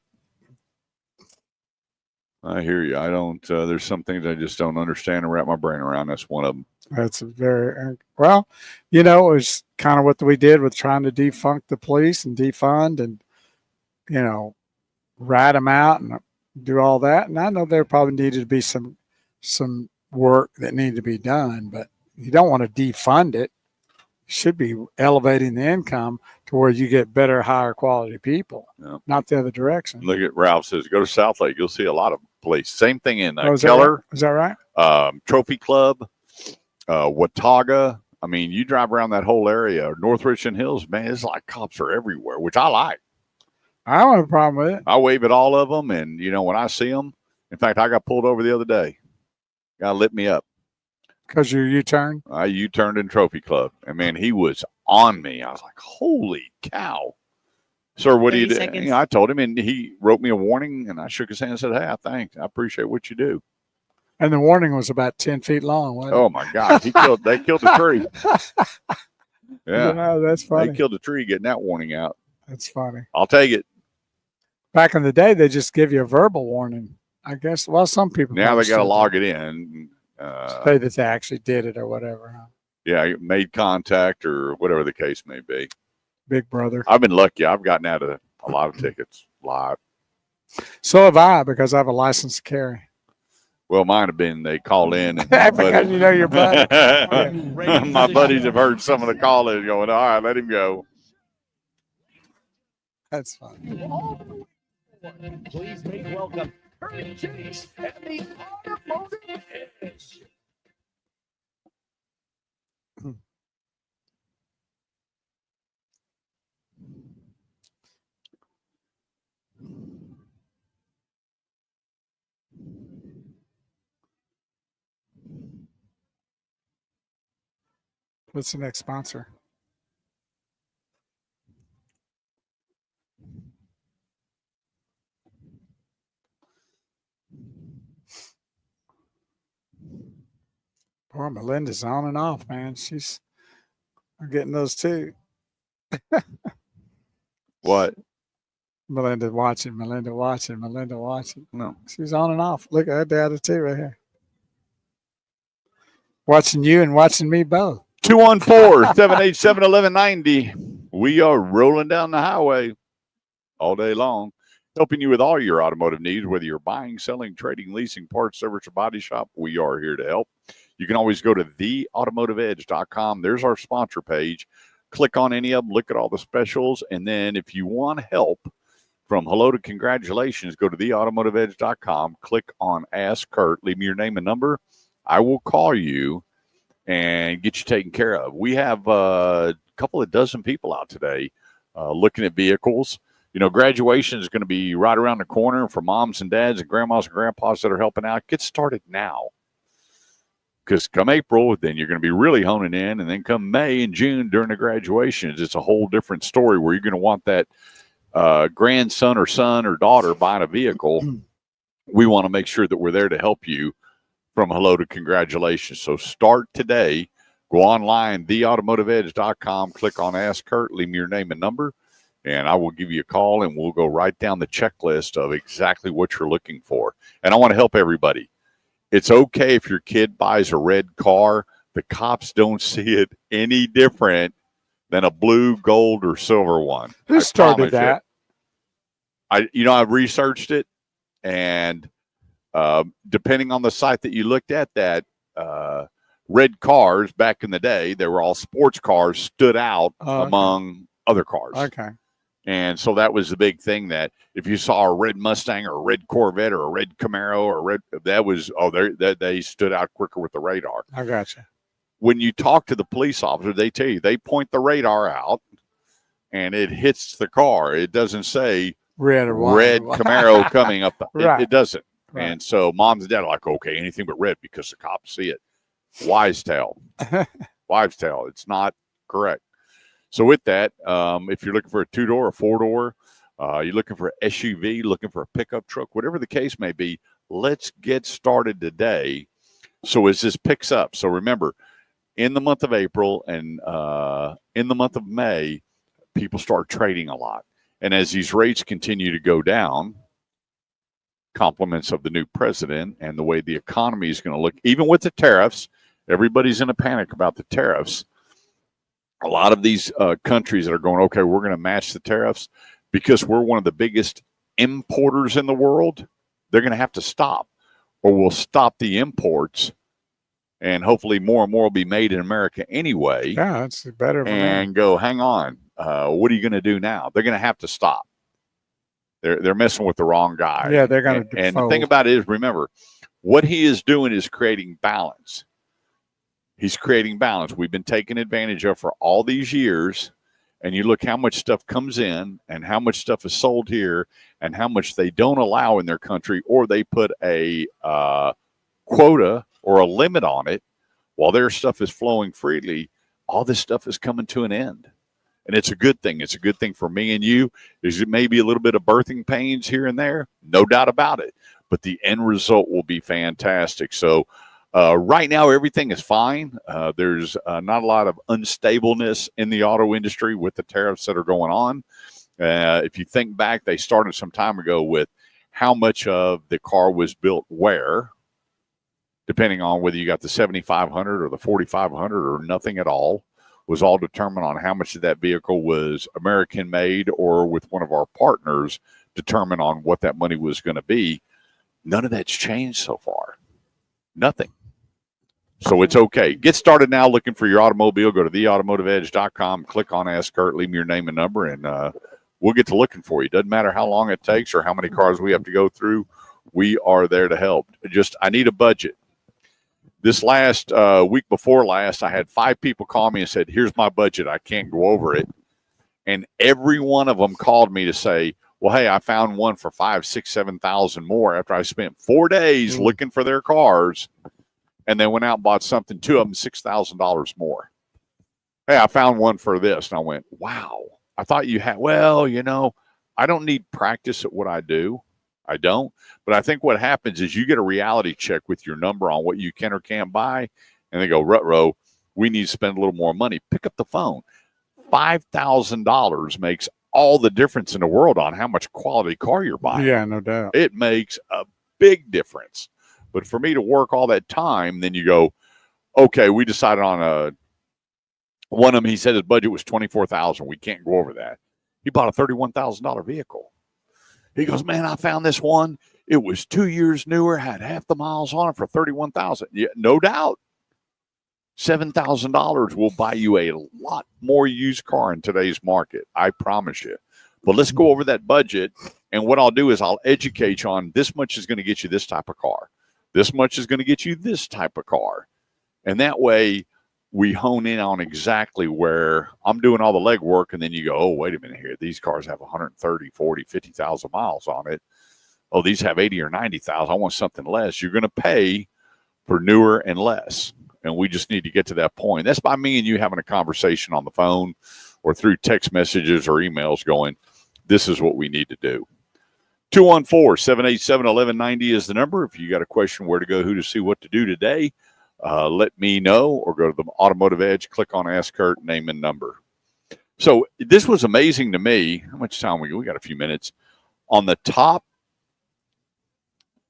I hear you. I don't. There's some things I just don't understand and wrap my brain around. That's one of them. That's very well. It was kind of what we did with trying to defunk the police and defund and rat them out and do all that. And I know there probably needed to be some work that needed to be done, but you don't want to defund it. You should be elevating the income to where you get better, higher quality people, Yeah. not the other direction. Look at Ralph says, go to South Lake. You'll see a lot of places. Same thing in Oh, is Keller, Is that right? Trophy Club, Watauga. I mean, you drive around that whole area, North Richland Hills, man, it's like cops are everywhere, which I like. I don't have a problem with it. I wave at all of them, and, you know, when I see them, in fact, I got pulled over the other day. Guy lit me up. Because you U-turn? I U-turned in Trophy Club, and, man, he was on me. I was like, holy cow. Sir, what do you 30 do? seconds. You know, I told him, and he wrote me a warning, and I shook his hand and said, hey, thanks. I appreciate what you do. And the warning was about 10 feet long, wasn't Oh, my God. They killed the tree. it? Yeah. No, that's They funny. killed the tree getting that warning out. That's funny. I'll take it. Back in the day, they just give you a verbal warning. I guess, well, some people Now they got to still log do. it in. Say that they actually did it or whatever. Huh? Yeah, made contact or whatever the case may be. Big brother. I've been lucky. I've gotten out of a lot of tickets. A lot. So have I, because I have a license to carry. Well, mine have been they call in. And Because you know your buddy. my buddies have heard some of the call-ins going, all right, let him go. That's fine. Please make welcome Kurt Chase and the Automotive Edge. What's the next sponsor? Poor Melinda's on and off, man. She's getting those too. What? Melinda watching. No. She's on and off. Look at her data too right here. Watching you and watching me both. 214-787-1190. We are rolling down the highway all day long, helping you with all your automotive needs, whether you're buying, selling, trading, leasing, parts, service, or body shop. We are here to help. You can always go to theautomotiveedge.com. There's our sponsor page. Click on any of them, look at all the specials, and then if you want help from hello to congratulations, go to theautomotiveedge.com, click on Ask Kurt, leave me your name and number. I will call you and get you taken care of. We have a couple of dozen people out today looking at vehicles. You know, graduation is going to be right around the corner for moms and dads and grandmas and grandpas that are helping out. Get started now. Because come April, then you're going to be really honing in. And then come May and June during the graduations, it's a whole different story where you're going to want that grandson or son or daughter buying a vehicle. We want to make sure that we're there to help you from hello to congratulations. So start today. Go online, theautomotiveedge.com, click on Ask Kurt, leave me your name and number, and I will give you a call, and we'll go right down the checklist of exactly what you're looking for. And I want to help everybody. It's okay if your kid buys a red car. The cops don't see it any different than a blue, gold, or silver one. Who started that? I've researched it, and depending on the site that you looked at, that red cars back in the day, they were all sports cars, stood out among other cars. Okay. And so that was the big thing, that if you saw a red Mustang or a red Corvette or a red Camaro or a red, that was, they stood out quicker with the radar. I gotcha. When you talk to the police officer, they tell you, they point the radar out and it hits the car. It doesn't say red Camaro coming up. Right. It doesn't. Right. And so moms and dad are like, okay, anything but red because the cops see it. Wives' tale. Wives' tale. It's not correct. So with that, if you're looking for a 2-door or 4-door, you're looking for an SUV, looking for a pickup truck, whatever the case may be, let's get started today. So as this picks up, so remember, in the month of April and in the month of May, people start trading a lot. And as these rates continue to go down, compliments of the new president and the way the economy is going to look, even with the tariffs, everybody's in a panic about the tariffs. A lot of these countries that are going, okay, we're going to match the tariffs because we're one of the biggest importers in the world. They're going to have to stop, or we'll stop the imports and hopefully more and more will be made in America anyway. Yeah, it's better for me. And go, hang on, what are you going to do now? They're going to have to stop. They're messing with the wrong guy. Yeah, they're going to. And the thing about it is, remember, what he is doing is creating balance. He's creating balance. We've been taken advantage of for all these years. And you look how much stuff comes in and how much stuff is sold here and how much they don't allow in their country, or they put a quota or a limit on it while their stuff is flowing freely. All this stuff is coming to an end. And it's a good thing. It's a good thing for me and you. There's maybe a little bit of birthing pains here and there, no doubt about it. But the end result will be fantastic. So right now, everything is fine. There's not a lot of unstableness in the auto industry with the tariffs that are going on. If you think back, they started some time ago with how much of the car was built where, depending on whether you got the 7,500 or the 4,500 or nothing at all, was all determined on how much of that vehicle was American made or with one of our partners determined on what that money was going to be. None of that's changed so far. Nothing. So it's okay. Get started now looking for your automobile. Go to theautomotiveedge.com, click on Ask Kurt, leave me your name and number, and we'll get to looking for you. Doesn't matter how long it takes or how many cars we have to go through. We are there to help. I need a budget. This last week before last, I had 5 people call me and said, here's my budget. I can't go over it. And every one of them called me to say, well, hey, I found one for 5, 6, 7,000 more after I spent 4 days looking for their cars. And then went out and bought something, 2 of them, $6,000 more. Hey, I found one for this. And I went, wow. I thought you had, well, I don't need practice at what I do. I don't. But I think what happens is you get a reality check with your number on what you can or can't buy. And they go, Rutro, we need to spend a little more money. Pick up the phone. $5,000 makes all the difference in the world on how much quality car you're buying. Yeah, no doubt. It makes a big difference. But for me to work all that time, then you go, okay, we decided on one of them. He said his budget was $24,000. We can't go over that. He bought a $31,000 vehicle. He goes, man, I found this one. It was 2 years newer, had half the miles on it for $31,000. Yeah, no doubt. $7,000 will buy you a lot more used car in today's market. I promise you. But let's go over that budget. And what I'll do is I'll educate you on this much is going to get you this type of car. This much is going to get you this type of car. And that way we hone in on exactly where I'm doing all the legwork. And then you go, oh, wait a minute here. These cars have 130, 40, 50,000 miles on it. Oh, these have 80 or 90,000. I want something less. You're going to pay for newer and less. And we just need to get to that point. That's by me and you having a conversation on the phone or through text messages or emails going, this is what we need to do. 214-787-1190 is the number. If you got a question where to go, who to see, what to do today, let me know, or go to the Automotive Edge, click on Ask Kurt, name and number. So this was amazing to me. How much time we got? A few minutes. On the top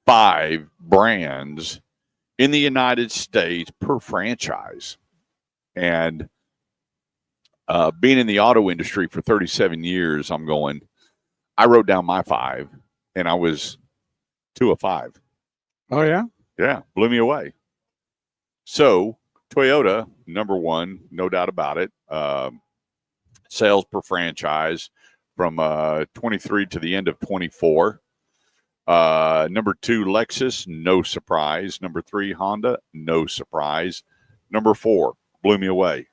5 brands in the United States per franchise. And being in the auto industry for 37 years, I wrote down my 5, and I was 2 of 5. Oh, yeah? Yeah, blew me away. So Toyota, number 1, no doubt about it. Sales per franchise from 23 to the end of 24. Number 2, Lexus, no surprise. Number 3, Honda, no surprise. Number 4, blew me away.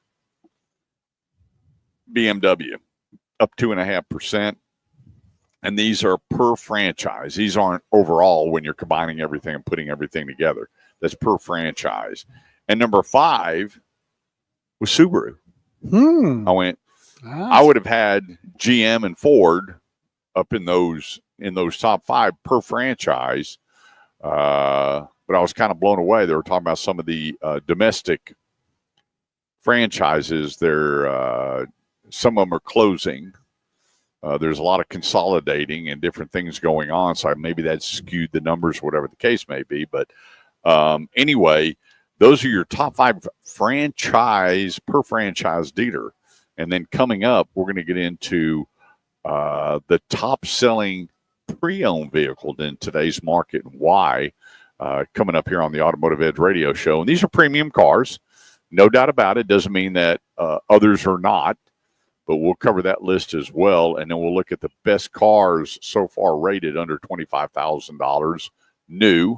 BMW, up 2.5%. And these are per franchise. These aren't overall when you're combining everything and putting everything together. That's per franchise. And number 5 was Subaru. I went, I would have had GM and Ford up in those top 5 per franchise. But I was kind of blown away. They were talking about some of the domestic franchises. Some of them are closing. There's a lot of consolidating and different things going on. So maybe that skewed the numbers, whatever the case may be. But anyway, those are your top 5 franchise per franchise dealer. And then coming up, we're going to get into the top selling pre-owned vehicle in today's market and why. coming up here on the Automotive Edge radio show. And these are premium cars, no doubt about it. Doesn't mean that others are not, but we'll cover that list as well. And then we'll look at the best cars so far rated under $25,000 new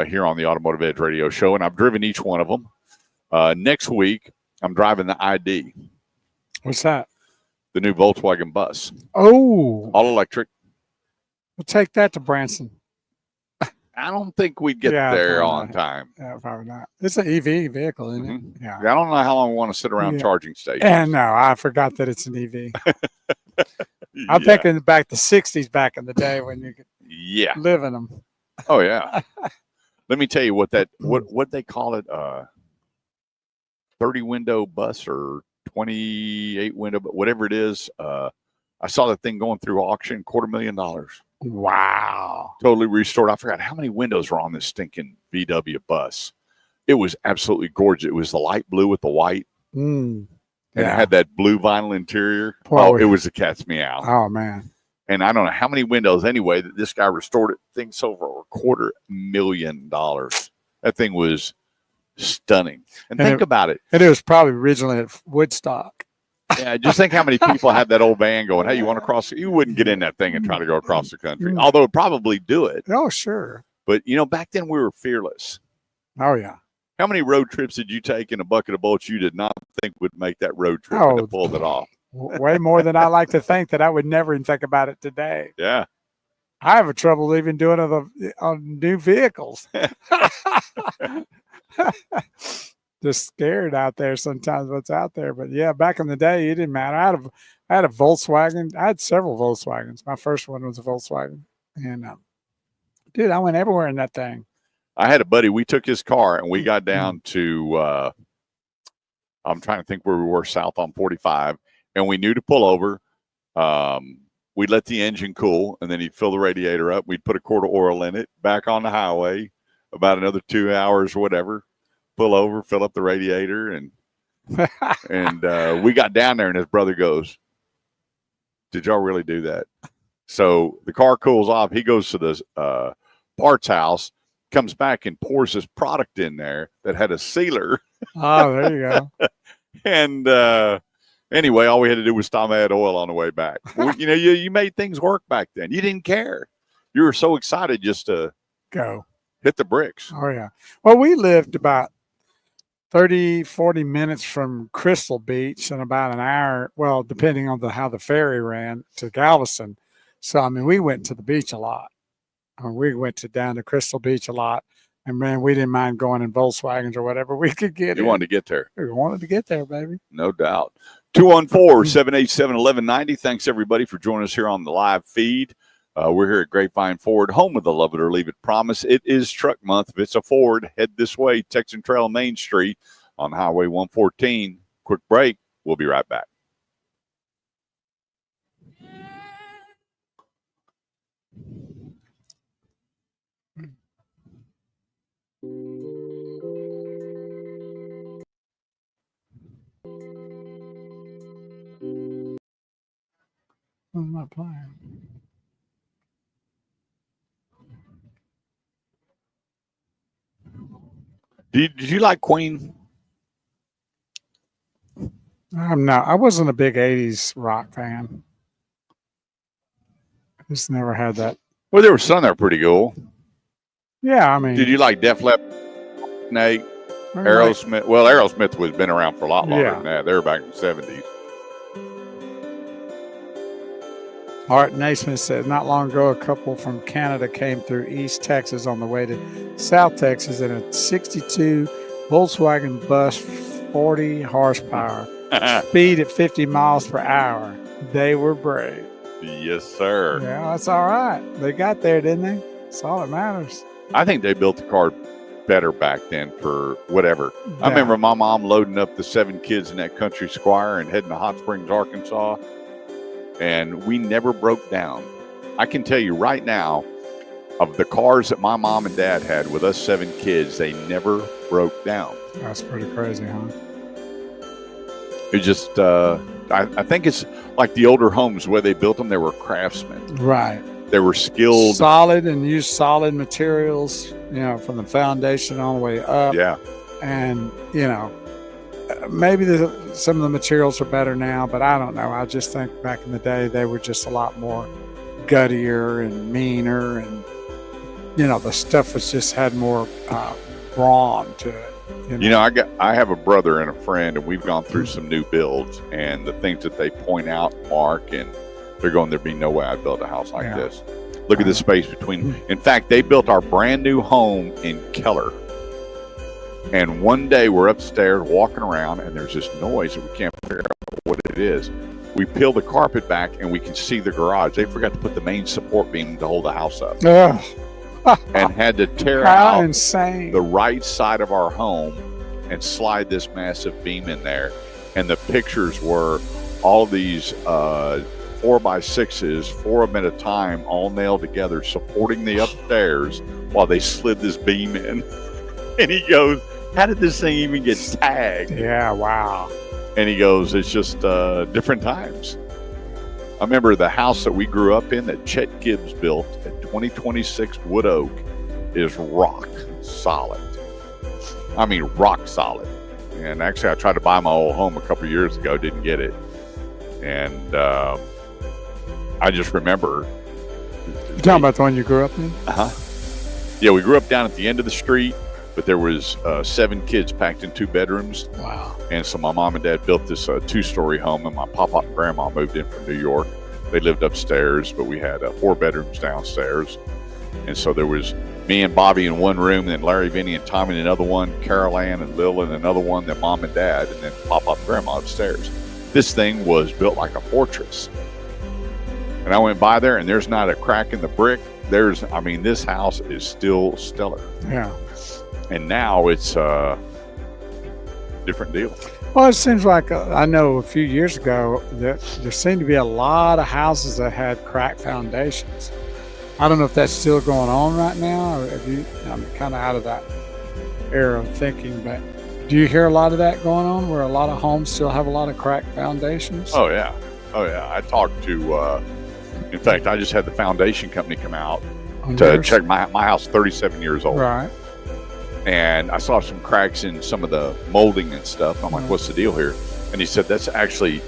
here on the Automotive Edge radio show. And I've driven each one of them. Next week, I'm driving the ID. What's that? The new Volkswagen bus. Oh, All electric. we'll take that to Branson. I don't think we'd get Yeah, there probably on not. time. Yeah, probably not. It's an EV vehicle, isn't it? Yeah. I don't know how long I want to sit around Yeah. charging stations. And no, I forgot that it's an EV. I'm Yeah. thinking back the 60s back in the day when you could Yeah. live in them. Oh, yeah. Let me tell you what they call it, 30 window bus or 28 window, but whatever it is. I saw that thing going through auction, $250,000. Wow. Totally restored. I forgot how many windows were on this stinking VW bus. It was absolutely gorgeous. It was the light blue with the white, Mm. and it Yeah. had that blue vinyl interior. Boy. It was a cat's meow. Oh, man. And I don't know how many windows anyway that this guy restored it. Things over $250,000. That thing was stunning. And And think about it. And it was probably originally at Woodstock. Yeah, just think how many people have that old van going, hey, you want to cross? You wouldn't get in that thing and try to go across the country, although it'd probably do it. Oh, sure. But, back then we were fearless. Oh, yeah. How many road trips did you take in a bucket of bolts you did not think would make that road trip and Oh. to pull it off? Way more than I like to think that I would never even think about it today. Yeah. I have a trouble even doing it on new vehicles. Just scared out there sometimes what's out there. But yeah, back in the day, it didn't matter. I had a Volkswagen. I had several Volkswagens. My first one was a Volkswagen. And dude, I went everywhere in that thing. I had a buddy, we took his car and we got down to, I'm trying to think where we were, south on 45, and we knew to pull over. We'd let the engine cool, and then he'd fill the radiator up. We'd put a quart of oil in it, back on the highway, about another 2 hours or whatever, pull over, fill up the radiator, and we got down there, and his brother goes, did y'all really do that? So the car cools off. He goes to the parts house, comes back and pours this product in there that had a sealer. Oh, there you go. And anyway, all we had to do was stop and add oil on the way back. You made things work back then. You didn't care. You were so excited just to Go. hit the bricks. Oh, yeah. Well, we lived about 30, 40 minutes from Crystal Beach and about an hour, well, depending on how the ferry ran, to Galveston. So, I mean, we went to the beach a lot. We went down to Crystal Beach a lot. And, man, we didn't mind going in Volkswagens or whatever we could get You in. wanted to get there. We wanted to get there, baby. No doubt. 214-787-1190. Thanks, everybody, for joining us here on the live feed. We're here at Grapevine Ford, home of the Love It or Leave It promise. It is truck month. If it's a Ford, head this way, Texan Trail Main Street on Highway 114. Quick break. We'll be right back. I'm not playing. Did you like Queen? I wasn't a big 80s rock fan. Just never had that. Well, there were some that were pretty cool. Yeah, I mean. Did you like Def Leppard, Snake, Aerosmith? Well, Aerosmith was been around for a lot longer than that. They were back in the 70s. Art Naismith said, not long ago, a couple from Canada came through East Texas on the way to South Texas in a 62 Volkswagen bus, 40 horsepower, speed at 50 miles per hour. They were brave. Yes, sir. Yeah, that's all right. They got there, didn't they? That's all that matters. I think they built the car better back then for whatever. I remember my mom loading up the 7 kids in that country Squire and heading to Hot Springs, Arkansas. And we never broke down. I can tell you right now, of the cars that my mom and dad had with us 7 kids, they never broke down. That's pretty crazy, huh? It just, I think it's like the older homes where they built them, they were craftsmen. Right. They were skilled. solid and use solid materials, from the foundation all the way up. Yeah. And, maybe some of the materials are better now, but I don't know. I just think back in the day, they were just a lot more guttier and meaner. And, the stuff had more brawn to it. I have a brother and a friend, and we've gone through some new builds, and the things that they point out, Mark, and they're going, there'd be no way I'd build a house like this. Look at the space between. In fact, they built our brand new home in Keller. And one day we're upstairs walking around, and there's this noise that we can't figure out what it is. We peel the carpet back, and we can see the garage. They forgot to put the main support beam to hold the house up. And had to tear How out insane. the right side of our home and slide this massive beam in there. And the pictures were all these 4x6s, 4 of them at a time, all nailed together, supporting the upstairs while they slid this beam in. And he goes, how did this thing even get tagged? Yeah, wow. And he goes, it's just different times. I remember the house that we grew up in that Chet Gibbs built at 2026 Wood Oak is rock solid. I mean, rock solid. And actually, I tried to buy my old home a couple years ago, didn't get it. And I just remember. You talking about the one you grew up in? Uh-huh. Yeah, we grew up down at the end of the street, but there was 7 kids packed in 2 bedrooms. Wow. And so my mom and dad built this 2-story home, and my papa and grandma moved in from New York. They lived upstairs, but we had 4 bedrooms downstairs. And so there was me and Bobby in one room, then Larry, Vinny, and Tommy in another one, Carol Ann and Lil in another one, then mom and dad, and then papa and grandma upstairs. This thing was built like a fortress. And I went by there, and there's not a crack in the brick. This house is still stellar. Yeah. And now it's a different deal. Well, it seems like I know a few years ago that there seemed to be a lot of houses that had cracked foundations. I don't know if that's still going on right now, or I'm kind of out of that era of thinking, but do you hear a lot of that going on where a lot of homes still have a lot of cracked foundations? Oh, yeah. I talked to, in fact, I just had the foundation company come out to check my house, 37 years old. Right. And I saw some cracks in some of the molding and stuff. I'm like, what's the deal here? And he said, that's actually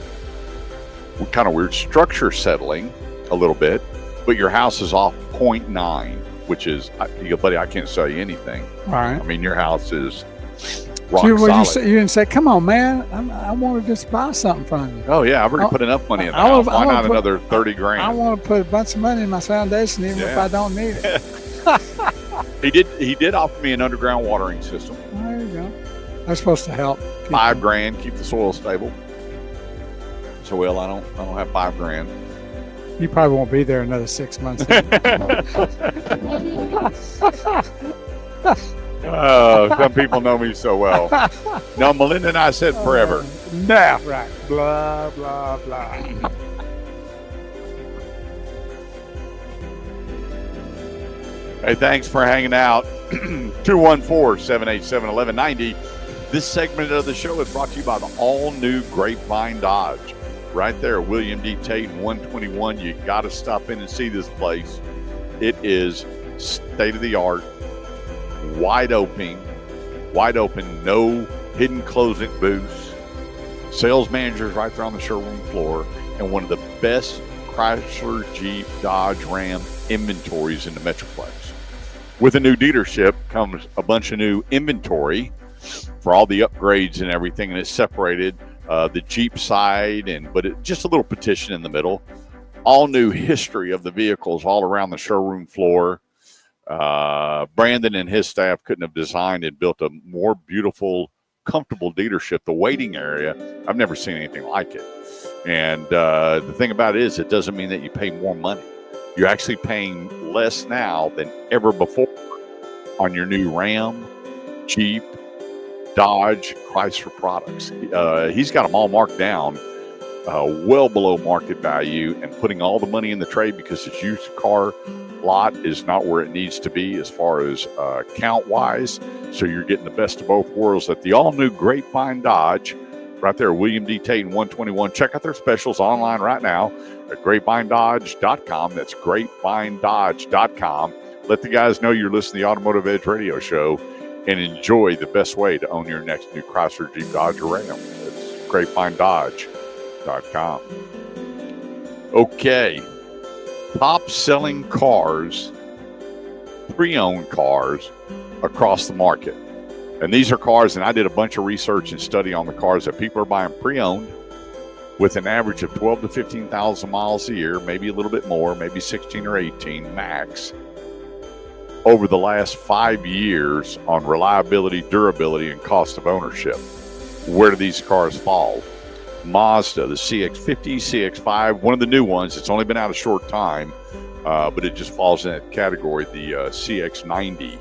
kind of weird structure settling a little bit, but your house is off 0.9, which is, you go, buddy, I can't sell you anything. Right. I mean, your house is rock solid. You didn't say, come on, man, I want to just buy something from you. Oh, yeah, I've already put enough money in the house. Why not another 30 grand? I want to put a bunch of money in my foundation, even if I don't need it. He did offer me an underground watering system. There you go. That's supposed to help. $5 grand, keep the soil stable. So, well, I don't have $5 grand. You probably won't be there another 6 months. Some people know me so well. No, Melinda and I said forever. Nah, right. Blah, blah, blah. Hey, thanks for hanging out. 214-787-1190. This segment of the show is brought to you by the all-new Grapevine Dodge. Right there, William D. Tate in 121. You got to stop in and see this place. It is state-of-the-art, wide open, no hidden closet booths. Sales managers right there on the showroom floor, and one of the best Chrysler, Jeep, Dodge, Ram inventories in the Metroplex. With a new dealership comes a bunch of new inventory for all the upgrades and everything, and it's separated the Jeep side, but just a little petition in the middle. All new history of the vehicles all around the showroom floor. Brandon and his staff couldn't have designed and built a more beautiful, comfortable dealership. The waiting area, I've never seen anything like it. And the thing about it is, it doesn't mean that you pay more money. You're actually paying less now than ever before on your new Ram, Jeep, Dodge, Chrysler products. He's got them all marked down well below market value and putting all the money in the trade because his used car lot is not where it needs to be as far as count-wise. So you're getting the best of both worlds at the all-new Grapevine Dodge right there, William D. Tate 121. Check out their specials online right now at grapevine.dodge.com. That's grapevine.dodge.com. Let the guys know you're listening to the Automotive Edge radio show and enjoy the best way to own your next new Chrysler, Jeep, Dodge, or Ram. That's grapevine.dodge.com. Okay. Top selling cars, pre-owned cars across the market. And these are cars, and I did a bunch of research and study on the cars that people are buying pre-owned with an average of 12 to 15,000 miles a year, maybe a little bit more, maybe 16 or 18 max, over the last 5 years on reliability, durability, and cost of ownership. Where do these cars fall? Mazda, the CX-50, CX-5, one of the new ones. It's only been out a short time, but it just falls in that category, the CX-90.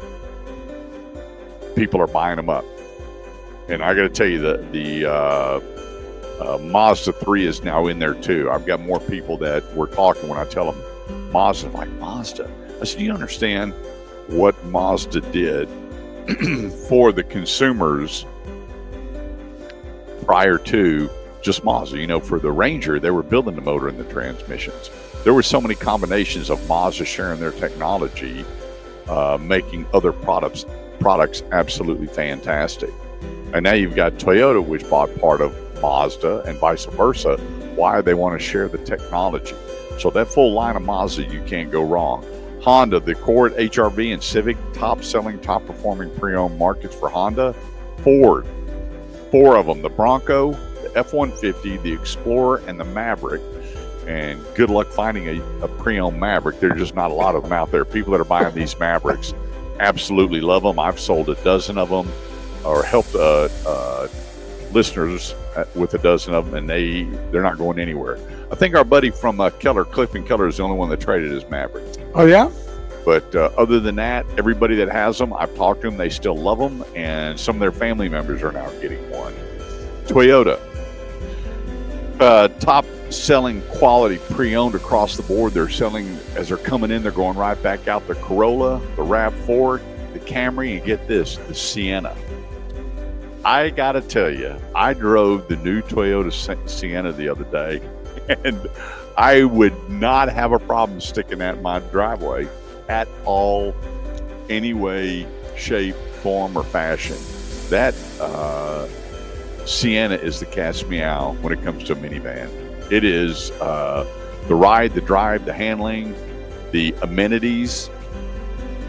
People are buying them up. And I got to tell you that the Mazda 3 is now in there too. I've got more people that were talking when I tell them Mazda, like Mazda. I said, you understand what Mazda did for the consumers prior to just Mazda? You know, for the Ranger, they were building the motor and the transmissions. There were so many combinations of Mazda sharing their technology, making other products absolutely fantastic. And now you've got Toyota, which bought part of Mazda, and vice versa. Why? They want to share the technology. So that full line of Mazda, you can't go wrong. Honda, the Accord, HR-V, and Civic, top-selling, top-performing pre-owned markets for Honda. Ford, 4 of them, the Bronco, the F-150, the Explorer, and the Maverick. And good luck finding a pre-owned Maverick. There's just not a lot of them out there. People that are buying these Mavericks absolutely love them. I've sold a dozen of them, or helped listeners with a dozen of them, and they're not going anywhere. I think our buddy from Keller, Clifton Keller, is the only one that traded his Maverick. Oh, yeah? But other than that, everybody that has them, I've talked to them, they still love them, and some of their family members are now getting one. Toyota, top selling quality pre-owned across the board. They're selling, as they're coming in, they're going right back out. The Corolla, the RAV4, the Camry, and get this, the Sienna. I got to tell you, I drove the new Toyota Sienna the other day, and I would not have a problem sticking that in my driveway at all, any way, shape, form, or fashion. That Sienna is the cat's meow when it comes to a minivan. It is the ride, the drive, the handling, the amenities.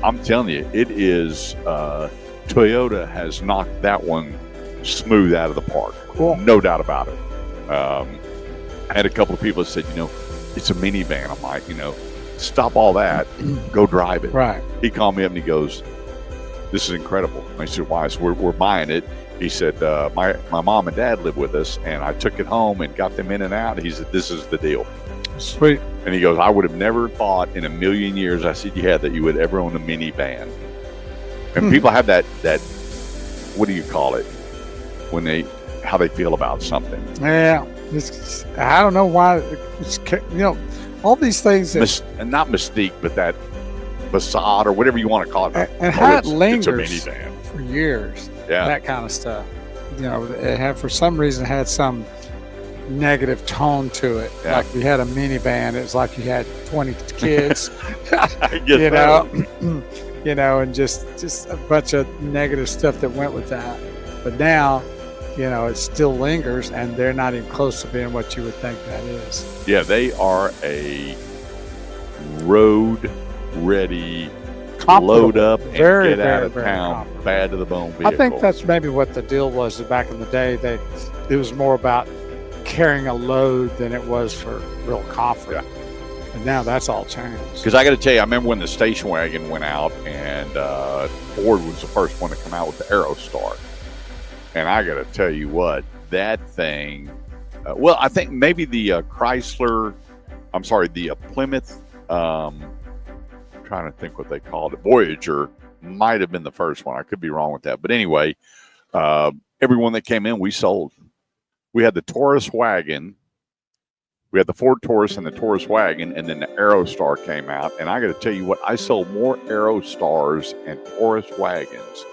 I'm telling you, it is Toyota has knocked that one smooth out of the park. Cool. No doubt about it. I had a couple of people that said, it's a minivan. I'm like, stop all that, go drive it. Right. He called me up and he goes, this is incredible. I said, why? So we're buying it. He said, my mom and dad live with us, and I took it home and got them in and out. He said, this is the deal. Sweet. And he goes, I would have never thought in a million years, I said, that you would ever own a minivan. And people have that, what do you call it? How they feel about something. Yeah. I don't know why. All these things. Not mystique, but that facade or whatever you want to call it. And how it lingers it's a minivan. For years. Yeah. That kind of stuff. It had, for some reason, had some negative tone to it. Yeah. Like you had a minivan, it was like you had 20 kids. I get that. And just a bunch of negative stuff that went with that. But now, it still lingers, and they're not even close to being what you would think that is. Yeah, they are a road-ready, load up and get out of town, bad to the bone vehicle. I think that's maybe what the deal was back in the day. It was more about carrying a load than it was for real comfort. Yeah. And now that's all changed. Because I got to tell you, I remember when the station wagon went out, and Ford was the first one to come out with the Aerostar. And I got to tell you what, that thing, I think maybe the Plymouth, I'm trying to think what they called it, Voyager might have been the first one. I could be wrong with that. But anyway, everyone that came in, we sold. We had the Taurus wagon. We had the Ford Taurus and the Taurus wagon, and then the Aerostar came out. And I got to tell you what, I sold more Aerostars and Taurus wagons.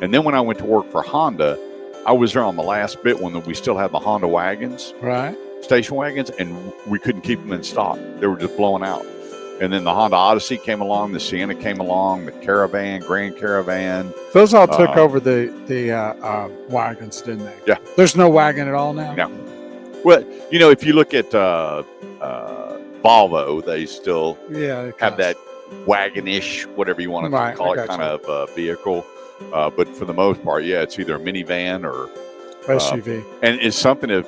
And then when I went to work for Honda, I was there on the last bit when we still had the Honda wagons, Right. station wagons, and we couldn't keep them in stock. They were just blowing out. And then the Honda Odyssey came along, the Sienna came along, the Caravan, Grand Caravan. Those all took over the wagons, didn't they? Yeah. There's no wagon at all now? No. Well, you know, if you look at Volvo, they still have that wagon-ish, whatever you want to call it, kind of vehicle. But for the most part, yeah, it's either a minivan or SUV. And it's something of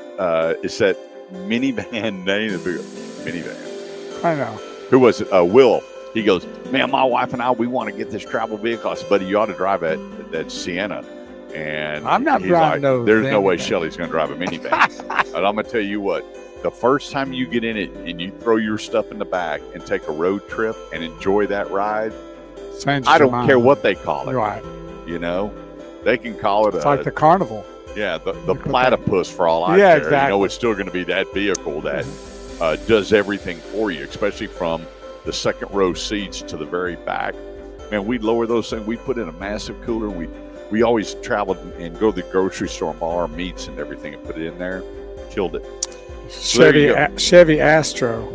it's that minivan name, minivan. I know. Who was it? Will. He goes, man, my wife and I, we want to get this travel vehicle. I said, buddy, you ought to drive that Sienna. And I'm not he's driving like, there's no way minivan. Shelly's going to drive a minivan. And I'm going to tell you what, the first time you get in it and you throw your stuff in the back and take a road trip and enjoy that ride, Changes I your don't care mind. what they call it. Right. You know, they can call it It's like the carnival. the platypus for all I Yeah, care. exactly. You know, it's still going to be that vehicle that does everything for you, especially from the second row seats to the very back. Man, we'd lower those things. We put in a massive cooler. We always traveled and go to the grocery store and buy our meats and everything and put it in there. Killed it. So there you go. Chevy Astro,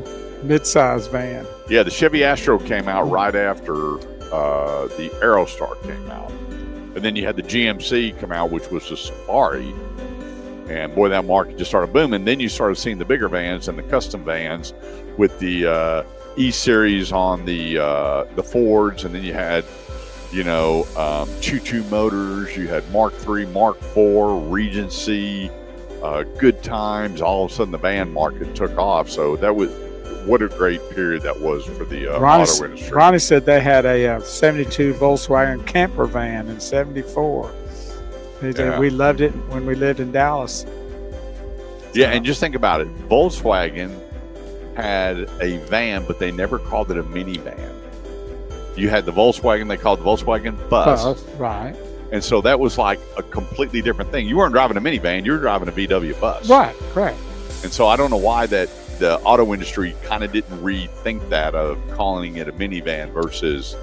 mid-size van. Yeah, the Chevy Astro came out right after the Aerostar came out. And then you had the GMC come out, which was the Safari. And boy, that market just started booming. Then you started seeing the bigger vans and the custom vans with the E-Series on the Fords. And then you had, Choo Choo Motors. You had Mark III, Mark IV, Regency, Good Times. All of a sudden, the van market took off. So that was... What a great period that was for the auto industry. Ronnie said they had a 72 Volkswagen camper van in 74. He said we loved it when we lived in Dallas. Yeah, and just think about it. Volkswagen had a van, but they never called it a minivan. You had the Volkswagen, they called the Volkswagen bus. Right. And so that was like a completely different thing. You weren't driving a minivan, you were driving a VW bus. Right, correct. And so I don't know why that the auto industry kind of didn't rethink that of calling it a minivan versus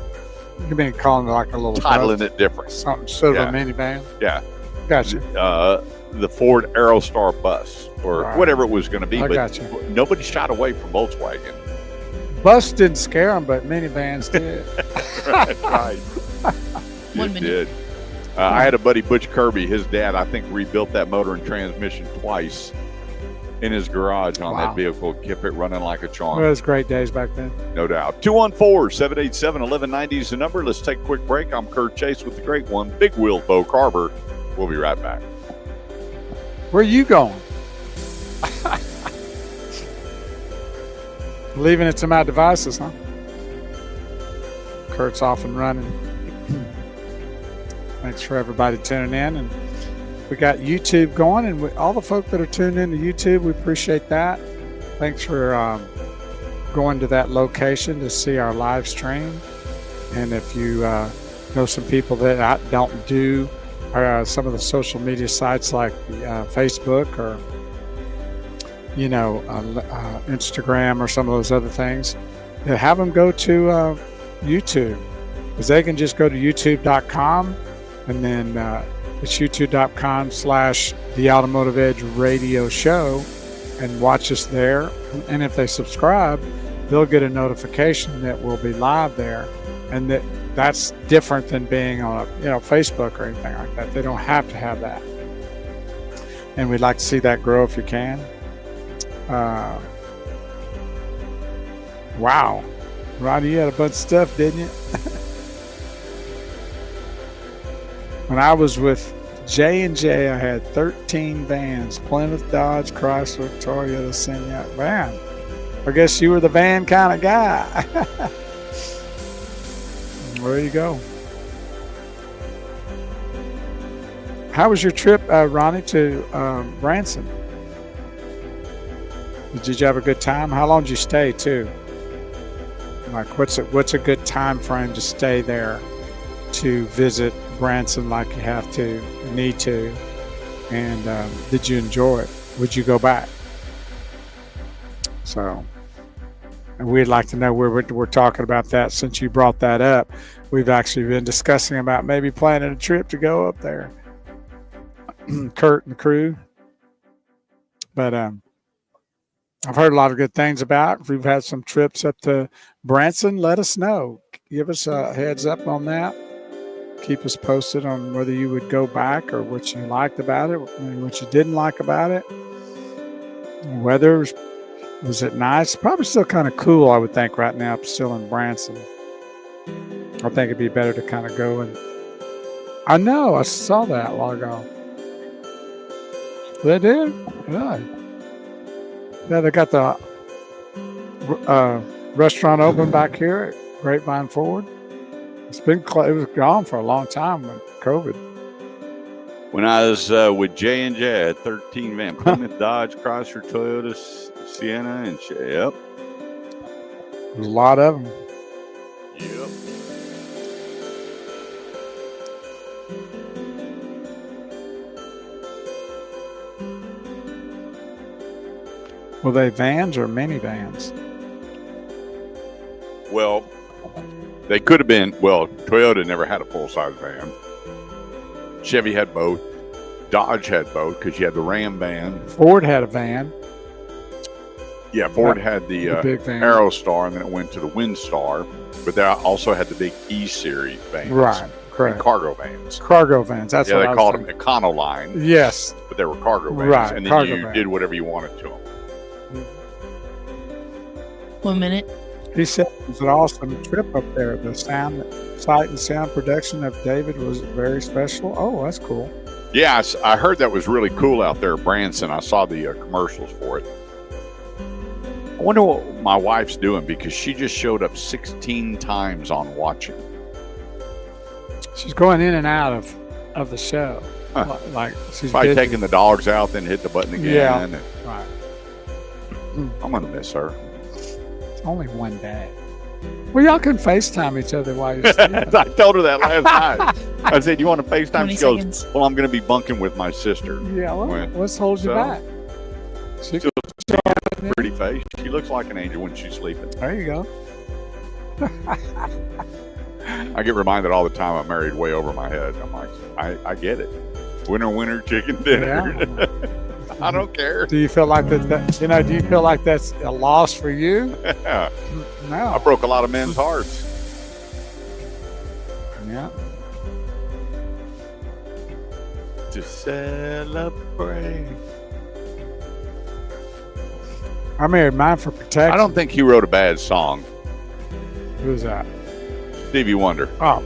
You mean calling it like a little titling bus? it different. Something sort of a minivan? Yeah. Gotcha. The Ford Aerostar bus or whatever it was going to be. But gotcha. nobody shied away from Volkswagen. Bus didn't scare them, but minivans did. Right. 1 It minute. did. I had a buddy, Butch Kirby. His dad, I think, rebuilt that motor and transmission twice in his garage on that vehicle. Kept it running like a charm. Well, it was great days back then. No doubt. 214-787-1190 is the number. Let's take a quick break. I'm Kurt Chase with the great one, Big Wheel Bo Carver. We'll be right back. Where are you going? Leaving it to my devices, huh? Kurt's off and running. Thanks for everybody tuning in. And we got YouTube going, and all the folk that are tuned in to YouTube, we appreciate that. Thanks for going to that location to see our live stream. And if you know some people that don't do some of the social media sites like Facebook or Instagram or some of those other things, have them go to YouTube, because they can just go to youtube.com and then it's youtube.com/The Automotive Edge Radio Show and watch us there. And if they subscribe, they'll get a notification that we'll be live there. And that's different than being on Facebook or anything like that. They don't have to have that. And we'd like to see that grow if you can. Wow. Roddy, you had a bunch of stuff, didn't you? When I was with J&J, I had 13 vans: Plymouth, Dodge, Chrysler, Toyota, Senyat. Man, I guess you were the van kind of guy. There you go. How was your trip, Ronnie, to Branson? Did you have a good time? How long did you stay, too? Like, what's a good time frame to stay there to visit Branson like you have to, need to? And did you enjoy it? Would you go back? So, and we'd like to know where we're talking about that. Since you brought that up, we've actually been discussing about maybe planning a trip to go up there. Kurt and the crew. But I've heard a lot of good things about it. If we've had some trips up to Branson, let us know. Give us a heads up on that. Keep us posted on whether you would go back or what you liked about it and what you didn't like about it. Weather, was it nice? Probably still kind of cool, I would think, right now, still in Branson. I think it'd be better to kind of go and. I know, I saw that a while ago. They did? Really? Yeah, they got the restaurant open back here at Grapevine Forward. It was gone for a long time with COVID. When I was with J&J at 13 Van Plymouth, Dodge, Chrysler, Toyota, Sienna, and yep. There's a lot of them. Yep. Were they vans or minivans? Well, they could have been. Well, Toyota never had a full-size van. Chevy had both. Dodge had both because you had the Ram van. Ford had a van. Yeah, Ford had the big van. Aerostar, and then it went to the Windstar. But they also had the big E-Series vans. Right, And correct. cargo vans. Cargo vans. That's Yeah, what they I was called thinking. them Econoline, Yes. but they were cargo vans. Right, And then cargo you van. did whatever you wanted to them. 1 minute. He said it was an awesome trip up there. The sight and sound production of David was very special. Oh, that's cool. Yeah, I heard that was really cool out there at Branson. I saw the commercials for it. I wonder what my wife's doing because she just showed up 16 times on watching. She's going in and out of the show. Huh. Like she's Probably busy. taking the dogs out, then hit the button again. Yeah. And Right. I'm going to miss her. It's only one day. Well, y'all can FaceTime each other while you're sleeping. I told her that last night. I said, "You want to FaceTime?" 20 She goes, seconds. "Well, I'm going to be bunking with my sister." Yeah, well, Well, what's holding you so- back? She- Pretty face. She looks like an angel when she's sleeping. There you go. I get reminded all the time I'm married way over my head. I'm like, I get it. Winner, chicken dinner. Yeah. I don't care. Do you feel like that? Do you feel like that's a loss for you? I No. broke a lot of men's hearts. Yeah. To celebrate. I married mine for protection. I don't think he wrote a bad song. Who's that? Stevie Wonder. Oh,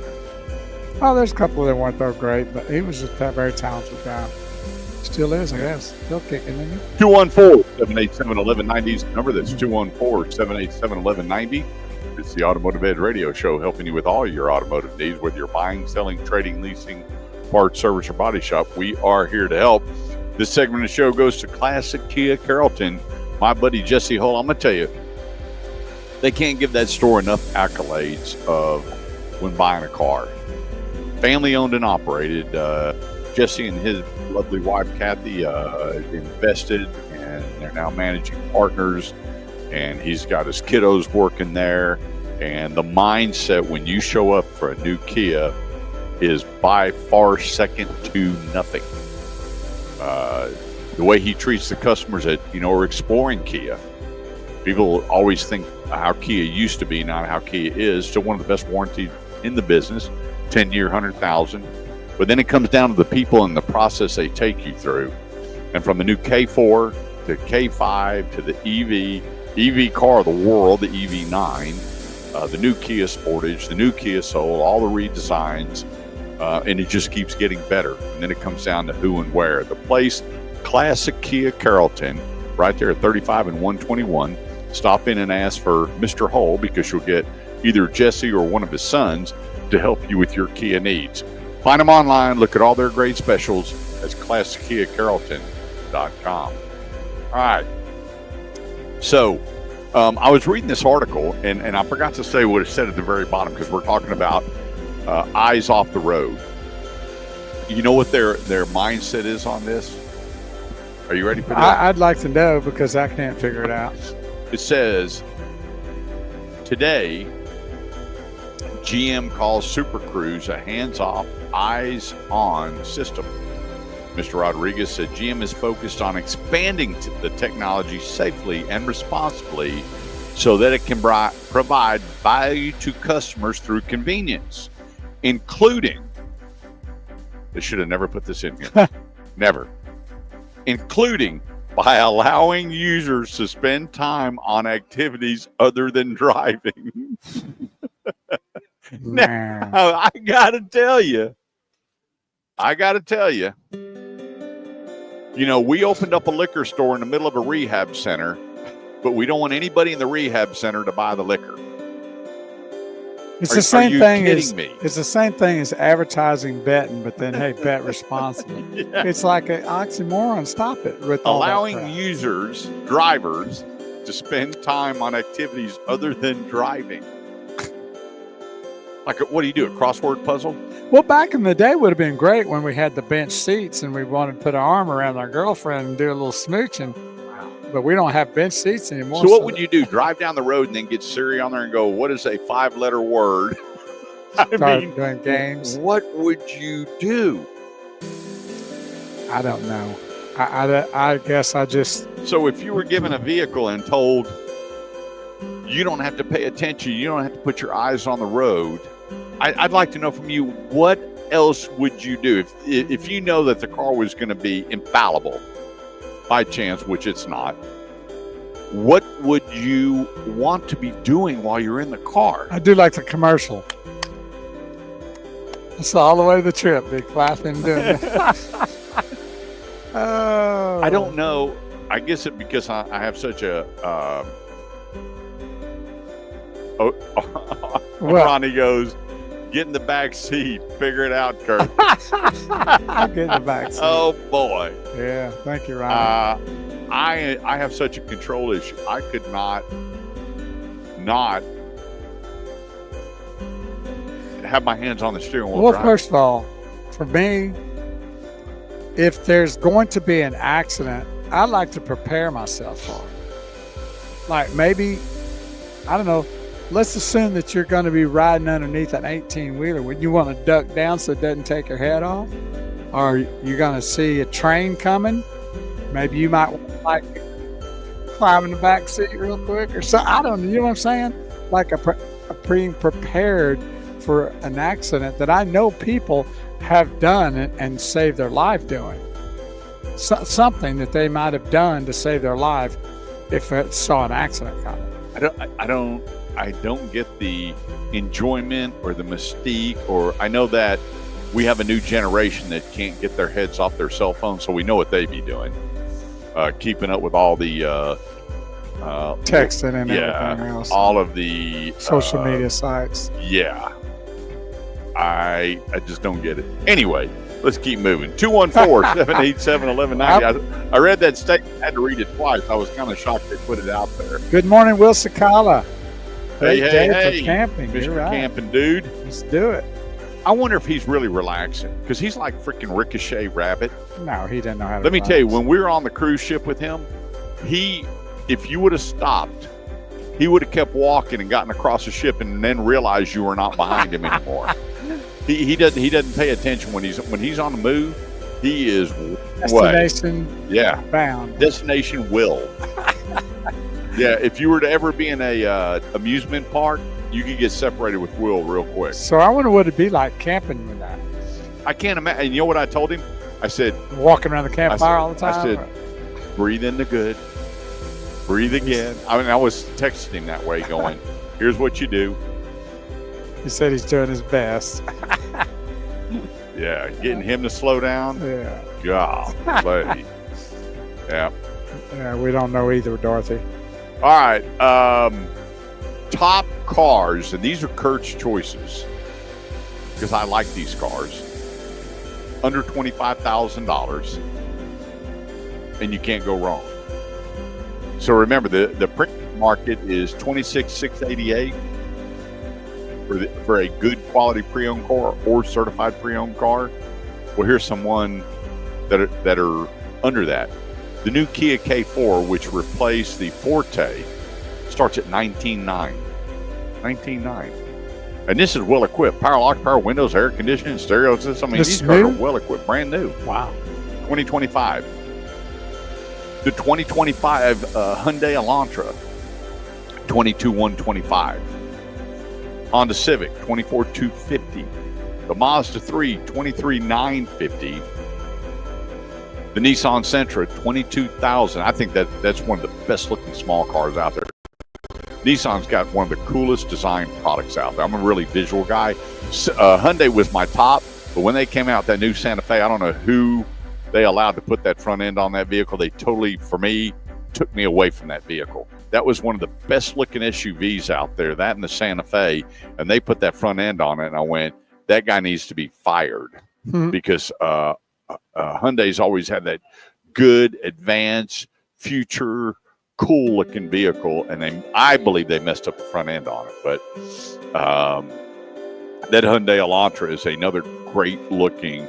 there's a couple that weren't that great, but he was just a very talented guy. Still is, I guess. Still kicking, isn't he? 214-787-1190 is the number. That's 214-787-1190. It's the Automotive Ed Radio Show, helping you with all your automotive needs, whether you're buying, selling, trading, leasing, parts, service, or body shop. We are here to help. This segment of the show goes to Classic Kia Carrollton. My buddy Jesse Hull, I'm going to tell you, they can't give that store enough accolades of when buying a car. Family owned and operated. Jesse and his lovely wife, Kathy, invested, and they're now managing partners. And he's got his kiddos working there. And the mindset when you show up for a new Kia is by far second to nothing. The way he treats the customers that, are exploring Kia. People always think how Kia used to be, not how Kia is. Still one of the best warranties in the business, 10-year, 100,000. But then it comes down to the people and the process they take you through. And from the new K4 to K5 to the EV car of the world, the EV9, the new Kia Sportage, the new Kia Soul, all the redesigns, and it just keeps getting better. And then it comes down to who and where. The place, Classic Kia Carrollton, right there at 35 and 121. Stop in and ask for Mr. Hull because you'll get either Jesse or one of his sons to help you with your Kia needs. Find them online. Look at all their great specials at ClassicKiaCarrollton.com. All right. So I was reading this article, and I forgot to say what it said at the very bottom because we're talking about eyes off the road. You know what their mindset is on this? Are you ready for that? I'd like to know because I can't figure it out. It says, today, GM calls Super Cruise a hands-off, eyes-on system. Mr. Rodriguez said GM is focused on expanding the technology safely and responsibly so that it can provide value to customers through convenience, including, they should have never put this in here, never, including by allowing users to spend time on activities other than driving. Now, I gotta tell you, you know, we opened up a liquor store in the middle of a rehab center, but we don't want anybody in the rehab center to buy the liquor. It's the same thing as me? it's the same thing as advertising betting, but then hey, bet responsibly. Yeah. It's like an oxymoron. Stop it with all that Allowing crap. users, drivers, to spend time on activities other than driving. Like, what do you do? A crossword puzzle? Well, back in the day would have been great when we had the bench seats and we wanted to put our arm around our girlfriend and do a little smooching. But we don't have bench seats anymore. So what would you do? Drive down the road and then get Siri on there and go, what is a 5-letter word? start doing games? What would you do? I don't know. I guess I just So if you were given a vehicle and told you don't have to pay attention, you don't have to put your eyes on the road, I'd like to know from you, what else would you do if you know that the car was going to be infallible by chance, which it's not? What would you want to be doing while you're in the car? I do like the commercial. It's all the way to the trip. Be clapping, doing it. Oh. I don't know. I guess it because I have such a. Ronnie goes, get in the back seat. Figure it out, Kurt. I'll get in the back seat. Oh boy. Yeah, thank you, Ryan. I have such a control issue. I could not have my hands on the steering wheel. Well, driving. first of all, for me, if there's going to be an accident, I like to prepare myself for it. Like maybe, I don't know, let's assume that you're going to be riding underneath an 18-wheeler. Would you want to duck down so it doesn't take your head off? Or you're going to see a train coming? Maybe you might want to, like, climb in the back seat real quick or something. I don't know. You know what I'm saying? Like a being prepared for an accident that I know people have done and saved their life doing. Something that they might have done to save their life if it saw an accident coming. I don't get the enjoyment or the mystique, or I know that we have a new generation that can't get their heads off their cell phones, so we know what they be doing. Keeping up with all the texting and everything else. All of the social media sites. Yeah. I just don't get it. Anyway, let's keep moving. 214-787-1190. I read that statement. I had to read it twice. I was kind of shocked they put it out there. Good morning, Will Sakala. Hey, Great hey, day hey, for camping. Mr. You're right. Camping Dude. Let's do it. I wonder if he's really relaxing, because he's like freaking Ricochet Rabbit. No, he didn't know how to Let me relax. tell you, when we were on the cruise ship with him, if you would have stopped, he would have kept walking and gotten across the ship and then realized you were not behind him anymore. He doesn't pay attention when he's on the move. He is Destination bound. Destination Will. Yeah, if you were to ever be in a amusement park, you could get separated with Will real quick. So I wonder what it'd be like camping with that. I can't imagine. And you know what I told him? I said, walking around the campfire all the time. I said, breathe in the good, breathe again. I mean, I was texting him that way, going, "Here's what you do." He said he's doing his best. Yeah, getting him to slow down. Yeah. Golly. Yeah. Yeah, we don't know either, Dorothy. All right. Top cars, and these are Kurt's choices because I like these cars. Under $25,000, and you can't go wrong. So remember, the premium market is $26,688 for a good quality pre-owned car or certified pre-owned car. Well, here's someone that are under that. The new Kia K4, which replaced the Forte, starts at $19,900. $19,900. And this is well equipped. Power locks, power windows, air conditioning, stereo system. I mean, these cars are well equipped, brand new. Wow. 2025. The 2025 Hyundai Elantra, 22,125. Honda Civic, 24,250. The Mazda 3, 23,950. The Nissan Sentra, 22,000. I think that's one of the best looking small cars out there. Nissan's got one of the coolest design products out there. I'm a really visual guy. Hyundai was my top, but when they came out, that new Santa Fe, I don't know who they allowed to put that front end on that vehicle. They totally, for me, took me away from that vehicle. That was one of the best looking SUVs out there, that and the Santa Fe, and they put that front end on it, and I went, that guy needs to be fired because Hyundai's always had that good, advanced, future, cool looking vehicle, and I believe they messed up the front end on it. But that Hyundai Elantra is another great looking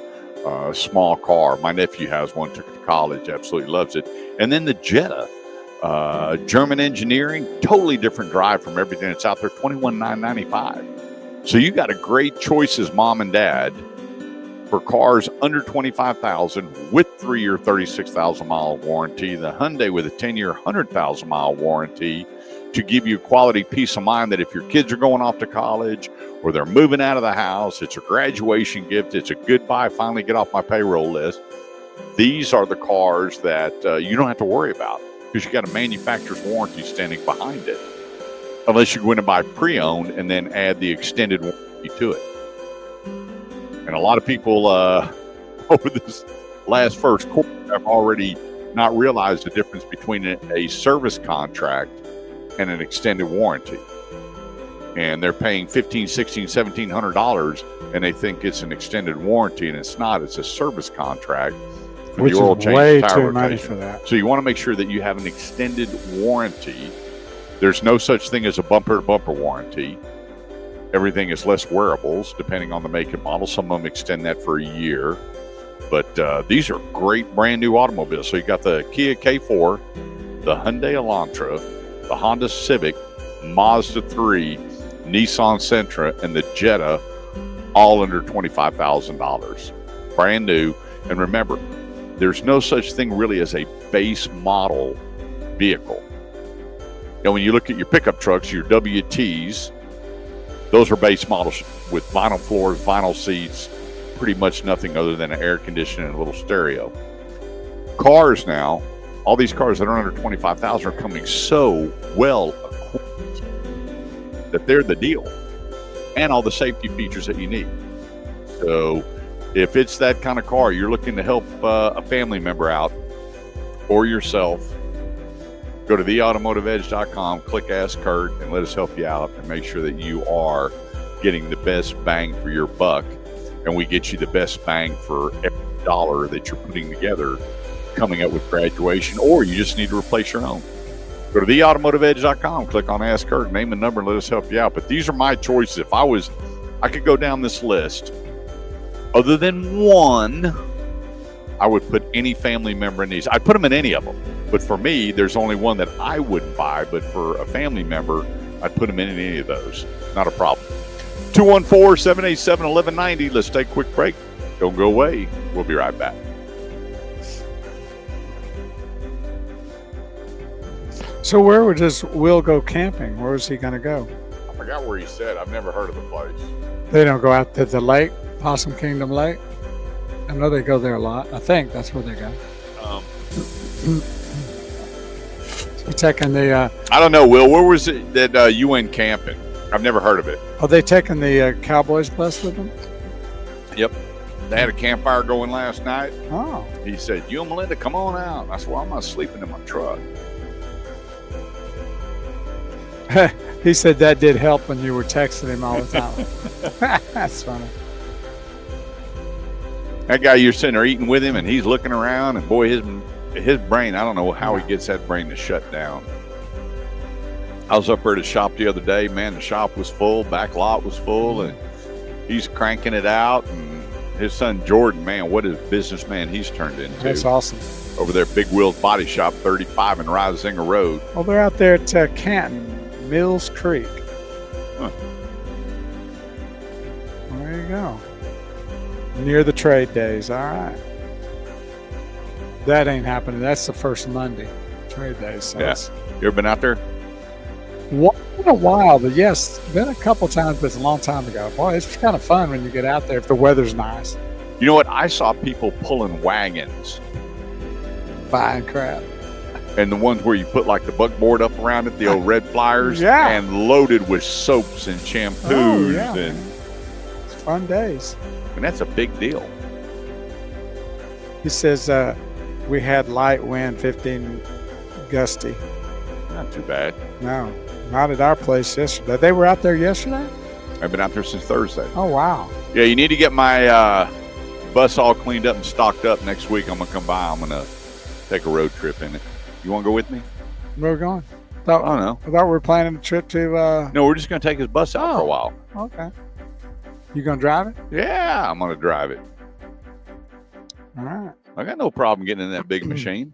small car. My nephew has one, took it to college, absolutely loves it. And then the Jetta, German engineering, totally different drive from everything that's out there, 21,995. So you got a great choices, mom and dad, for cars under 25,000 with 3-year 36,000 mile warranty. The Hyundai with a 10-year 100,000 mile warranty to give you quality peace of mind that if your kids are going off to college or they're moving out of the house, it's a graduation gift, it's a goodbye, finally get off my payroll list. These are the cars that you don't have to worry about because you got a manufacturer's warranty standing behind it. Unless you go in and buy pre-owned and then add the extended warranty to it. And a lot of people over this last first quarter have already not realized the difference between a service contract and an extended warranty. And they're paying $1,500, $1,600, $1,700 and they think it's an extended warranty, and it's not. It's a service contract for Which the oil is change way tire too rotation. money for that. So you want to make sure that you have an extended warranty. There's no such thing as a bumper-to-bumper warranty. Everything is less wearables, depending on the make and model. Some of them extend that for a year. But these are great brand new automobiles. So you got the Kia K4, the Hyundai Elantra, the Honda Civic, Mazda 3, Nissan Sentra, and the Jetta, all under $25,000. Brand new. And remember, there's no such thing really as a base model vehicle. You know, when you look at your pickup trucks, your WTs, those are base models with vinyl floors, vinyl seats, pretty much nothing other than an air conditioner and a little stereo. Cars now, all these cars that are under $25,000 are coming so well equipped that they're the deal, and all the safety features that you need. So if it's that kind of car, you're looking to help a family member out or yourself, go to theautomotiveedge.com, click Ask Kurt, and let us help you out and make sure that you are getting the best bang for your buck. And we get you the best bang for every dollar that you're putting together coming up with graduation, or you just need to replace your own. Go to theautomotiveedge.com, click on Ask Kurt, name and number, and let us help you out. But these are my choices. If I could go down this list. Other than one, I would put any family member in these. I'd put them in any of them. But for me, there's only one that I wouldn't buy. But for a family member, I'd put them in any of those. Not a problem. 214-787-1190. Let's take a quick break. Don't go away. We'll be right back. So where would this Will go camping? Where is he going to go? I forgot where he said. I've never heard of the place. They don't go out to the lake, Possum Kingdom Lake? I know they go there a lot. I think that's where they go. We're taking the... I don't know, Will. Where was it that you went camping? I've never heard of it. Are they taking the Cowboys bus with them? Yep. They had a campfire going last night. Oh. He said, you and Melinda, come on out. I said, well, I'm not sleeping in my truck. He said that did help when you were texting him all the time. That's funny. That guy you're sitting there eating with him, and he's looking around, and boy, his brain, I don't know how he gets that brain to shut down. I was up there at the shop the other day. Man, the shop was full, back lot was full, and he's cranking it out. And his son Jordan, man, what a businessman he's turned into. That's awesome. Over there at Big Will's Body Shop, 35 and Risinger Road. Well, they're out there at Canton, Mills Creek. Huh. There you go. Near the trade days. All right. That ain't happening. That's the first Monday trade day. So Yeah. it's You ever been out there? been a while, but yes, been a couple times, but it's a long time ago. Boy, it's kind of fun when you get out there if the weather's nice. You know what? I saw people pulling wagons, Buying crap. and the ones where you put like the buckboard up around it, the old red flyers, Yeah. and loaded with soaps and shampoos, Oh, yeah, and man. It's fun days. that's a big deal. He says we had light wind, 15 gusty. Not too bad. No, not at our place yesterday. They were out there yesterday? I've been out there since Thursday. Oh, wow. Yeah, you need to get my bus all cleaned up and stocked up. Next week, I'm gonna come by. I'm gonna take a road trip in it. You want to go with me? Where we going? I don't know. I thought we were planning a trip to. No, we're just gonna take his bus out for a Oh. while. Okay. You going to drive it? Yeah, I'm gonna drive it. All right. I got no problem getting in that big machine.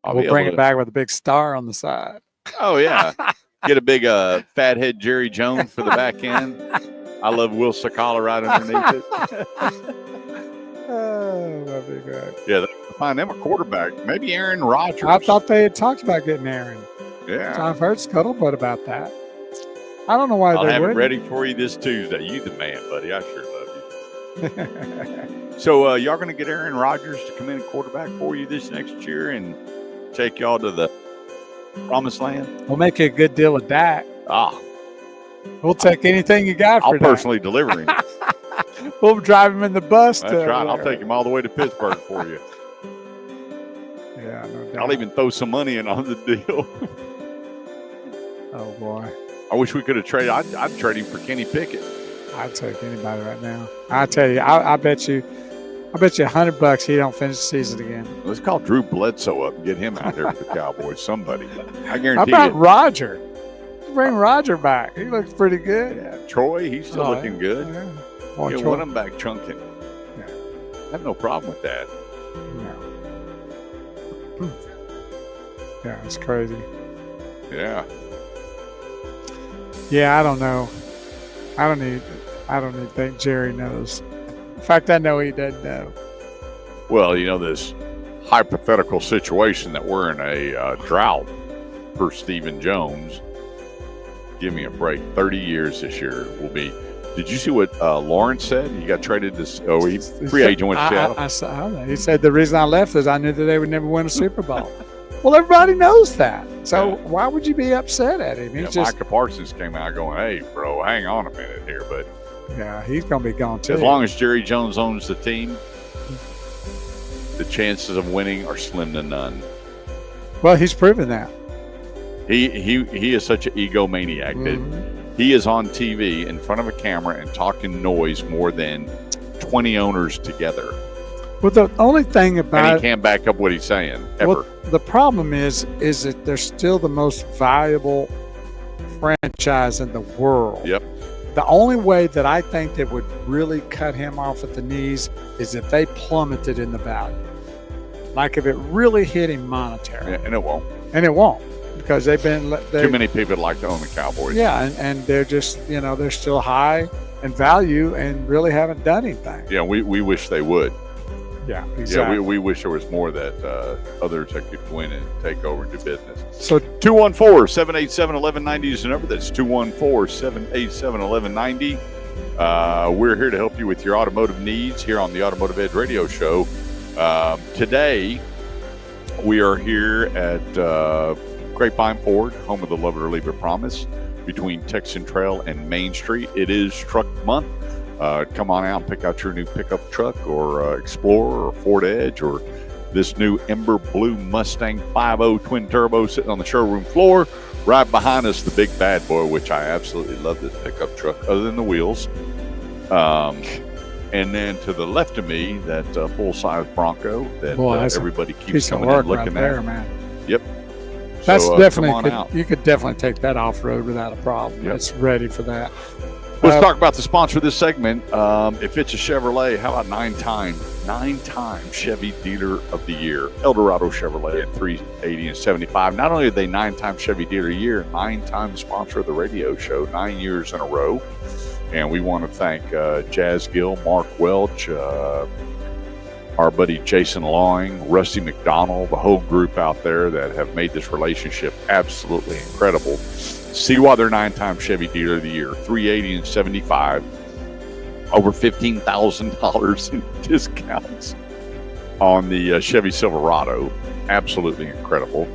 I'll We'll be bring able it to- back with a big star on the side. Oh yeah, get a big fathead Jerry Jones for the back end. I love Will Sakala right underneath it. Oh, that'd be great. Yeah, find them a quarterback. Maybe Aaron Rodgers. I thought they had talked about getting Aaron. Yeah, I've heard scuttlebutt about that. I don't know why I'll they have it wouldn't. ready for you this Tuesday. You the man, buddy. I sure love you. So y'all gonna get Aaron Rodgers to come in and quarterback for you this next year and take y'all to the promised land? We'll make you a good deal with Dak. Ah, We'll take anything you got I'll for personally deliver him. Dak. We'll drive him in the bus. That's right. I'll take him all the way to Pittsburgh for you. Yeah, no doubt. I'll even throw some money in on the deal. Oh boy, I wish we could have traded. I'd trade him for Kenny Pickett. I'd take anybody right now. I tell you, I bet you $100 he don't finish the season again. Let's call Drew Bledsoe up and get him out there for the Cowboys. Somebody. I How guarantee about you. Roger? Bring Roger back. He looks pretty good. Yeah, Troy, he's still Oh, looking good. Yeah. Boy, Get Troy- one of them back chunking. Yeah. I have no problem with that. No. Yeah, it's crazy. Yeah. Yeah, I don't know. I don't even think Jerry knows. In fact, I know he doesn't know. Well, you know, this hypothetical situation that we're in a drought per Stephen Jones. Give me a break. 30 years this year will be. Did you see what Lawrence said? He got traded to. Oh, he free agent went to Seattle. I saw that. He said the reason I left is I knew that they would never win a Super Bowl. Well, everybody knows that. So Yeah. why would you be upset at him? Yeah, He's just Micah Parsons came out going, "Hey, bro, hang on a minute here." But he's gonna be gone too. as long as Jerry Jones owns the team, the chances of winning are slim to none. Well, he's proven that. He is such an egomaniac that Mhm. he is on TV in front of a camera and talking noise more than 20 owners together. Well, the only thing And about he can't back up what he's saying, ever. Well, the problem is that they're still the most valuable franchise in the world. Yep. The only way that I think that would really cut him off at the knees is if they plummeted in the value. Like if it really hit him monetary. Yeah, and it won't. And it won't, because they've been Too many people would like to own the Cowboys. Yeah, and they're just, they're still high in value and really haven't done anything. Yeah, we wish they would. Yeah, exactly. Yeah, we wish there was more that others that could win and take over and do business. So 214-787-1190 is the number. That's 214-787-1190. We're here to help you with your automotive needs here on the Automotive Edge Radio Show. Today, we are here at Grapevine Ford, home of the Love It or Leave It Promise, between Texan Trail and Main Street. It is Truck Month. Come on out and pick out your new pickup truck or Explorer or Ford Edge or this new Ember Blue Mustang 5.0 twin turbo sitting on the showroom floor. Right behind us, the big bad boy, which I absolutely love this pickup truck, other than the wheels. And then to the left of me, that full-size Bronco that Boy, that's a everybody keeps piece of coming in work looking right there, at. man. Yep. That's So, definitely come on out. you could definitely take that off road without a problem. Yep. It's ready for that. Let's talk about the sponsor of this segment. If it's a Chevrolet, how about nine-time Chevy Dealer of the Year, Eldorado Chevrolet at 380 and 75. Not only are they 9-time Chevy Dealer of the Year, 9-time sponsor of the radio show, 9 years in a row. And we want to thank Jazz Gill, Mark Welch, our buddy Jason Lawing, Rusty McDonald, the whole group out there that have made this relationship absolutely incredible. See why they're 9-time Chevy Dealer of the Year, 380 and 75, over $15,000 in discounts on the Chevy Silverado. Absolutely incredible.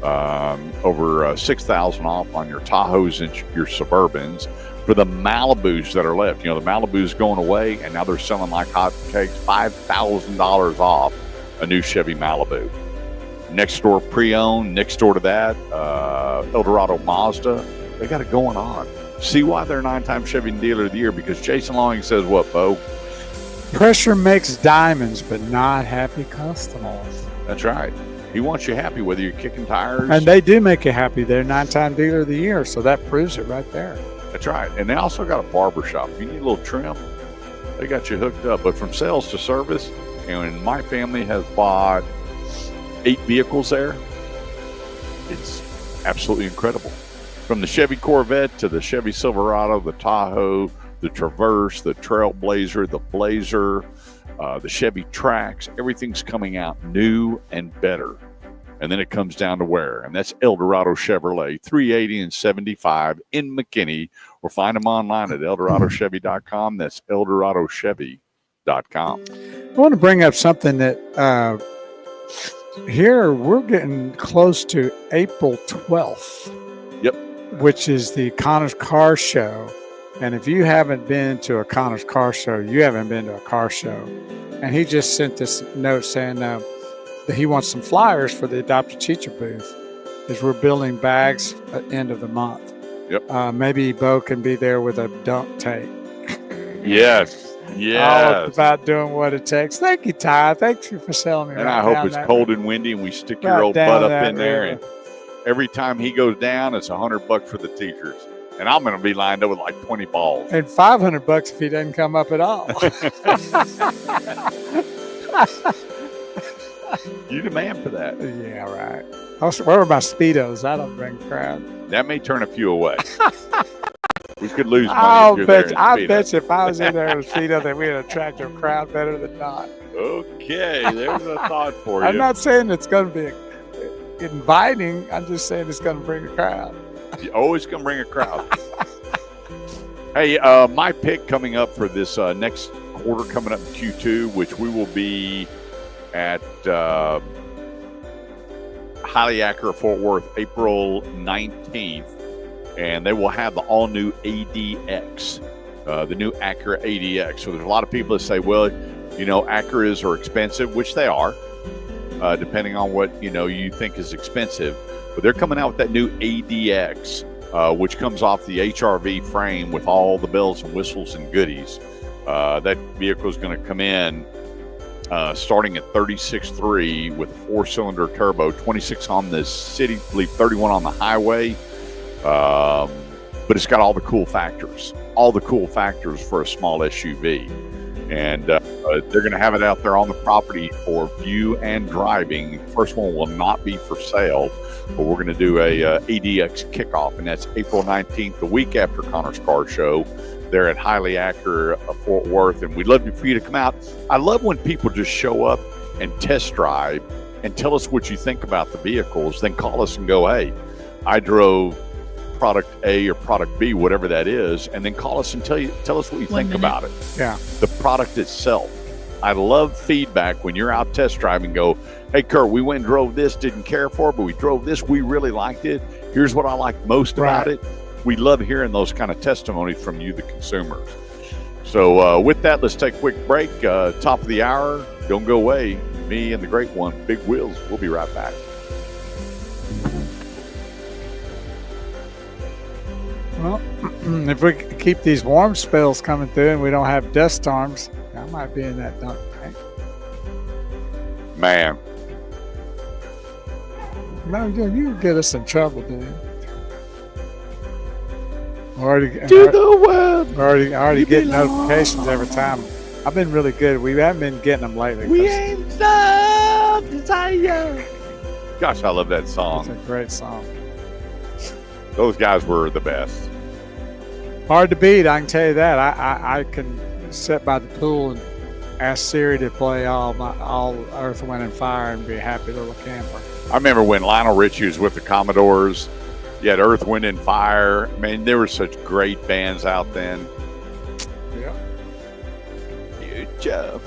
Over 6,000 off on your Tahoes and your Suburbans. For the Malibus that are left, the Malibu's going away, and now they're selling like hotcakes, $5,000 off a new Chevy Malibu. Next door pre-owned, next door to that, Eldorado Mazda, they got it going on. See why they're 9-time Chevy Dealer of the Year, because Jason Lawing says what, Bo? Pressure makes diamonds, but not happy customers. That's right. He wants you happy whether you're kicking tires. And they do make you happy. They're 9-time Dealer of the Year, so that proves it right there. That's right. And they also got a barber shop. If you need a little trim, they got you hooked up. But from sales to service, and my family has bought 8 vehicles there. It's absolutely incredible. From the Chevy Corvette to the Chevy Silverado, the Tahoe, the Traverse, the Trailblazer, the Blazer, the Chevy Trax, everything's coming out new and better. And then it comes down to where? And that's Eldorado Chevrolet, 380 and 75 in McKinney, or find them online at EldoradoChevy.com. That's EldoradoChevy.com. I want to bring up something that here we're getting close to April 12th. Yep. Which is the Connor's Car Show. And if you haven't been to a Connor's Car Show, you haven't been to a car show. And he just sent this note saying that he wants some flyers for the Adopt a Teacher booth, as we're building bags at the end of the month. Yep. Maybe Bo can be there with a dunk tape. Yes. All Yes. about doing what it takes. Thank you, Ty. Thank you for selling me. And right I hope down it's that cold river. and windy and we stick Right your old down butt up that in there. river. And every time he goes down, it's $100 for the teachers. And I'm going to be lined up with like 20 balls. And $500 if he doesn't come up at all. You demand for that. Yeah, right. Also, where are my Speedos? I don't bring a crowd. That may turn a few away. We could lose money I if you're there in bet Speedo. you if I was in there with Speedo, that we'd attract a crowd better than not. Okay, there's a thought for you. I'm not saying it's going to be inviting. I'm just saying it's going to bring a crowd. You always can bring a crowd. Hey, my pick coming up for this next quarter coming up in Q2, which we will be at Highly Acura Fort Worth, April 19th, and they will have the all-new ADX, the new Acura ADX. So there's a lot of people that say, well, Acuras are expensive, which they are, depending on what, you think is expensive. But they're coming out with that new ADX, which comes off the HRV frame with all the bells and whistles and goodies. That vehicle is going to come in starting at $36,300 with a 4-cylinder turbo, 26 on the city, I believe 31 on the highway. But it's got all the cool factors for a small SUV. And they're going to have it out there on the property for view and driving. The first one will not be for sale, but we're going to do a ADX kickoff, and that's April 19th, the week after Connor's Car Show. They're at Highly Acura Fort Worth, and we'd love for you to come out. I love when people just show up and test drive and tell us what you think about the vehicles, then call us and go, hey, I drove product A or product B, whatever that is, and then call us and tell us what you think about it. Yeah. The product itself. I love feedback when you're out test driving. Go, hey, Kurt, we went and drove this, didn't care for it, but we drove this, we really liked it. Here's what I liked most about it. We love hearing those kind of testimonies from you, the consumers. So with that, let's take a quick break. Top of the hour. Don't go away. Me and the great one, Big Wheels. We'll be right back. Well, if we keep these warm spells coming through and we don't have dust storms, I might be in that dunk tank. Man. No, you get us in trouble, dude. Already get notifications every time. I've been really good. We haven't been getting them lately. We ain't some desire. Gosh, I love that song. It's a great song. Those guys were the best. Hard to beat, I can tell you that. I can sit by the pool ask Siri to play all Earth, Wind, and Fire and be a happy little camper. I remember when Lionel Richie was with the Commodores. You had Earth, Wind, and Fire. I mean, there were such great bands out then. Yeah. Good job.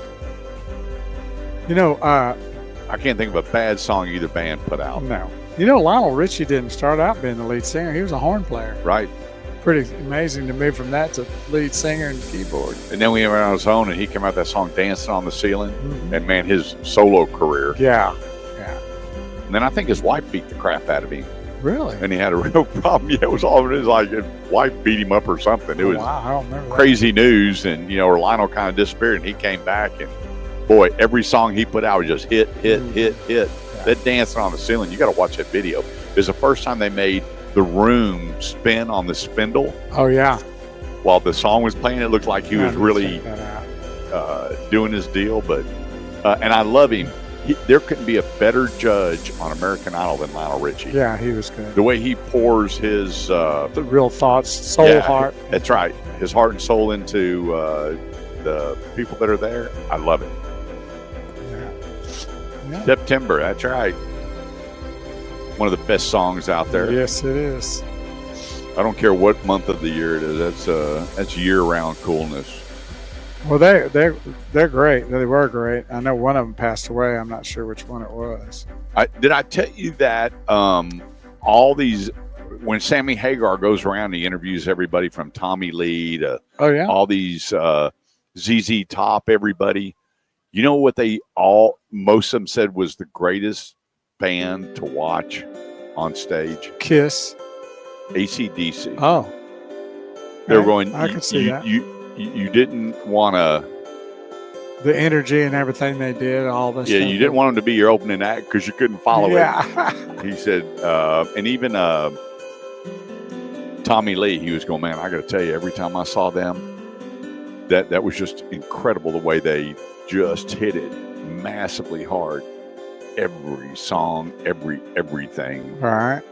You know, I can't think of a bad song either band put out. no. You know, Lionel Richie didn't start out being the lead singer. He was a horn player. Right. Pretty amazing to move from that to lead singer and keyboard. And then we went on his own, and he came out that song "Dancing on the Ceiling," Mhm. and man, his solo career. Yeah. And then I think his wife beat the crap out of him, Really? and he had a real problem. Yeah, it was all it was like his wife beat him up or something. It was Wow, I don't remember that. crazy news, and Lionel kind of disappeared, and he came back, and boy, every song he put out was just hit. Yeah. That "Dancing on the Ceiling," you got to watch that video. It was the first time they made the room spin on the spindle Oh, yeah. while the song was playing. It looked like he was I need to really check that out. doing his deal, but and I love him. There couldn't be a better judge on American Idol than Lionel Richie. Yeah, he was good. The way he pours his The real thoughts, soul, yeah, heart. that's right, his heart and soul into the people that are there. I love it. Yeah. September, that's right. One of the best songs out there. Yes, it is. I don't care what month of the year it is. That's year-round coolness. Well, they're great. They were great. I know one of them passed away. I'm not sure which one it was. Did I tell you that all these, when Sammy Hagar goes around, he interviews everybody from Tommy Lee to Oh, yeah. all these ZZ Top, everybody. You know what most of them said was the greatest band to watch on stage? Kiss. AC/DC. Oh. They're Okay. going, I can see that. You didn't want to, The energy and everything they did, all this yeah, stuff. you didn't want them to be your opening act because you couldn't follow it. Yeah. He said, and even Tommy Lee, he was going, man, I got to tell you, every time I saw them, that was just incredible the way they just hit it massively hard. Every song, everything. All right.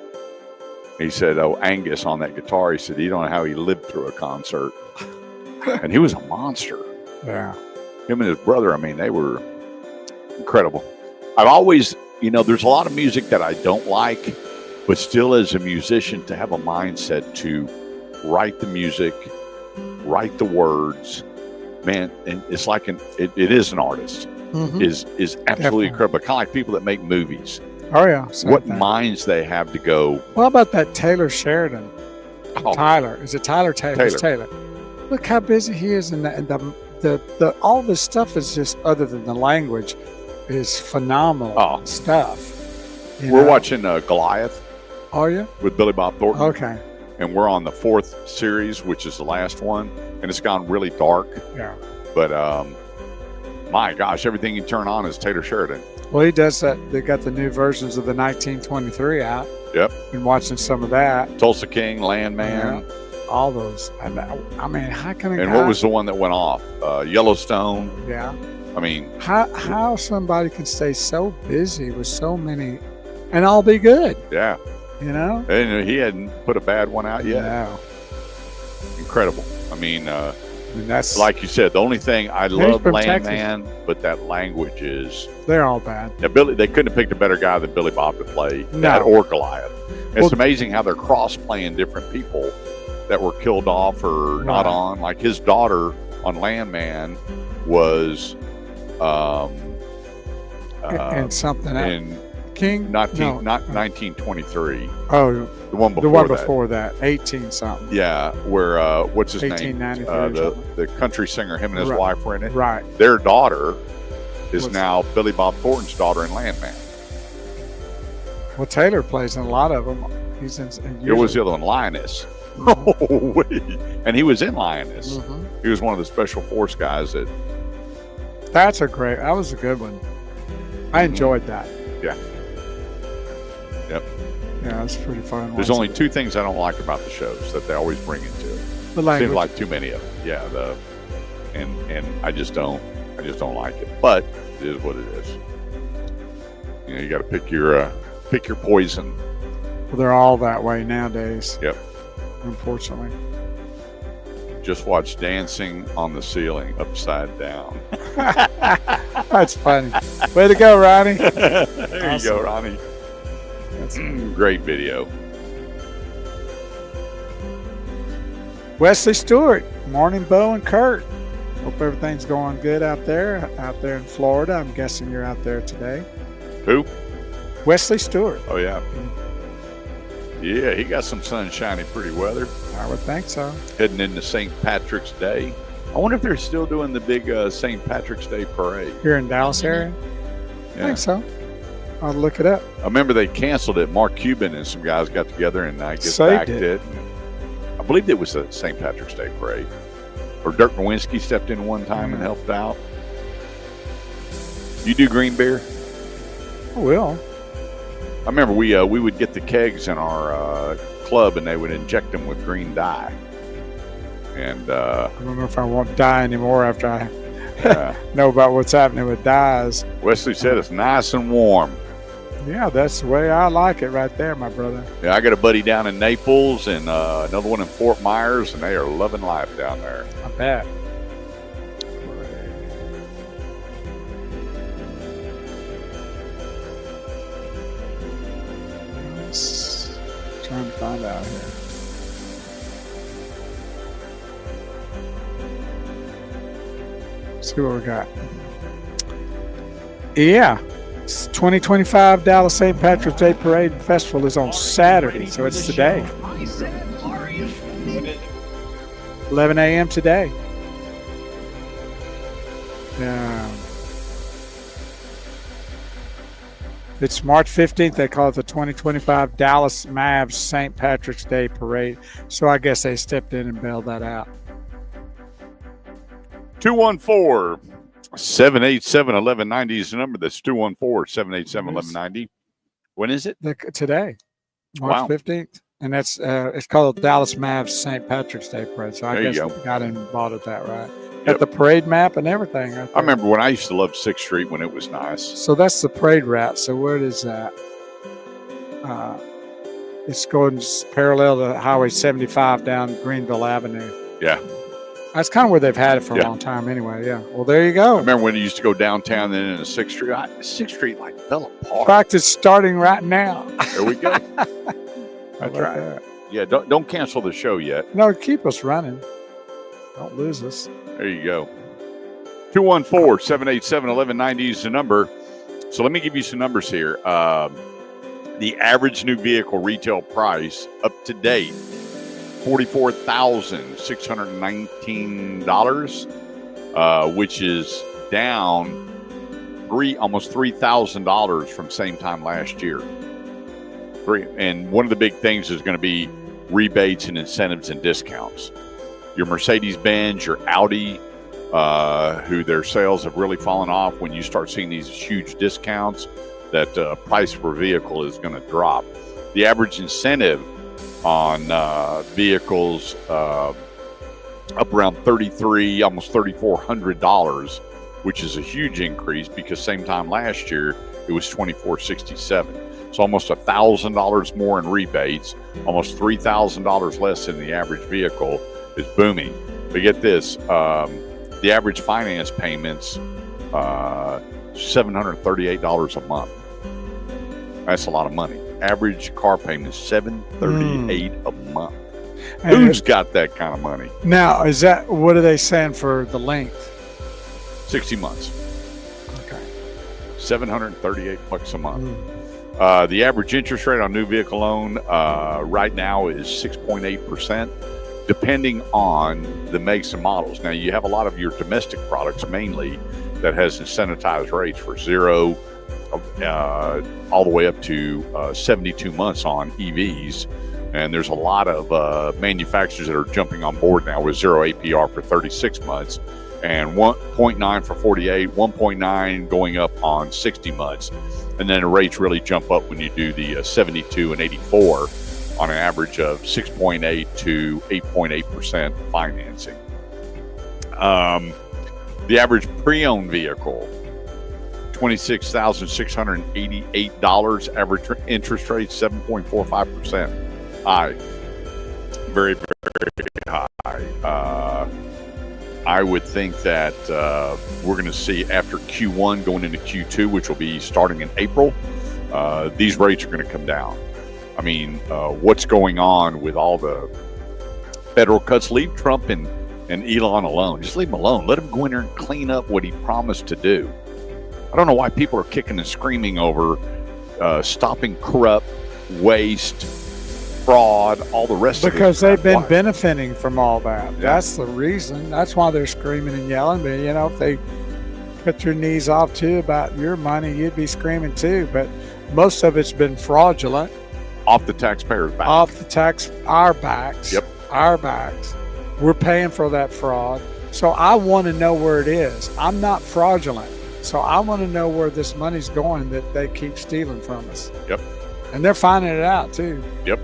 He said, oh, Angus on that guitar, he said, you don't know how he lived through a concert. And he was a monster. Yeah. Him and his brother, I mean, they were incredible. I've always, there's a lot of music that I don't like, but still as a musician to have a mindset to write the music, write the words, man, and it's like it is an artist. Mhm. Is absolutely Definitely. incredible. Kind of like people that make movies. Oh, yeah. Same What thing. minds they have to go, What about that Taylor Sheridan? oh, Tyler. Is it Tyler? Taylor. It's Taylor. Look how busy he is, and the all this stuff is just, other than the language, is phenomenal Oh. stuff. You we're know? watching Goliath Are you? with Billy Bob Thornton. Okay. And we're on the 4th series, which is the last one, and it's gone really dark. Yeah. But my gosh, everything you turn on is Taylor Sheridan. Well, he does that. They got the new versions of the 1923 out. Yep. Been watching some of that. Tulsa King, Landman, All those. I mean, how can a and guy, what was the one that went off? Yellowstone. Yeah. I mean, How somebody can stay so busy with so many, and all be good. yeah. You know. And he hadn't put a bad one out yet. No. Incredible. I mean, I mean, that's like you said, the only thing I love from Texas. Landman, but that language is. they're all bad. Yeah, they couldn't have picked a better guy than Billy Bob to play No. that or Goliath. It's Well- amazing how they're cross playing different people that were killed off or not Right. on. Like his daughter on Landman was And something else. in King. No. 1923. Oh, The one before the one that. before that, 18 something. Yeah, where what's his name? 1893 or something. The country singer, him and his Right. wife were in it. Right. Their daughter is What's- now Billy Bob Thornton's daughter in Landman. Well, Taylor plays in a lot of them. He's in. It was the other one, Lioness. Oh, wait. And he was in Lioness. Mhm. He was one of the special force guys that. That was a good one. I enjoyed that. Yeah. Yep. Yeah, it's pretty fun. There's watching only it. 2 things I don't like about the shows that they always bring into it. The language. Seems like too many of them. Yeah. And I just don't like it. But it is what it is. You got to pick your poison. Well, they're all that way nowadays. Yep. Unfortunately. Just watch Dancing on the Ceiling upside down. That's funny. Way to go, Ronnie. There you Awesome. go, Ronnie. That's Great video. Wesley Stewart. Morning, Bo and Kurt. Hope everything's going good out there in Florida. I'm guessing you're out there today. Who? Wesley Stewart. Oh, yeah. Yeah, he got some sunshiny, pretty weather. I would think so. Heading into St. Patrick's Day. I wonder if they're still doing the big St. Patrick's Day parade. Here in Dallas area? I think so. I'll look it up. I remember they canceled it. Mark Cuban and some guys got together and I guess Saved backed it. I believe it was a St. Patrick's Day parade. Or Dirk Nowinski stepped in one time and helped out. You do green beer? I will. I remember we would get the kegs in our club and they would inject them with green dye. And I don't know if I won't die anymore after I yeah. know about what's happening with dyes. Wesley said it's nice and warm. Yeah, that's the way I like it right there, my brother. Yeah, I got a buddy down in Naples and another one in Fort Myers, and they are loving life down there. I bet. Trying to find out here. See what we got. Yeah. 2025 Dallas St. Patrick's Day Parade and Festival is on Saturday, so it's today. 11 a.m. today. It's March 15th. They call it the 2025 Dallas Mavs St. Patrick's Day Parade. So I guess they stepped in and bailed that out. 214-787-1190 is the number. That's 214-787-1190. When is it? Today, March 15th. And that's it's called the Dallas Mavs St. Patrick's Day Parade. So I guess they got in and bought it that right. Got the parade map and everything. Right there. I remember when I used to love 6th Street when it was nice. So that's the parade route. So where is that? It's going parallel to Highway 75 down Greenville Avenue. Yeah. That's kind of where they've had it for a long time anyway. Yeah. Well, there you go. I remember when it used to go downtown then into 6th Street. 6th Street like fell apart. Practice starting right now. There we go. That's right. That. Yeah, don't cancel the show yet. No, keep us running. Don't lose us. There you go. 214-787-1190 is the number. So let me give you some numbers here. The average new vehicle retail price up to date, $44,619, which is down almost $3,000 from same time last year. And one of the big things is going to be rebates and incentives and discounts. Your Mercedes-Benz, your Audi, who their sales have really fallen off. When you start seeing these huge discounts, that price per vehicle is going to drop. The average incentive on vehicles up around $3,300, almost $3,400, which is a huge increase because same time last year it was $2,467. So almost $1,000 more in rebates, almost $3,000 less in the average vehicle is booming. But get this, the average finance payments, $738 a month. That's a lot of money. Average car payment is $738 a month. And Who's got that kind of money? Now, is that what are they saying for the length? 60 months. Okay. $738 a month. The average interest rate on new vehicle loan right now is 6.8%, depending on the makes and models. Now, you have a lot of your domestic products mainly that has incentivized rates for 0 all the way up to 72 months on EVs. And there's a lot of manufacturers that are jumping on board now with 0 APR for 36 months and 1.9 for 48, 1.9 going up on 60 months. And then the rates really jump up when you do the 72 and 84 on an average of 6.8 to 8.8% financing. The average pre-owned vehicle, $26,688. Average interest rate, 7.45%. High. Very, very high. I would think that we're going to see after Q1 going into Q2, which will be starting in April, these rates are going to come down. I mean, what's going on with all the federal cuts? Leave Trump and Elon alone. Just leave him alone. Let him go in there and clean up what he promised to do. I don't know why people are kicking and screaming over stopping corrupt, waste, fraud, all the rest of it. Because they've been Why? benefiting from all that. Yeah. That's the reason. That's why they're screaming and yelling. But, you know, if they cut your knees off too about your money, you'd be screaming too. But most of it's been fraudulent. Off the taxpayers' back. Off our backs. Yep. Our backs. We're paying for that fraud. So I want to know where it is. I'm not fraudulent. So I want to know where this money's going that they keep stealing from us. Yep. And they're finding it out too. Yep.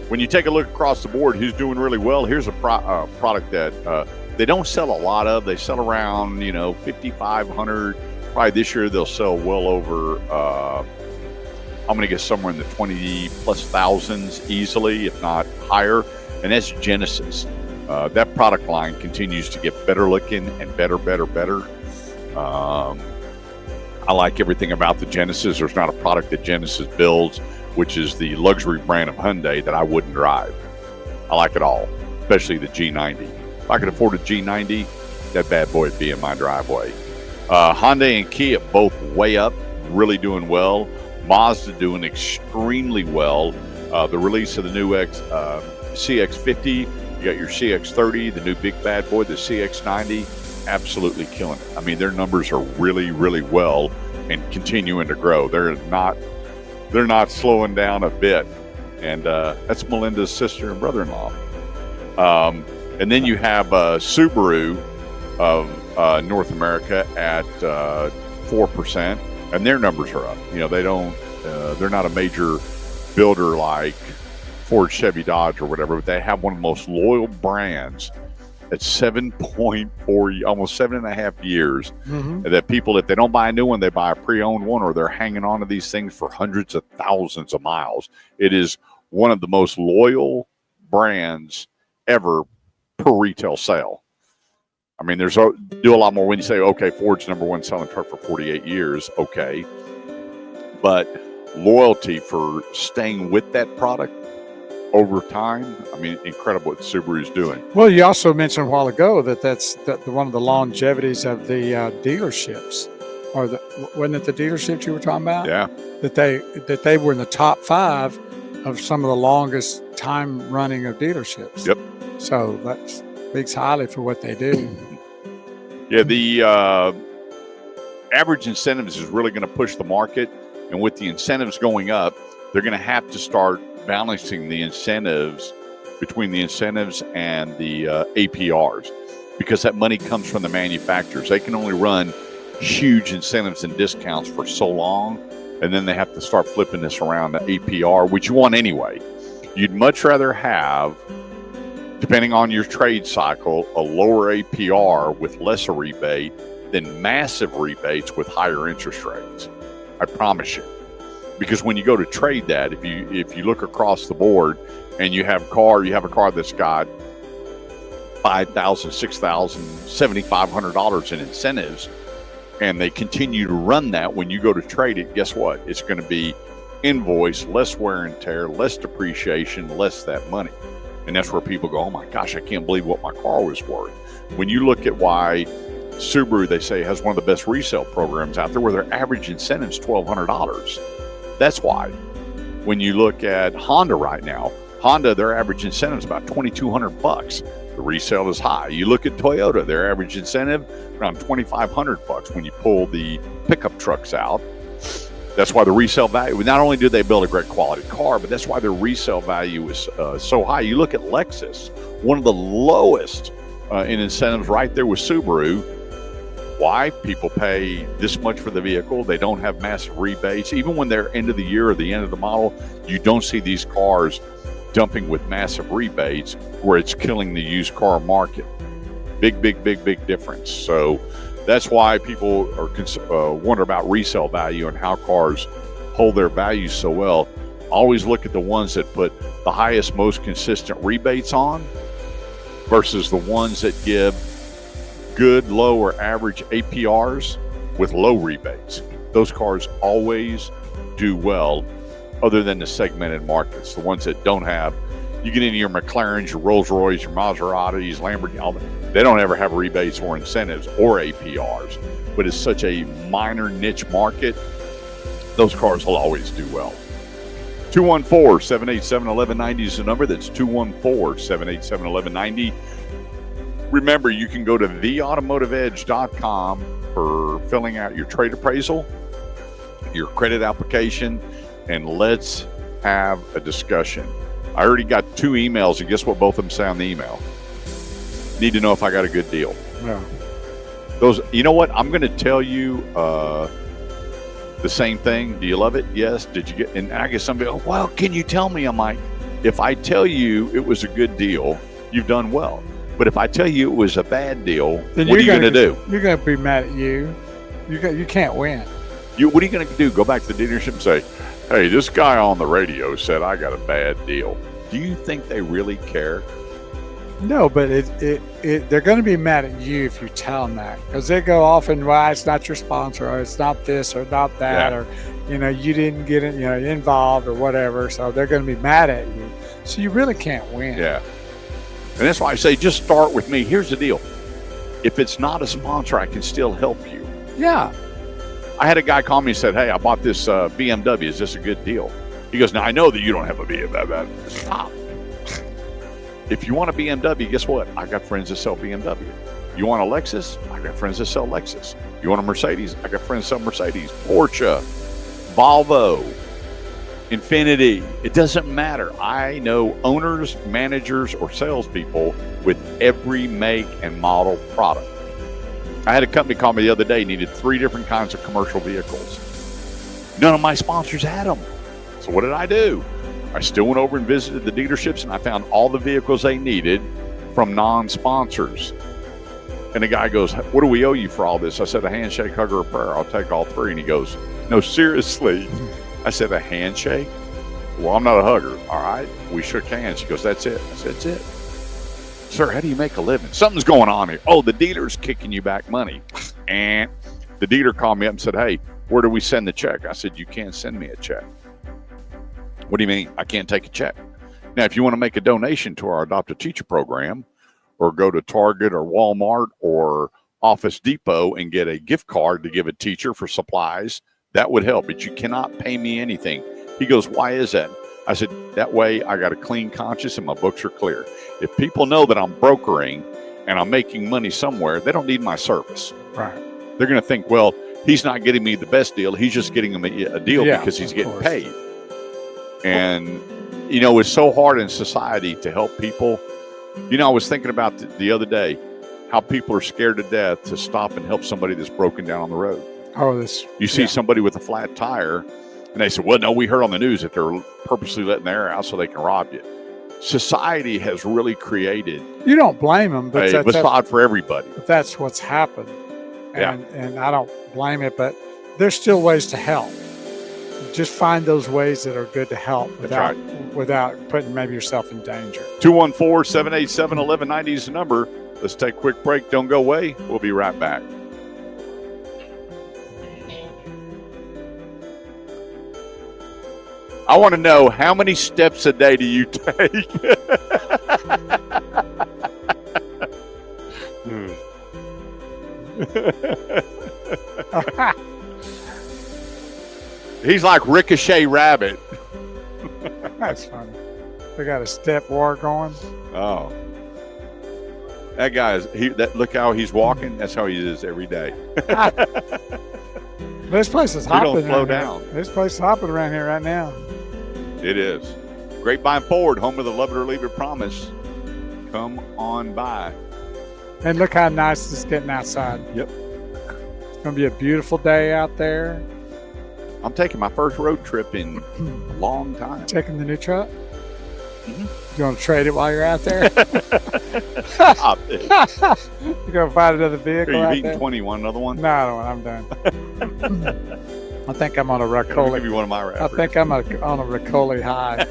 When you take a look across the board, who's doing really well? Here's a product that they don't sell a lot of. They sell around, 5,500. Probably this year they'll sell well over, I'm going to guess somewhere in the 20 plus thousands easily, if not higher. And that's Genesis. That product line continues to get better looking and better. I like everything about the Genesis. There's not a product that Genesis builds, which is the luxury brand of Hyundai, that I wouldn't drive. I like it all, especially the G90. If I could afford a G90, that bad boy would be in my driveway. Hyundai and Kia both way up, really doing well. Mazda doing extremely well. The release of the new CX-50, you got your CX-30, the new big bad boy, the CX-90, absolutely killing it. I mean, their numbers are really, really well and continuing to grow. They're not slowing down a bit. And that's Melinda's sister and brother-in-law. And then you have Subaru of North America at 4%, and their numbers are up. They're not a major builder like Ford, Chevy, Dodge, or whatever, but they have one of the most loyal brands at 7.4, almost 7.5 years. Mm-hmm. That people, if they don't buy a new one, they buy a pre-owned one, or they're hanging on to these things for hundreds of thousands of miles. It is one of the most loyal brands ever per retail sale. I mean, do a lot more when you say, okay, Ford's number one selling truck for 48 years. Okay. But loyalty for staying with that product over time, I mean, incredible what Subaru's doing. Well, you also mentioned a while ago that's one of the longevities of the dealerships, or wasn't it the dealerships you were talking about? Yeah. That they were in the top 5 of some of the longest time running of dealerships. Yep. So that speaks highly for what they do. Yeah, the average incentives is really going to push the market, and with the incentives going up, they're going to have to start balancing the incentives between the incentives and the APRs, because that money comes from the manufacturers. They can only run huge incentives and discounts for so long, and then they have to start flipping this around to APR, which you want anyway. You'd much rather have, depending on your trade cycle, a lower APR with lesser rebate than massive rebates with higher interest rates. I promise you. Because when you go to trade that, if you look across the board and you have a car that's got $5,000, $6,000, $7,500 in incentives, and they continue to run that, when you go to trade it, guess what? It's going to be invoice, less wear and tear, less depreciation, less that money. And that's where people go, oh my gosh, I can't believe what my car was worth. When you look at why Subaru, they say, has one of the best resale programs out there, where their average incentive is $1,200. That's why. When you look at Honda right now, their average incentive is about $2,200. The resale is high. You look at Toyota, their average incentive around $2,500 when you pull the pickup trucks out. That's why the resale value, not only do they build a great quality car, but that's why their resale value is so high. You look at Lexus, one of the lowest in incentives, right there with Subaru. Why? People pay this much for the vehicle. They don't have massive rebates. Even when they're end of the year or the end of the model, you don't see these cars dumping with massive rebates where it's killing the used car market. Big difference. So that's why people are wonder about resale value and how cars hold their value so well. Always look at the ones that put the highest, most consistent rebates on versus the ones that give good, low, or average APRs with low rebates. Those cars always do well, other than the segmented markets, the ones that don't have. You get into your McLarens, your Rolls Royce, your Maseratis, Lamborghini, they don't ever have rebates or incentives or APRs. But it's such a minor niche market, those cars will always do well. 214-787-1190 is the number. That's 214-787-1190. Remember, you can go to theautomotiveedge.com for filling out your trade appraisal, your credit application, and let's have a discussion. I already got 2 emails, and guess what both of them say on the email? Need to know if I got a good deal. Yeah. Those, you know what? I'm going to tell you the same thing. Do you love it? Yes. Did you get? And I guess somebody, oh, well, can you tell me? I'm like, if I tell you it was a good deal, you've done well. But if I tell you it was a bad deal, Then what are you going to do? You're going to be mad at you. You can't win. What are you going to do? Go back to the dealership and say, hey, this guy on the radio said I got a bad deal. Do you think they really care? No, but they're going to be mad at you if you tell them that, because they go off and, well, it's not your sponsor, or it's not this or not that, Yeah. or you didn't get it, involved or whatever. So they're going to be mad at you. So you really can't win. Yeah. And that's why I say just start with me. Here's the deal. If it's not a sponsor, I can still help you. Yeah. I had a guy call me and said, hey, I bought this BMW. Is this a good deal? He goes, now, I know that you don't have a BMW. Stop. If you want a BMW, guess what? I got friends that sell BMW. You want a Lexus? I got friends that sell Lexus. You want a Mercedes? I got friends that sell Mercedes. Porsche, Volvo, Infiniti. It doesn't matter. I know owners, managers, or salespeople with every make and model product. I had a company call me the other day, needed 3 different kinds of commercial vehicles. None of my sponsors had them. So what did I do? I still went over and visited the dealerships, and I found all the vehicles they needed from non-sponsors. And the guy goes, what do we owe you for all this? I said, a handshake, hug, or a prayer. I'll take all 3. And he goes, no, seriously. I said, a handshake? Well, I'm not a hugger. All right. We shook hands. He goes, that's it. I said, that's it. Sir, how do you make a living? Something's going on here. Oh, the dealer's kicking you back money. And the dealer called me up and said, hey, where do we send the check? I said, you can't send me a check. What do you mean? I can't take a check. Now, if you want to make a donation to our Adopt a Teacher program, or go to Target or Walmart or Office Depot and get a gift card to give a teacher for supplies, that would help. But you cannot pay me anything. He goes, why is that? I said, that way I got a clean conscience and my books are clear. If people know that I'm brokering and I'm making money somewhere, they don't need my service. Right. They're going to think, well, he's not getting me the best deal. He's just getting him a deal because he's getting course. paid. And, it's so hard in society to help people. I was thinking about the other day how people are scared to death to stop and help somebody that's broken down on the road. Oh, You see somebody with a flat tire, and they say, well, no, we heard on the news that they're purposely letting the air out so they can rob you. Society has really created You don't blame them, but a facade for everybody. that's what's happened. Yeah. And I don't blame it, but there's still ways to help. Just find those ways that are good to help without putting maybe yourself in danger. 214-787-1190 is the number. Let's take a quick break. Don't go away. We'll be right back. I want to know, how many steps a day do you take? He's like Ricochet Rabbit. That's funny. We got a step war going. Oh. That guy look how he's walking. That's how he is every day. This place is He hopping. don't slow around here. down. This place is hopping around here right now. It is. Grapevine Ford, home of the love it or leave it promise. Come on by. And look how nice it's getting outside. Yep. It's going to be a beautiful day out there. I'm taking my first road trip in a long time. Checking the new truck. Mhm. You want to trade it while you're out there? Stop it. You going to find another vehicle Are you out beating there? 20? Want another one? No, I don't. I'm done. I think I'm on a I'll give Ricoli. you one of my I wrappers. think I'm on a Ricoli high.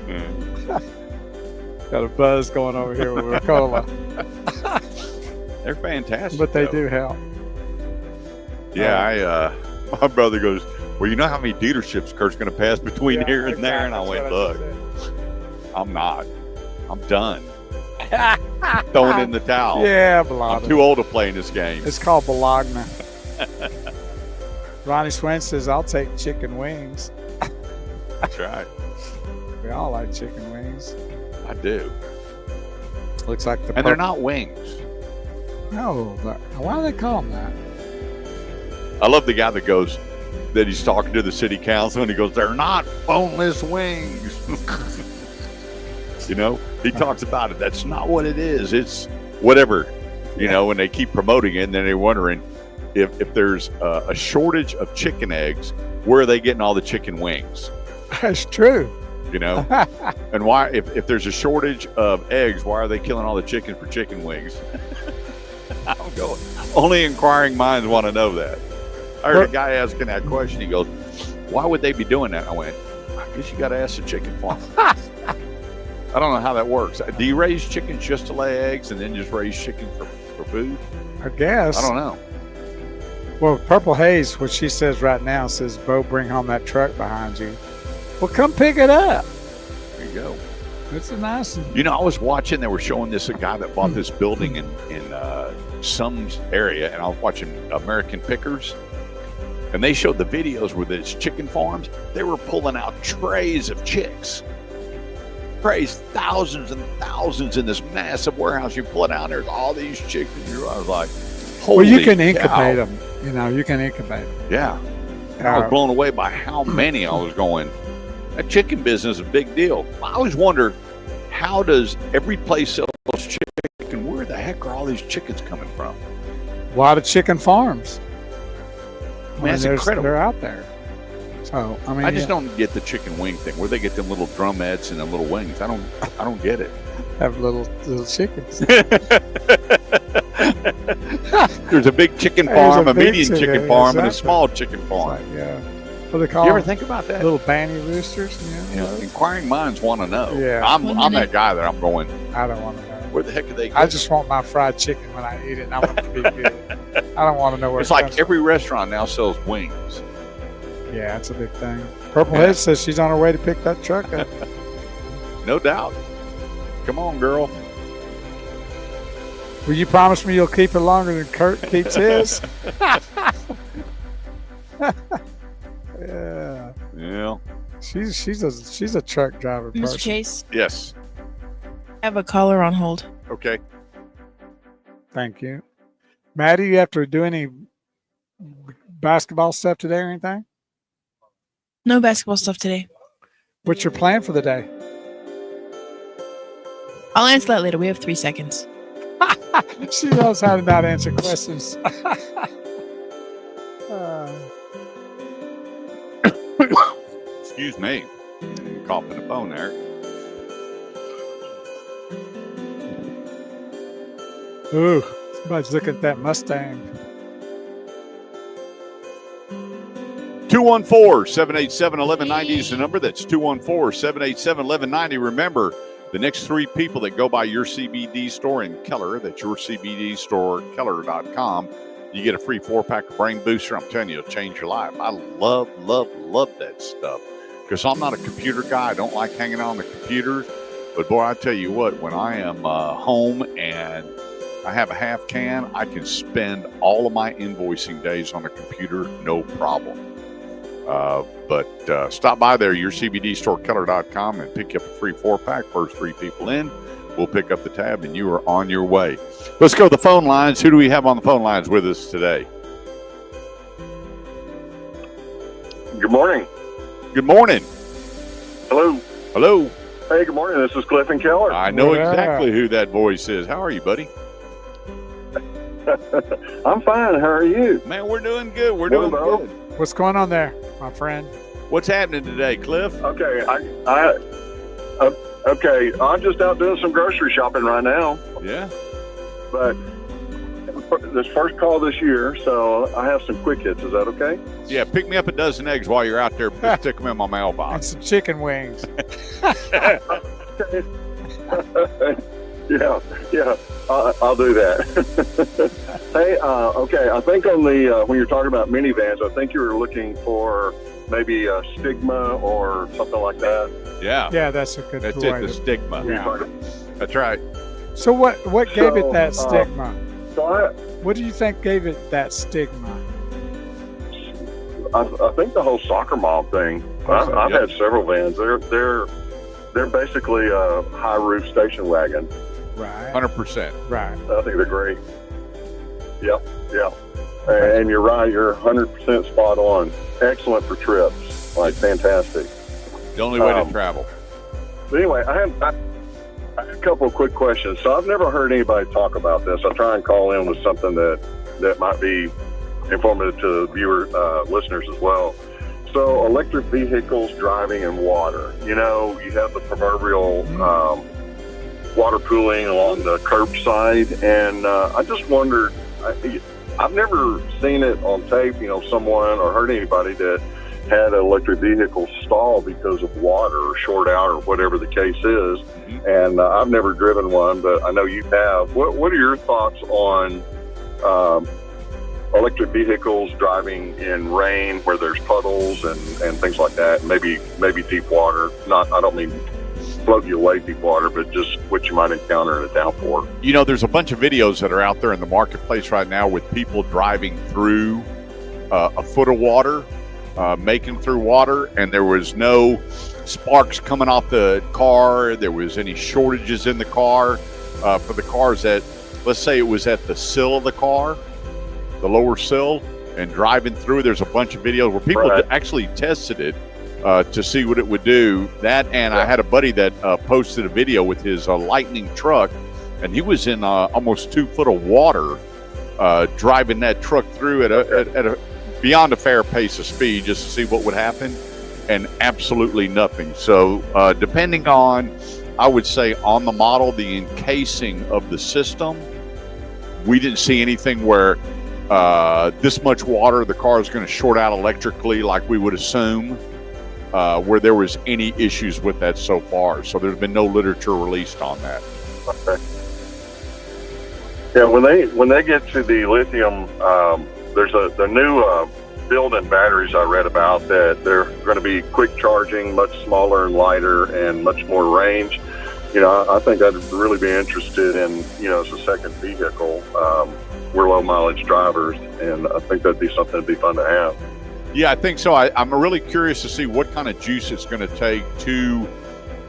Mm. Got a buzz going over here with Ricola. They're fantastic. but they though. do help. Yeah, my brother goes, well, you know how many dealerships Kurt's going to pass between here and there? And I went, look, I'm not. I'm done. Throwing in the towel. Yeah, I'm Bologna. too old to play in this game. It's called Bologna. Ronnie Swain says, I'll take chicken wings. That's right. We all like chicken wings. I do. Looks like the And they're not wings. No, but why do they call them that? I love the guy that goes, that he's talking to the city council and he goes, they're not boneless wings. You know, he talks about it. That's not what it is. It's whatever, you know, and they keep promoting it. And then they're wondering if there's a shortage of chicken eggs, where are they getting all the chicken wings? That's true. You know, and why, if there's a shortage of eggs, why are they killing all the chickens for chicken wings? I'm going, only inquiring minds want to know that. I heard a guy asking that question. He goes, why would they be doing that? I went, I guess you got to ask the chicken farmer. I don't know how that works. Do you raise chickens just to lay eggs and then just raise chickens for food? I guess. I don't know. Well, Purple Haze, what she says right now says, Bo, bring home that truck behind you. Well, come pick it up. There you go. It's a nice one. You know, I was watching, they were showing this, a guy that bought this building in some area, and I was watching American Pickers, and they showed the videos where there's chicken farms. They were pulling out trays of chicks. Trays, thousands and thousands in this massive warehouse. You pull it out, there's all these chickens. I was like, holy Well, you can cow. incubate them. You know, you can incubate them. Yeah. I was blown away by how many. I was going, that chicken business is a big deal. I always wonder, how does every place sells chicken? Where the heck are all these chickens coming from? A lot of chicken farms. That's incredible. They're out there. So, I mean, I just don't get the chicken wing thing. Where they get them little drumettes and them little wings. I don't get it. have little chickens. There's a big chicken There's farm, a a big medium chicken, chicken farm, and a exactly. small chicken farm. Like, yeah. What do they call You ever them? think about that? Little banny roosters? You know, inquiring minds want to know. Yeah. I'm that guy that I'm going, I don't want to know. where the heck are they? I just want my fried chicken when I eat it, and I want it to be good. I don't want to know where It's it like comes every restaurant now sells wings. from. Yeah, that's a big thing. Purple Head says she's on her way to pick that truck up. No doubt. Come on, girl. Will you promise me you'll keep it longer than Kurt keeps his? Yeah. Yeah. She's a truck driver Mr. person. Chase, Yes. I have a caller on hold. Okay. Thank you. Maddie, you have to do any basketball stuff today or anything? No basketball stuff today. What's your plan for the day? I'll answer that later. We have 3 seconds. She knows how to not answer questions. Excuse me. Coughing the phone there. Ooh, somebody's looking at that Mustang. 214-787-1190 is the number. That's 214-787-1190. Remember, the next 3 people that go by your CBD store in Keller, that's your CBD store, Keller.com, you get a free 4-pack of Brain Booster. I'm telling you, it'll change your life. I love that stuff because I'm not a computer guy. I don't like hanging on the computers. But, boy, I tell you what, when I am home and I have a half can, I can spend all of my invoicing days on a computer, no problem. But stop by there, your CBD store, Keller.com, and pick up a free 4-pack. First 3 people in, we'll pick up the tab, and you are on your way. Let's go to the phone lines. Who do we have on the phone lines with us today? Good morning. Good morning. Hello. Hello. Hey, good morning. This is Cliff and Keller. I know Yeah. exactly who that voice is. How are you, buddy? I'm fine. How are you? Man, we're doing good. We're doing Well, good. What's going on there, my friend? What's happening today, Cliff? Okay. Okay. I'm just out doing some grocery shopping right now, Yeah. but this first call this year, so I have some quick hits. Is that okay? Yeah, pick me up a dozen eggs while you're out there. Stick them in my And mailbox. some chicken wings. Yeah. I'll do that. Hey, okay. I think on the when you're talking about minivans, I think you were looking for maybe a Stigma or something like that. Yeah. Yeah, that's a good That's way it, the to- Stigma. Yeah. That's right. So what gave it that So, stigma? So What do you think gave it that stigma? I think the whole soccer mom thing. I've Yep. had several vans. They're basically a high roof station wagon. Right. 100%. Right. I think they're great. Yep. Yeah. And you're right. You're 100% spot on. Excellent for trips. Like fantastic. The only way to travel. But anyway, I have a couple of quick questions. So I've never heard anybody talk about this. I'll try and call in with something that might be informative to listeners as well. So electric vehicles driving in water. You know, you have the proverbial water pooling along the curbside, and I just wondered. I've never seen it on tape. You know, someone or heard anybody that had an electric vehicle stall because of water or short out or whatever the case is. And I've never driven one, but I know you have. What are your thoughts on electric vehicles driving in rain where there's puddles and things like that? Maybe deep water. I don't mean float you away deep water, but just what you might encounter in a downpour. You know, there's a bunch of videos that are out there in the marketplace right now with people driving through a foot of water, making through water, and there was no sparks coming off the car. There was any shortages in the car for the cars that, let's say it was at the sill of the car, the lower sill, and driving through. There's a bunch of videos where people actually tested it to see what it would do. That, and I had a buddy that posted a video with his Lightning truck, and he was in almost 2 foot of water driving that truck through at a beyond a fair pace of speed just to see what would happen, and absolutely nothing. So depending on, I would say on the model, the encasing of the system, we didn't see anything where this much water, the car is going to short out electrically like we would assume, where there was any issues with that so far. So there's been no literature released on that. Okay. Yeah, when they get to the lithium, there's the new build-in batteries I read about that they're going to be quick charging, much smaller and lighter, and much more range. You know, I think I'd really be interested in, you know, as a second vehicle. We're low mileage drivers, and I think that'd be something that'd be fun to have. Yeah, I think so. I'm really curious to see what kind of juice it's going to take to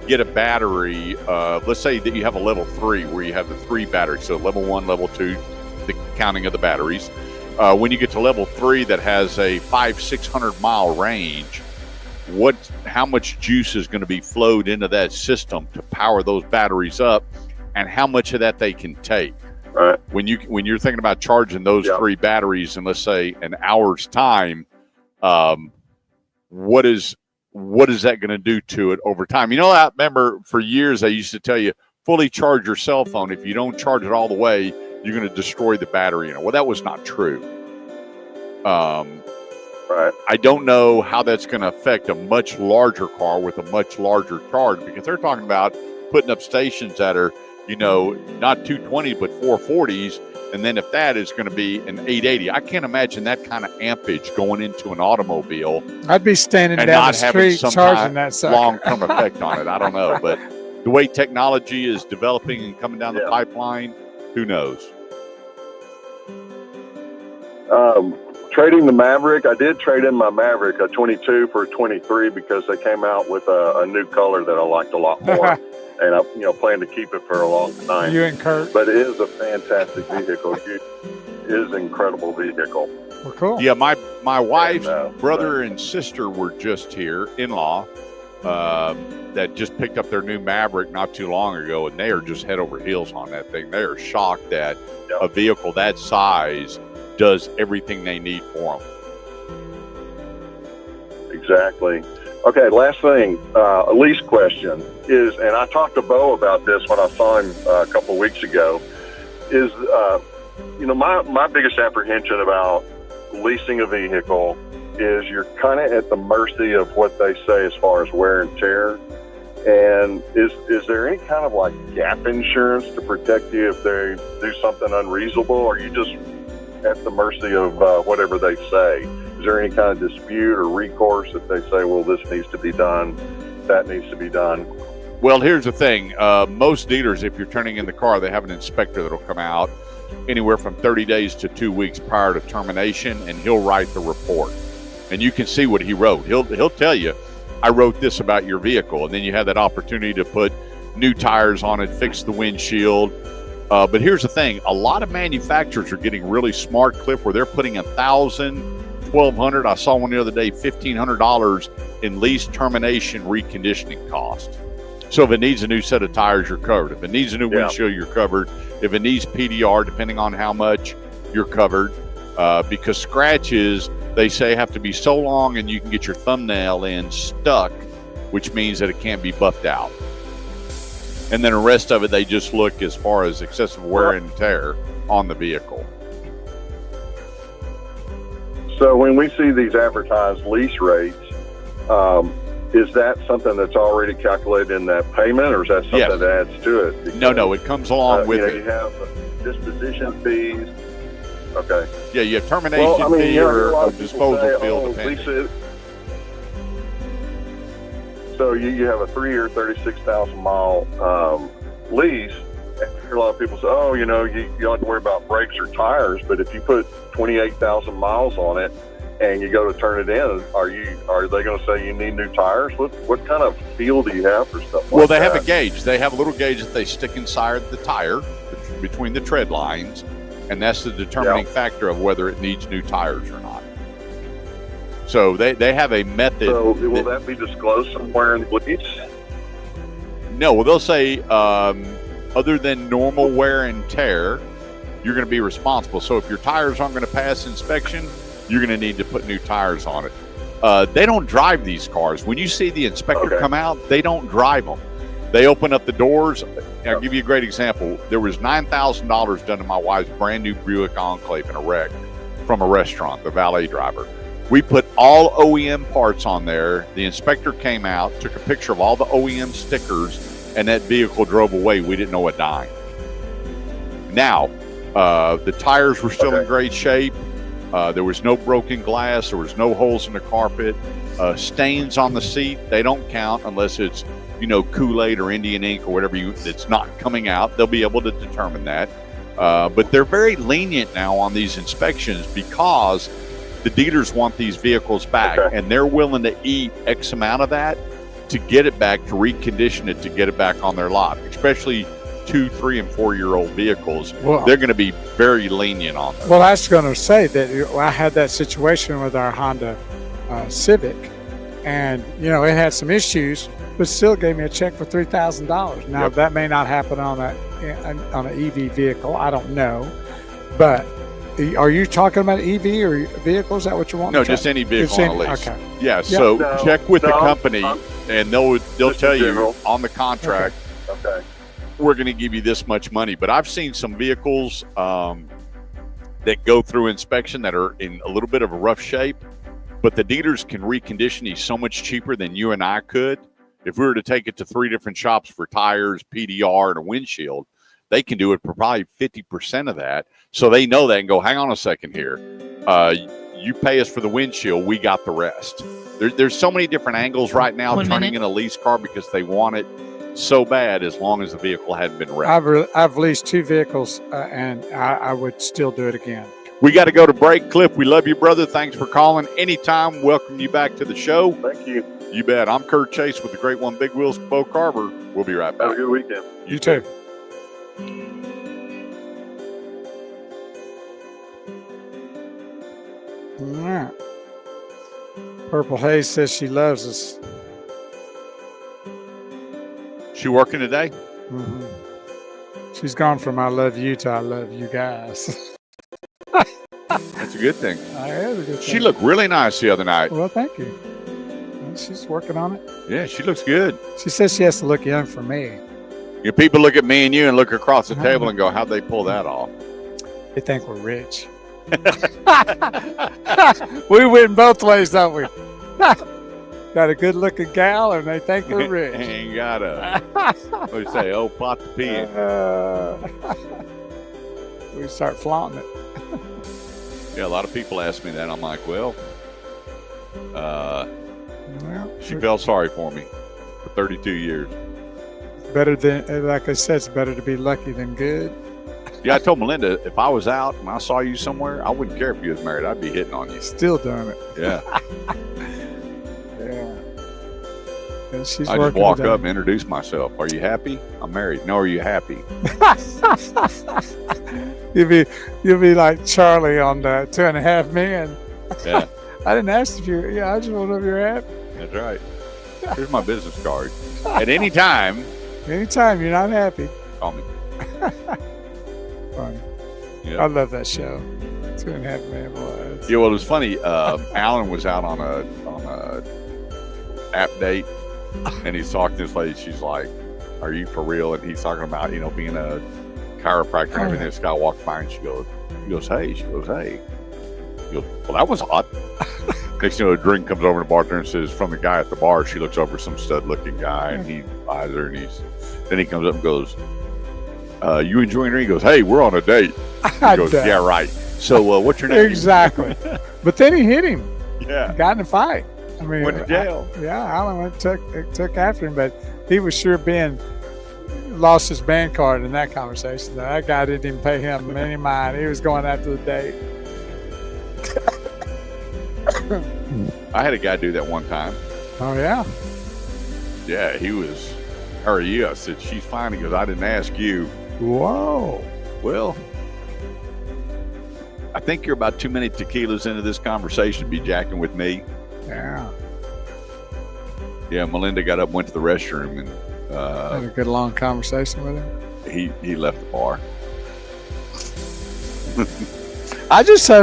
get a battery. Let's say that you have a level 3 where you have the 3 batteries. So level 1, level 2, the counting of the batteries. When you get to level 3 that has a 500-600 mile range, how much juice is going to be flowed into that system to power those batteries up, and how much of that they can take? Right. When you're thinking about charging those 3 batteries in, let's say, an hour's time, what is that going to do to it over time? You know, I remember for years I used to tell you, fully charge your cell phone. If you don't charge it all the way, you're going to destroy the battery in it. Well, that was not true. Right. I don't know how that's going to affect a much larger car with a much larger charge, because they're talking about putting up stations that are, you know, not 220 but 440s, and then if that is going to be an 880, I can't imagine that kind of ampage going into an automobile. I'd be standing and down not the having street some charging that sucker. long-term effect on it. I don't know, but the way technology is developing and coming down the pipeline, who knows? Trading the Maverick, I did trade in my Maverick, a 22 for a 23, because they came out with a new color that I liked a lot more. And I plan to keep it for a long time. You and Kurt? But it is a fantastic vehicle. It is an incredible vehicle. Well, cool. Yeah, my wife's brother and sister were just here, in-law, that just picked up their new Maverick not too long ago, and they are just head over heels on that thing. They are shocked that a vehicle that size does everything they need for them. Exactly. Okay, last thing, a lease question is, and I talked to Bo about this when I saw him a couple of weeks ago, is, my biggest apprehension about leasing a vehicle is you're kind of at the mercy of what they say as far as wear and tear. And is there any kind of like gap insurance to protect you if they do something unreasonable, or are you just at the mercy of whatever they say? Is there any kind of dispute or recourse if they say, well, this needs to be done, that needs to be done? Well, here's the thing. Most dealers, if you're turning in the car, they have an inspector that'll come out anywhere from 30 days to 2 weeks prior to termination, and he'll write the report. And you can see what he wrote. He'll tell you, I wrote this about your vehicle. And then you have that opportunity to put new tires on it, fix the windshield. But here's the thing. A lot of manufacturers are getting really smart, Cliff, where they're putting $1,000, $1,200. I saw one the other day, $1,500 in lease termination reconditioning cost. So if it needs a new set of tires, you're covered. If it needs a new windshield, you're covered. If it needs PDR, depending on how much, you're covered. Because scratches, they say, have to be so long and you can get your thumbnail in stuck, which means that it can't be buffed out. And then the rest of it, they just look as far as excessive wear and tear on the vehicle. So when we see these advertised lease rates, is that something that's already calculated in that payment, or is that something that adds to it? Because, no, it comes along with it. You have disposition fees. Okay. Yeah, you have termination fee or a disposal fee, depending. So you have a 3-year, 36,000 mile lease, and I hear a lot of people say, "Oh, you don't have to worry about brakes or tires." But if you put 28,000 miles on it and you go to turn it in, are they going to say you need new tires? What kind of feel do you have for stuff like that? Well, they have a gauge. They have a little gauge that they stick inside the tire between the tread lines, and that's the determining factor of whether it needs new tires or not. So they have a method. So will that be disclosed somewhere in the lease? No, well, they'll say other than normal wear and tear, you're going to be responsible. So if your tires aren't going to pass inspection, you're going to need to put new tires on it. They don't drive these cars. When you see the inspector come out, they don't drive them. They open up the doors. I'll give you a great example. There was $9,000 done to my wife's brand new Buick Enclave in a wreck from a restaurant, the valet driver. We put all OEM parts on there. The inspector came out, took a picture of all the OEM stickers, and that vehicle drove away. We didn't know a dime. Now, the tires were still in great shape. There was no broken glass. There was no holes in the carpet. Stains on the seat, they don't count unless it's, Kool-Aid or Indian ink or whatever that's not coming out. They'll be able to determine that. But they're very lenient now on these inspections because the dealers want these vehicles back, and they're willing to eat X amount of that to get it back, to recondition it, to get it back on their lot, especially 2, 3, and 4-year-old vehicles. Well, they're going to be very lenient on those. Well, I was going to say that I had that situation with our Honda Civic, and, it had some issues, but still gave me a check for $3,000. Now, that may not happen on an EV vehicle. I don't know. But are you talking about EV or vehicle? Is that what you want? No, just any vehicle on a lease. Okay. Yeah, so check with the company, and they'll tell you on the contract, we're going to give you this much money. But I've seen some vehicles that go through inspection that are in a little bit of a rough shape, but the dealers can recondition these so much cheaper than you and I could. If we were to take it to 3 different shops for tires, PDR, and a windshield, they can do it for probably 50% of that. So they know that and go, hang on a second here. You pay us for the windshield, we got the rest. There's so many different angles right now turning in a lease car because they want it so bad as long as the vehicle hadn't been wrecked. I've leased 2 vehicles, and I would still do it again. We got to go to break. Cliff, we love you, brother. Thanks for calling. Anytime, welcome you back to the show. Thank you. You bet. I'm Kurt Chase with the Great One Big Wheels, Bo Carver. We'll be right back. Have a good weekend. You too. All right. Purple Haze says she loves us. She working today? Mm-hmm. She's gone from I love you to I love you guys. That's a good thing. That is a good thing. She looked really nice the other night. Well, thank you. She's working on it. Yeah, she looks good. She says she has to look young for me. People look at me and you and look across the table and go, how'd they pull that off? They think we're rich. We win both ways, don't we? got a good looking gal and they think they're rich. Ain't got a, what do you say, oh, pot to pee in. We start flaunting it. Yeah, a lot of people ask me that. I'm like, well, Well, she felt sorry for me for 32 years. better than, like I said, it's better to be lucky than good. Yeah, I told Melinda, if I was out and I saw you somewhere, I wouldn't care if you was married. I'd be hitting on you. Still doing it. Yeah. Yeah. And she's I just working walk today. up and introduce myself. Are you happy? I'm married. No, are you happy? You'll be like Charlie on the 2.5 Men. Yeah, I didn't ask if you're. Yeah, I just want to know if you're happy. that's right. Here's my business card. At any time, Anytime you're not happy. call me. Funny. Yeah. I love that show. 2.5 Men boys. Yeah, well, it was funny. Alan was out on a app date, and he's talking to this lady. She's like, "Are you for real?" And he's talking about being a chiropractor and everything. This guy walks by and he goes, "Hey." She goes, "Hey." He goes, "Well, that was hot." Next thing you know, a drink comes over to the bartender and says, from the guy at the bar. She looks over some stud-looking guy, and he buys her, and then he comes up and goes, "You enjoying her?" He goes, "Hey, we're on a date." He goes, "Yeah, right. So, what's your name?" Exactly. But then he hit him. Yeah. Got in a fight. I mean, Went to jail. Alan went took after him, but he was sure lost his band card in that conversation. That guy didn't even pay him any mind. He was going after the date. I had a guy do that one time. Oh yeah. Yeah, he was, "How are you?" I said, "She's fine." He goes, "I didn't ask you." Whoa. Well, I think you're about too many tequilas into this conversation to be jacking with me. Yeah. Yeah, Melinda got up, went to the restroom, and Had a good long conversation with him. he left the bar. I just tell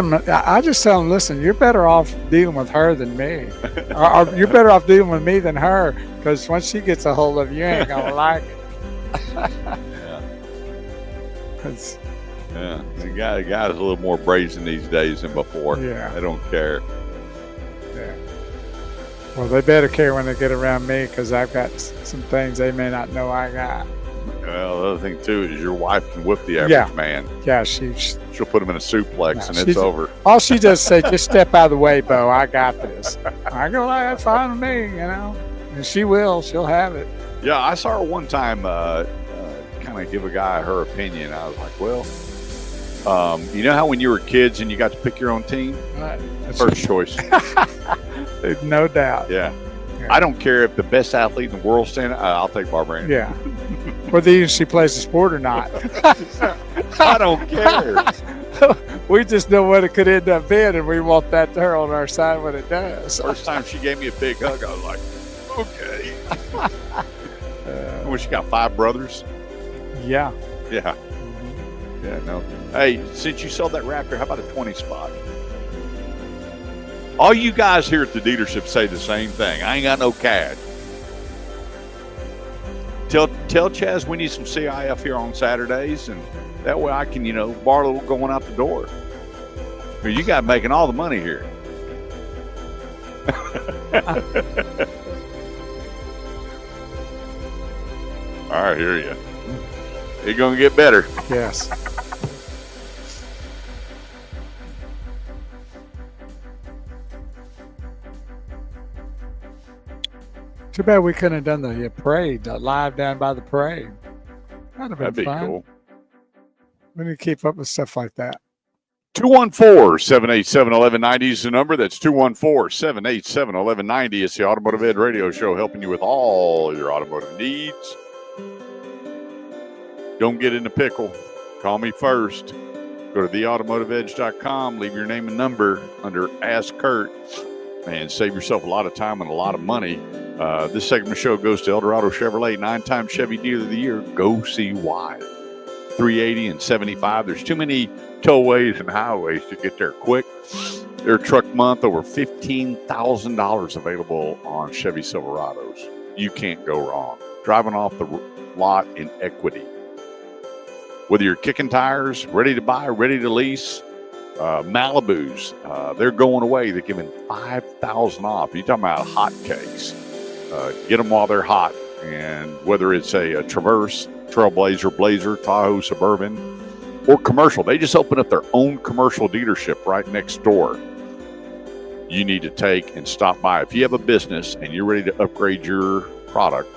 him, listen, you're better off dealing with her than me. or you're better off dealing with me than her, because once she gets a hold of you, you ain't gonna like it. Yeah. It's- Yeah, the guy's a little more brazen these days than before. Yeah. They don't care. Yeah. Well, they better care when they get around me, because I've got some things they may not know I got. Well, the other thing too is your wife can whip the average Yeah. man. Yeah, She'll put him in a suplex No, and she's- it's over. all she does is say, just step out of the way, Bo. I got this. I go, that's fine with me, And she will. She'll have it. Yeah, I saw her one time kind of give a guy her opinion. I was like, well, you know how when you were kids and you got to pick your own team? That's First choice. no doubt. Yeah. Yeah. I don't care if the best athlete in the world standing. I'll take Barbara. Yeah. Whether even she plays the sport or not. I don't care. We just know what it could end up being, and we want that to her on our side when it does. First time she gave me a big hug, I was like, okay. Well, she got 5 brothers. Yeah. Yeah. Yeah, no. Hey, since you sold that Raptor, how about a 20 spot? All you guys here at the dealership say the same thing. I ain't got no cash. Tell Chaz we need some CIF here on Saturdays, and that way I can, borrow a little going out the door. You got making all the money here. I hear you. It's going to get better. Yes. Too bad we couldn't have done the parade, the live down by the parade. That'd have been That'd be fun. cool. We need to keep up with stuff like that. 214-787-1190 is the number. That's 214-787-1190. It's the Automotive Ed Radio Show, helping you with all your automotive needs. Don't get in a pickle. Call me first. Go to theautomotiveedge.com. Leave your name and number under Ask Kurt and save yourself a lot of time and a lot of money. This segment of the show goes to Eldorado Chevrolet, 9-time Chevy Dealer of the Year. Go see why. 380 and 75. There's too many tollways and highways to get there quick. Their truck month, over $15,000 available on Chevy Silverados. You can't go wrong. Driving off the lot in equity. Whether you're kicking tires, ready to buy, ready to lease, Malibu's, they're going away. They're giving 5,000 off. You're talking about hotcakes. Get them while they're hot. And whether it's a Traverse, Trailblazer, Blazer, Tahoe, Suburban, or commercial, they just opened up their own commercial dealership right next door. You need to take and stop by. If you have a business and you're ready to upgrade your product,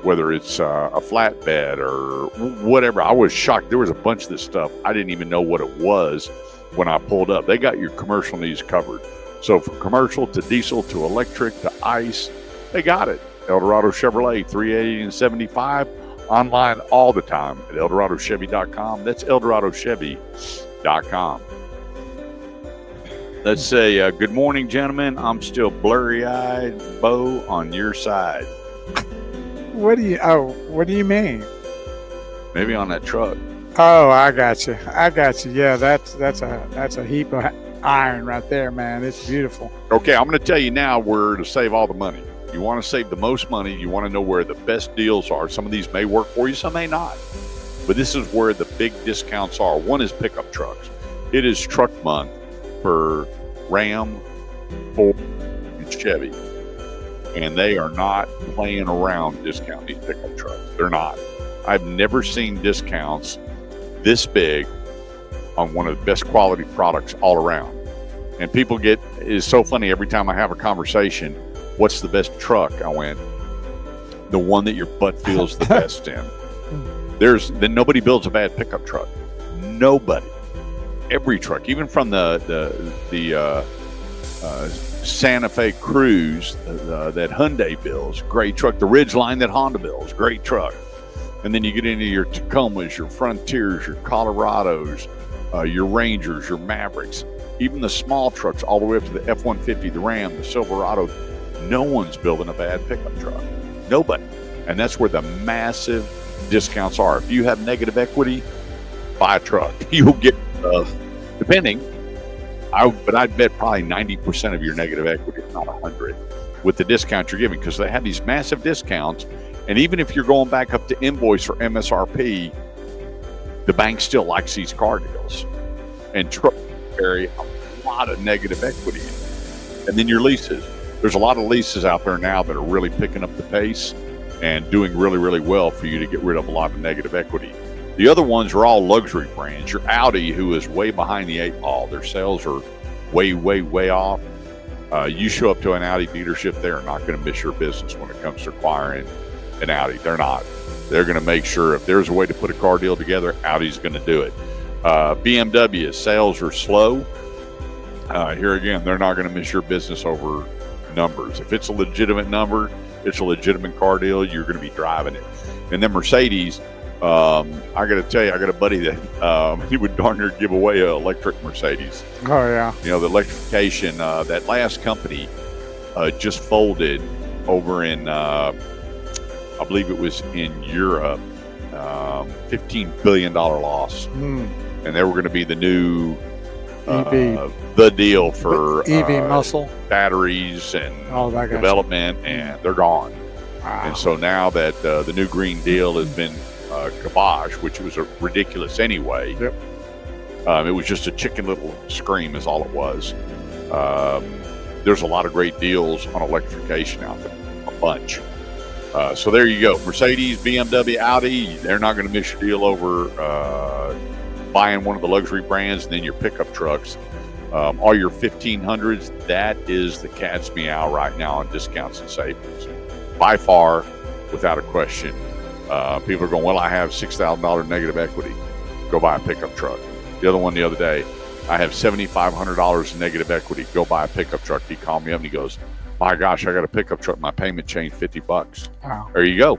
whether it's a flatbed or whatever. I was shocked. There was a bunch of this stuff. I didn't even know what it was when I pulled up. They got your commercial needs covered. So from commercial to diesel to electric to ICE, they got it. Eldorado Chevrolet, 380 and 75. Online all the time at EldoradoChevy.com. That's EldoradoChevy.com. Let's say, good morning, gentlemen. I'm still blurry-eyed, Bo, on your side. What do you mean? Maybe on that truck. Oh, I got you. Yeah, that's a heap of iron right there, man. It's beautiful. Okay, I'm going to tell you now where to save all the money. You want to save the most money. You want to know where the best deals are. Some of these may work for you, some may not. But this is where the big discounts are. One is pickup trucks. It is truck month for Ram, Ford, and Chevy. And they are not playing around discounting these pickup trucks. They're not. I've never seen discounts this big on one of the best quality products all around. And people it's so funny every time I have a conversation, what's the best truck? I went, the one that your butt feels the best in. Then nobody builds a bad pickup truck. Nobody. Every truck, even from the Santa Fe Cruise that Hyundai builds, great truck. The Ridgeline that Honda builds, great truck. And then you get into your Tacomas, your Frontiers, your Colorados, your Rangers, your Mavericks, even the small trucks all the way up to the F-150, the Ram, the Silverado. No one's building a bad pickup truck. Nobody. And that's where the massive discounts are. If you have negative equity, buy a truck. You'll get, depending, but I'd bet probably 90% of your negative equity, if not 100, with the discount you're giving, because they have these massive discounts. And even if you're going back up to invoice or MSRP, the bank still likes these car deals. And trucks carry a lot of negative equity. And then your leases. There's a lot of leases out there now that are really picking up the pace and doing really, really well for you to get rid of a lot of negative equity. The other ones are all luxury brands. Your Audi, who is way behind the eight ball, their sales are way, way, way off. You show up to an Audi dealership, they're not going to miss your business when it comes to acquiring an Audi. They're not. They're going to make sure if there's a way to put a car deal together, Audi's going to do it. BMW, sales are slow. Here again, they're not going to miss your business over numbers. If it's a legitimate number, it's a legitimate car deal, you're going to be driving it. And then Mercedes, I got to tell you, I got a buddy that he would darn near give away an electric Mercedes. Oh, yeah. You know, the electrification, that last company just folded over in, I believe it was in Europe, $15 billion loss. And they were going to be the new EV. The deal for EV muscle, batteries and all that development, and they're gone. Wow. And so now that the new Green Deal has been kibosh, which was ridiculous anyway. Yep. It was just a chicken little scream is all it was. There's a lot of great deals on electrification out there, a bunch. So there you go. Mercedes, BMW, Audi, they're not going to miss your deal over buying one of the luxury brands. And then your pickup trucks, all your 1500s, that is the cat's meow right now on discounts and savings. By far, without a question. People are going, well, I have $6,000 negative equity. Go buy a pickup truck. The other one the other day, I have $7,500 in negative equity. Go buy a pickup truck. He called me up and he goes, my gosh, I got a pickup truck. My payment changed $50. Wow. There you go.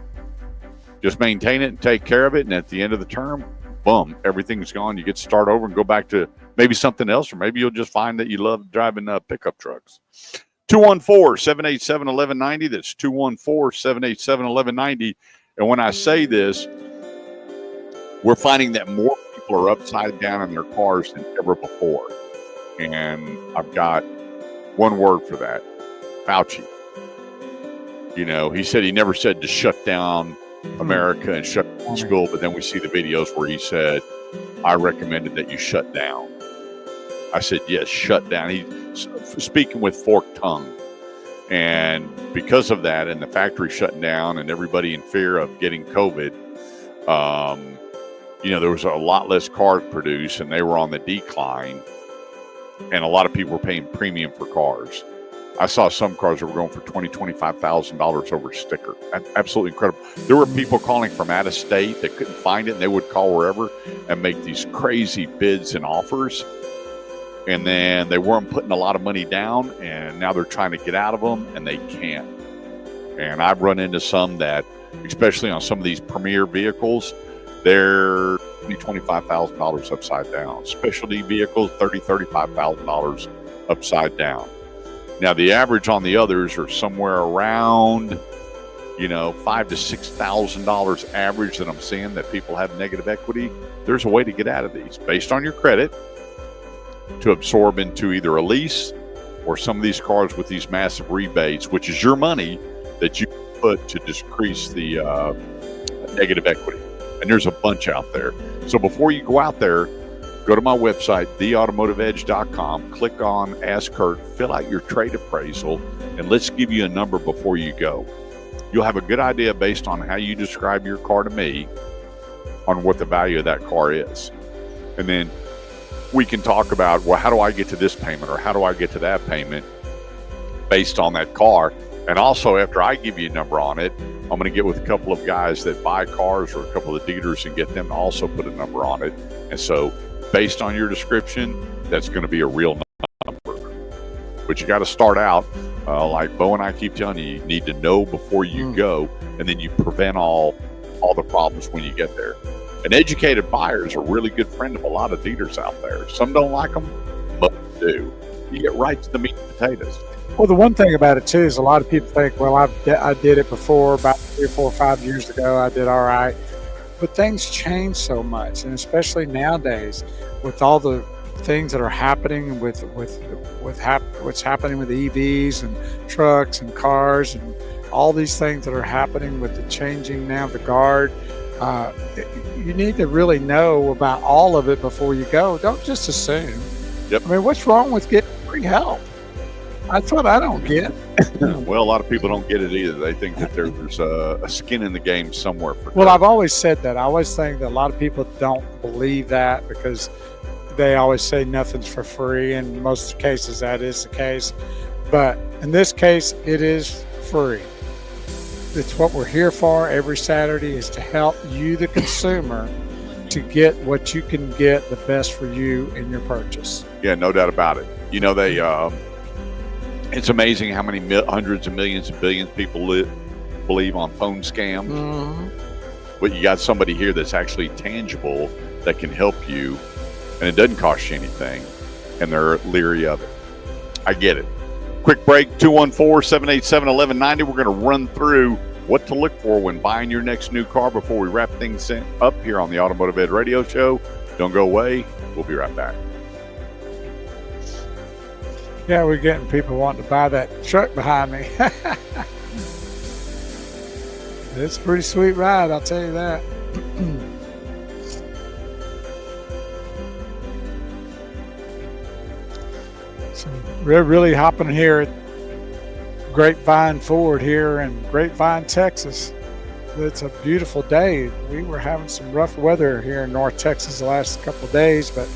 Just maintain it and take care of it. And at the end of the term, boom, everything's gone. You get to start over and go back to maybe something else, or maybe you'll just find that you love driving pickup trucks. 214-787-1190. That's 214-787-1190. And when I say this, we're finding that more people are upside down in their cars than ever before. And I've got one word for that, Fauci. You know, he said he never said to shut down America and shut down school, but then we see the videos where he said, I recommended that you shut down. I said, yes, shut down. He's speaking with forked tongue. And because of that and the factory shutting down and everybody in fear of getting COVID, there was a lot less cars produced and they were on the decline. And a lot of people were paying premium for cars. I saw some cars that were going for $20,000, $25,000 over sticker. Absolutely incredible. There were people calling from out of state that couldn't find it, and they would call wherever and make these crazy bids and offers. And then they weren't putting a lot of money down, and now they're trying to get out of them, and they can't. And I've run into some that, especially on some of these premier vehicles, they're $25,000 upside down. Specialty vehicles, $35,000 upside down. Now, the average on the others are somewhere around, $5,000 to $6,000 average that I'm seeing that people have negative equity. There's a way to get out of these based on your credit to absorb into either a lease or some of these cars with these massive rebates, which is your money that you put to decrease the negative equity. And there's a bunch out there. So before you go out there, go to my website, theautomotiveedge.com, click on Ask Kurt, fill out your trade appraisal, and let's give you a number before you go. You'll have a good idea based on how you describe your car to me on what the value of that car is. And then we can talk about, well, how do I get to this payment or how do I get to that payment based on that car? And also, after I give you a number on it, I'm going to get with a couple of guys that buy cars or a couple of dealers and get them to also put a number on it. And so based on your description, that's going to be a real number. But you got to start out, like Bo and I keep telling you, you need to know before you go, and then you prevent all the problems when you get there. An educated buyer is a really good friend of a lot of dealers out there. Some don't like them, but do. You get right to the meat and potatoes. Well, the one thing about it too is a lot of people think, well, I did it before, about 3 or 4 or 5 years ago. I did all right, but things change so much, and especially nowadays with all the things that are happening with what's happening with EVs and trucks and cars and all these things that are happening with the changing now of the guard. You need to really know about all of it before you go. Don't just assume. Yep. I mean, what's wrong with getting free help? That's what I don't get. Well, a lot of people don't get it either. They think that there's a skin in the game somewhere. Well, I've always said that. I always think that a lot of people don't believe that because they always say nothing's for free. And in most cases, that is the case. But in this case, it is free. It's what we're here for every Saturday, is to help you, the consumer, to get what you can get the best for you in your purchase. Yeah, no doubt about it. It's amazing how many hundreds of millions and billions people believe on phone scams. Mm-hmm. But you got somebody here that's actually tangible that can help you, and it doesn't cost you anything, and they're leery of it. I get it. Quick break, 214-787-1190. We're going to run through what to look for when buying your next new car before we wrap things up here on the Automotive Ed Radio Show. Don't go away. We'll be right back. Yeah, we're getting people wanting to buy that truck behind me. It's a pretty sweet ride, I'll tell you that. So we're really hopping here at Grapevine Ford here in Grapevine, Texas. It's a beautiful day. We were having some rough weather here in North Texas the last couple of days, but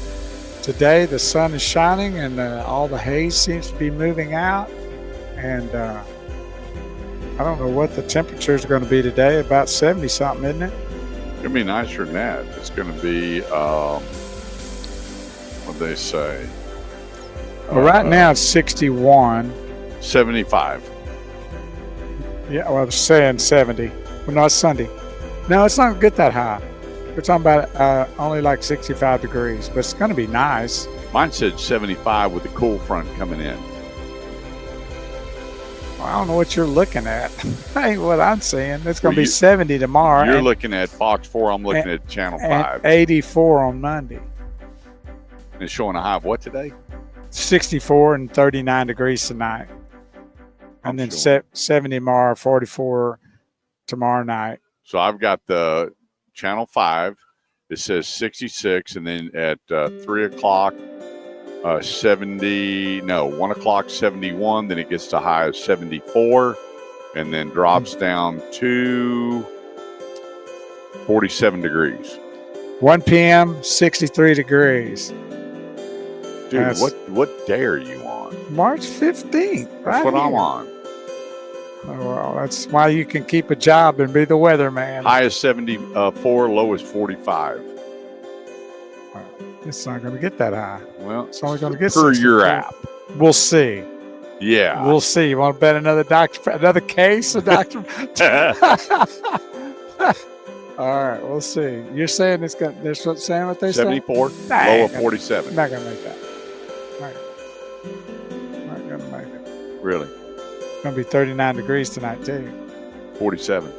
today the sun is shining and all the haze seems to be moving out, and I don't know what the temperatures are going to be today. About 70 something, isn't it? It's going to be nicer than that. It's going to be what they say. Well, right now it's 61. 75. Yeah, well, I was saying 70. Well, no, it's Sunday. No, it's not going to get that high. We're talking about only like 65 degrees, but it's going to be nice. Mine said 75 with the cool front coming in. Well, I don't know what you're looking at. Ain't what I'm seeing. It's going to be 70 tomorrow. You're looking at Fox 4. I'm looking at Channel 5. 84 on Monday. And it's showing a high of what today? 64 and 39 degrees tonight. And then 70 tomorrow, 44 tomorrow night. So I've got the Channel 5. It says 66, and then at 3 o'clock 1 o'clock 71, then it gets to high of 74, and then drops down to 47 degrees. 1 p.m., 63 degrees. Dude, That's- what day are you on? March 15th. That's right what I'm here. on. Oh, well, that's why you can keep a job and be the weatherman. High is 74, low is 45. It's not going to get that high. Well, It's only going to get per your 63. app. We'll see. Yeah. We'll see. You want to bet another case of Dr. All right, we'll see. You're saying it's got, they're saying what they say? 74, Nah, low of 47. Not going to make that. Not going to make it. Really? It's going to be 39 degrees tonight, too. 47.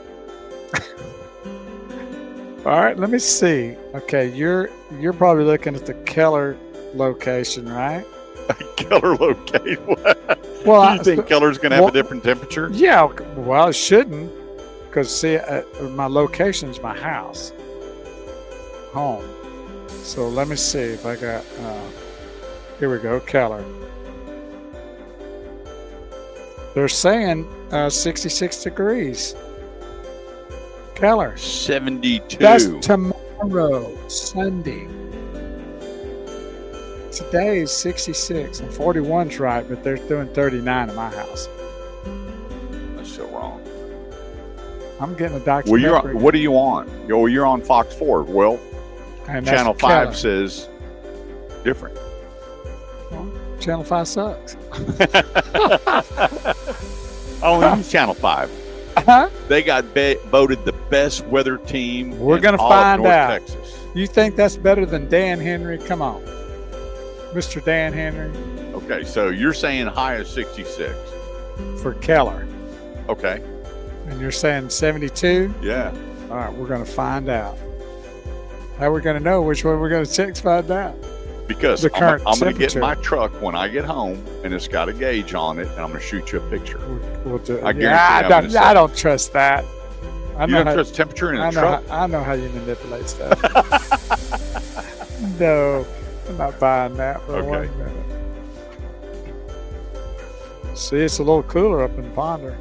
All right, let me see. Okay, you're probably looking at the Keller location, right? Keller locate. Well, Do you think Keller's going to have well- a different temperature? Yeah, well, it shouldn't, because see, my location is my house, home. So let me see if I got. Here we go, Keller. They're saying 66 degrees. Keller. 72. That's tomorrow, Sunday. Today is 66 and 41's right, but they're doing 39 in my house. That's so wrong. I'm getting a Dr. Well, you're Pepper. on, what are you on? You're on Fox 4. Well, And that's Channel Keller. 5 says different. Well, Channel 5 sucks. Oh, use Channel 5. Huh? They got voted the best weather team. We're in gonna all of find North out. Texas. You think that's better than Dan Henry? Come on. Mr. Dan Henry Okay, so you're saying high is 66. for Keller. Okay, And you're saying 72? yeah. All right, we're going to find out. How we're going to know which one we're going to check to find out? Because The current I'm going to get temperature. my truck when I get home, and it's got a gauge on it, and I'm going to shoot you a picture. We'll do it. I guarantee Yeah, I'm gonna say- I don't trust that. I You know don't how, trust temperature in I a know truck? how, I know how you manipulate stuff. No, I'm not buying that. For Okay. 1 minute. See, it's a little cooler up in Ponder.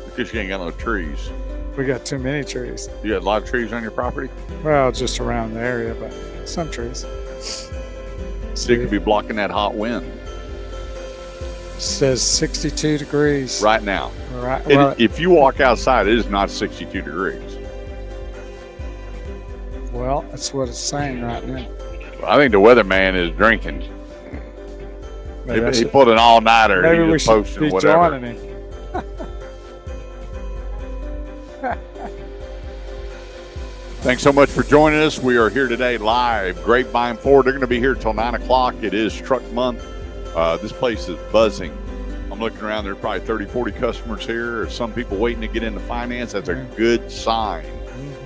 Because you ain't got no trees. We got too many trees. You got a lot of trees on your property? Well, just around the area, but some trees. So you could be blocking that hot wind Says 62 degrees. right now. Right. It- Well, if you walk outside, it is not 62 degrees. well, that's what it's saying right now. I think the weatherman is drinking. Maybe, I He should- pulled an all-nighter maybe and we he just should posted be whatever. joining him. Thanks so much for joining us. We are here today live. Grapevine Ford. They're going to be here till 9 o'clock. It is truck month. This place is buzzing. I'm looking around. There are probably 30, 40 customers here. Some people waiting to get into finance. That's a good sign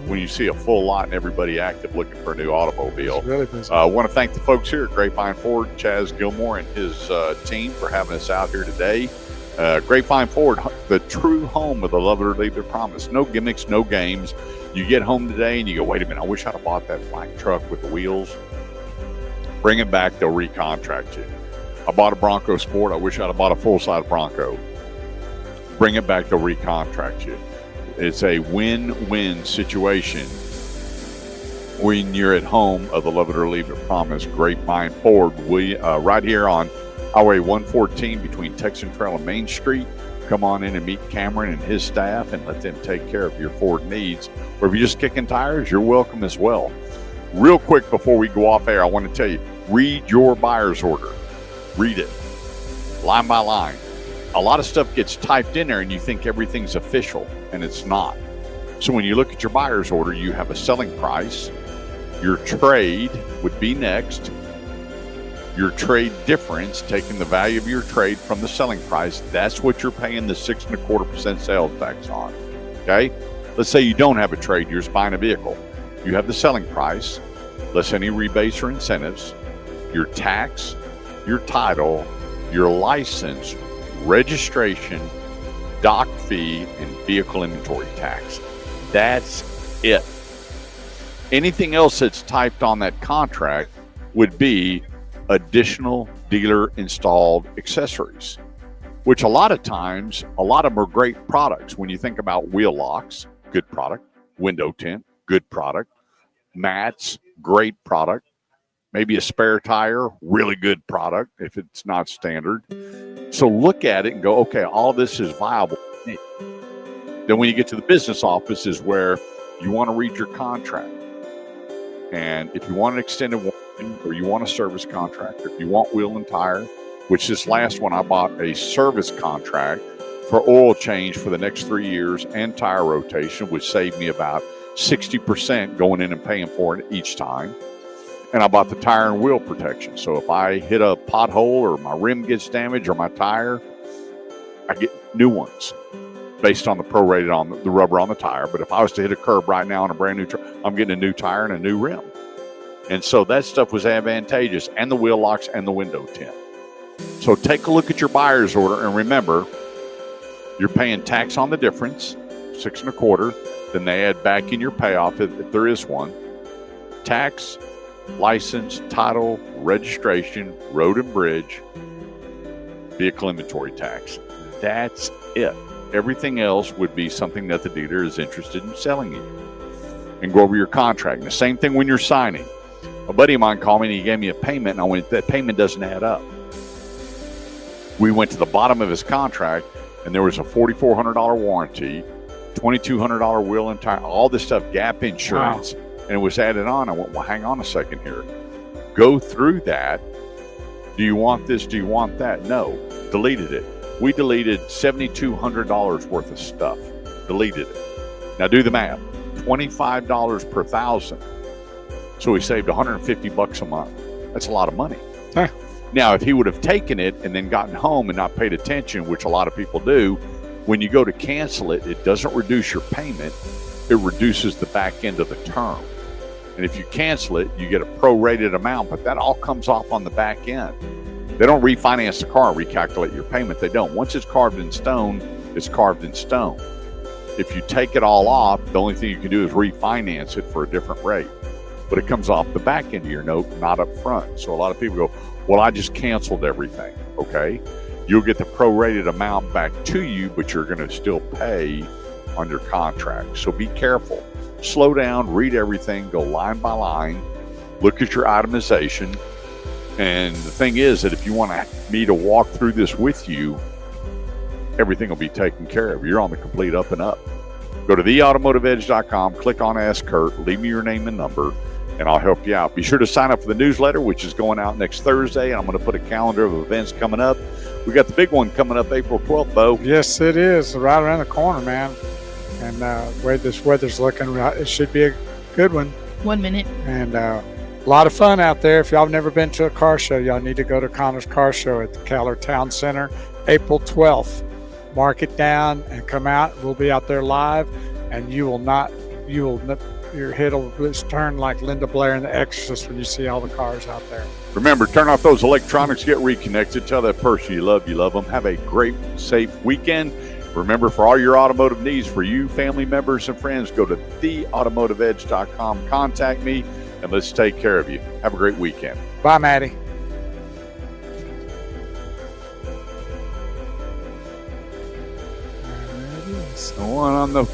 when you see a full lot and everybody active looking for a new automobile. It's really busy. I want to thank the folks here at Grapevine Ford, Chaz Gilmore and his team for having us out here today. Grapevine Ford, the true home of the love it or leave it promise. No gimmicks, no games. You get home today and you go, wait a minute, I wish I'd have bought that black truck with the wheels. Bring it back, they'll recontract you. I bought a Bronco Sport. I wish I'd have bought a full-size Bronco. Bring it back, they'll recontract you. It's a win-win situation when you're at home of the love it or leave it promise. Grapevine Ford. We right here on Highway 114 between Texan Trail and Main Street. Come on in and meet Cameron and his staff and let them take care of your Ford needs. Or if you're just kicking tires, you're welcome as well. Real quick before we go off air, I want to tell you, read your buyer's order. Read it line by line. A lot of stuff gets typed in there and you think everything's official, and it's not. So when you look at your buyer's order, you have a selling price. Your trade would be next. Your trade difference, taking the value of your trade from the selling price, that's what you're paying the 6.25% sales tax on. Okay? Let's say you don't have a trade, you're just buying a vehicle. You have the selling price, less any rebates or incentives, your tax, your title, your license, registration, dock fee, and vehicle inventory tax. That's it. Anything else that's typed on that contract would be additional dealer installed accessories, which a lot of times, a lot of them are great products. When you think about wheel locks, good product, window tint, good product, mats, great product, maybe a spare tire, really good product if it's not standard. So look at it and go, okay, all this is viable. Then when you get to the business office is where you want to read your contract. And if you want an extended warranty or you want a service contract, or if you want wheel and tire, which this last one I bought a service contract for oil change for the next 3 years and tire rotation, which saved me about 60% going in and paying for it each time. And I bought the tire and wheel protection. So if I hit a pothole or my rim gets damaged or my tire, I get new ones based on the prorated on the rubber on the tire. But if I was to hit a curb right now on a brand new truck, I'm getting a new tire and a new rim. And so that stuff was advantageous, and the wheel locks and the window tint. So take a look at your buyer's order, and remember, you're paying tax on the difference, 6 1/4. Then they add back in your payoff if there is one. Tax, license, title, registration, road and bridge, vehicle inventory tax. That's it. Everything else would be something that the dealer is interested in selling you. And go over your contract. And the same thing when you're signing. A buddy of mine called me and he gave me a payment, and I went, that payment doesn't add up. We went to the bottom of his contract, and there was a $4,400 warranty, $2,200 wheel and tire, all this stuff, gap insurance, and it was added on. I went, well, hang on a second here. Go through that. Do you want this? Do you want that? No. Deleted it. We deleted $7,200 worth of stuff. Deleted it. Now do the math. $25 per thousand. So we saved $150 a month. That's a lot of money. Huh. Now, if he would have taken it and then gotten home and not paid attention, which a lot of people do, when you go to cancel it, it doesn't reduce your payment. It reduces the back end of the term. And if you cancel it, you get a prorated amount, but that all comes off on the back end. They don't refinance the car, recalculate your payment. They don't. Once it's carved in stone, it's carved in stone. If you take it all off, the only thing you can do is refinance it for a different rate. But it comes off the back end of your note, not up front. So a lot of people go, well, I just canceled everything. Okay. You'll get the prorated amount back to you, but you're going to still pay on your contract. So be careful. Slow down, read everything, go line by line, look at your itemization. And the thing is that if you want me to walk through this with you, everything will be taken care of. You're on the complete up and up. Go to theautomotiveedge.com, click on Ask Kurt, leave me your name and number, and I'll help you out. Be sure to sign up for the newsletter, which is going out next Thursday. And I'm going to put a calendar of events coming up. We got the big one coming up April 12th, Bo. Yes, it is. Right around the corner, man. And the way this weather's looking, it should be a good one. 1 minute. And a lot of fun out there. If y'all have never been to a car show, y'all need to go to Connor's Car Show at the Keller Town Center, April 12th. Mark it down and come out. We'll be out there live, and your head will just turn like Linda Blair in The Exorcist when you see all the cars out there. Remember, turn off those electronics, get reconnected. Tell that person you love them. Have a great, safe weekend. Remember, for all your automotive needs, for you, family members, and friends, go to theautomotiveedge.com. Contact me, and let's take care of you. Have a great weekend. Bye, Maddie. The one on the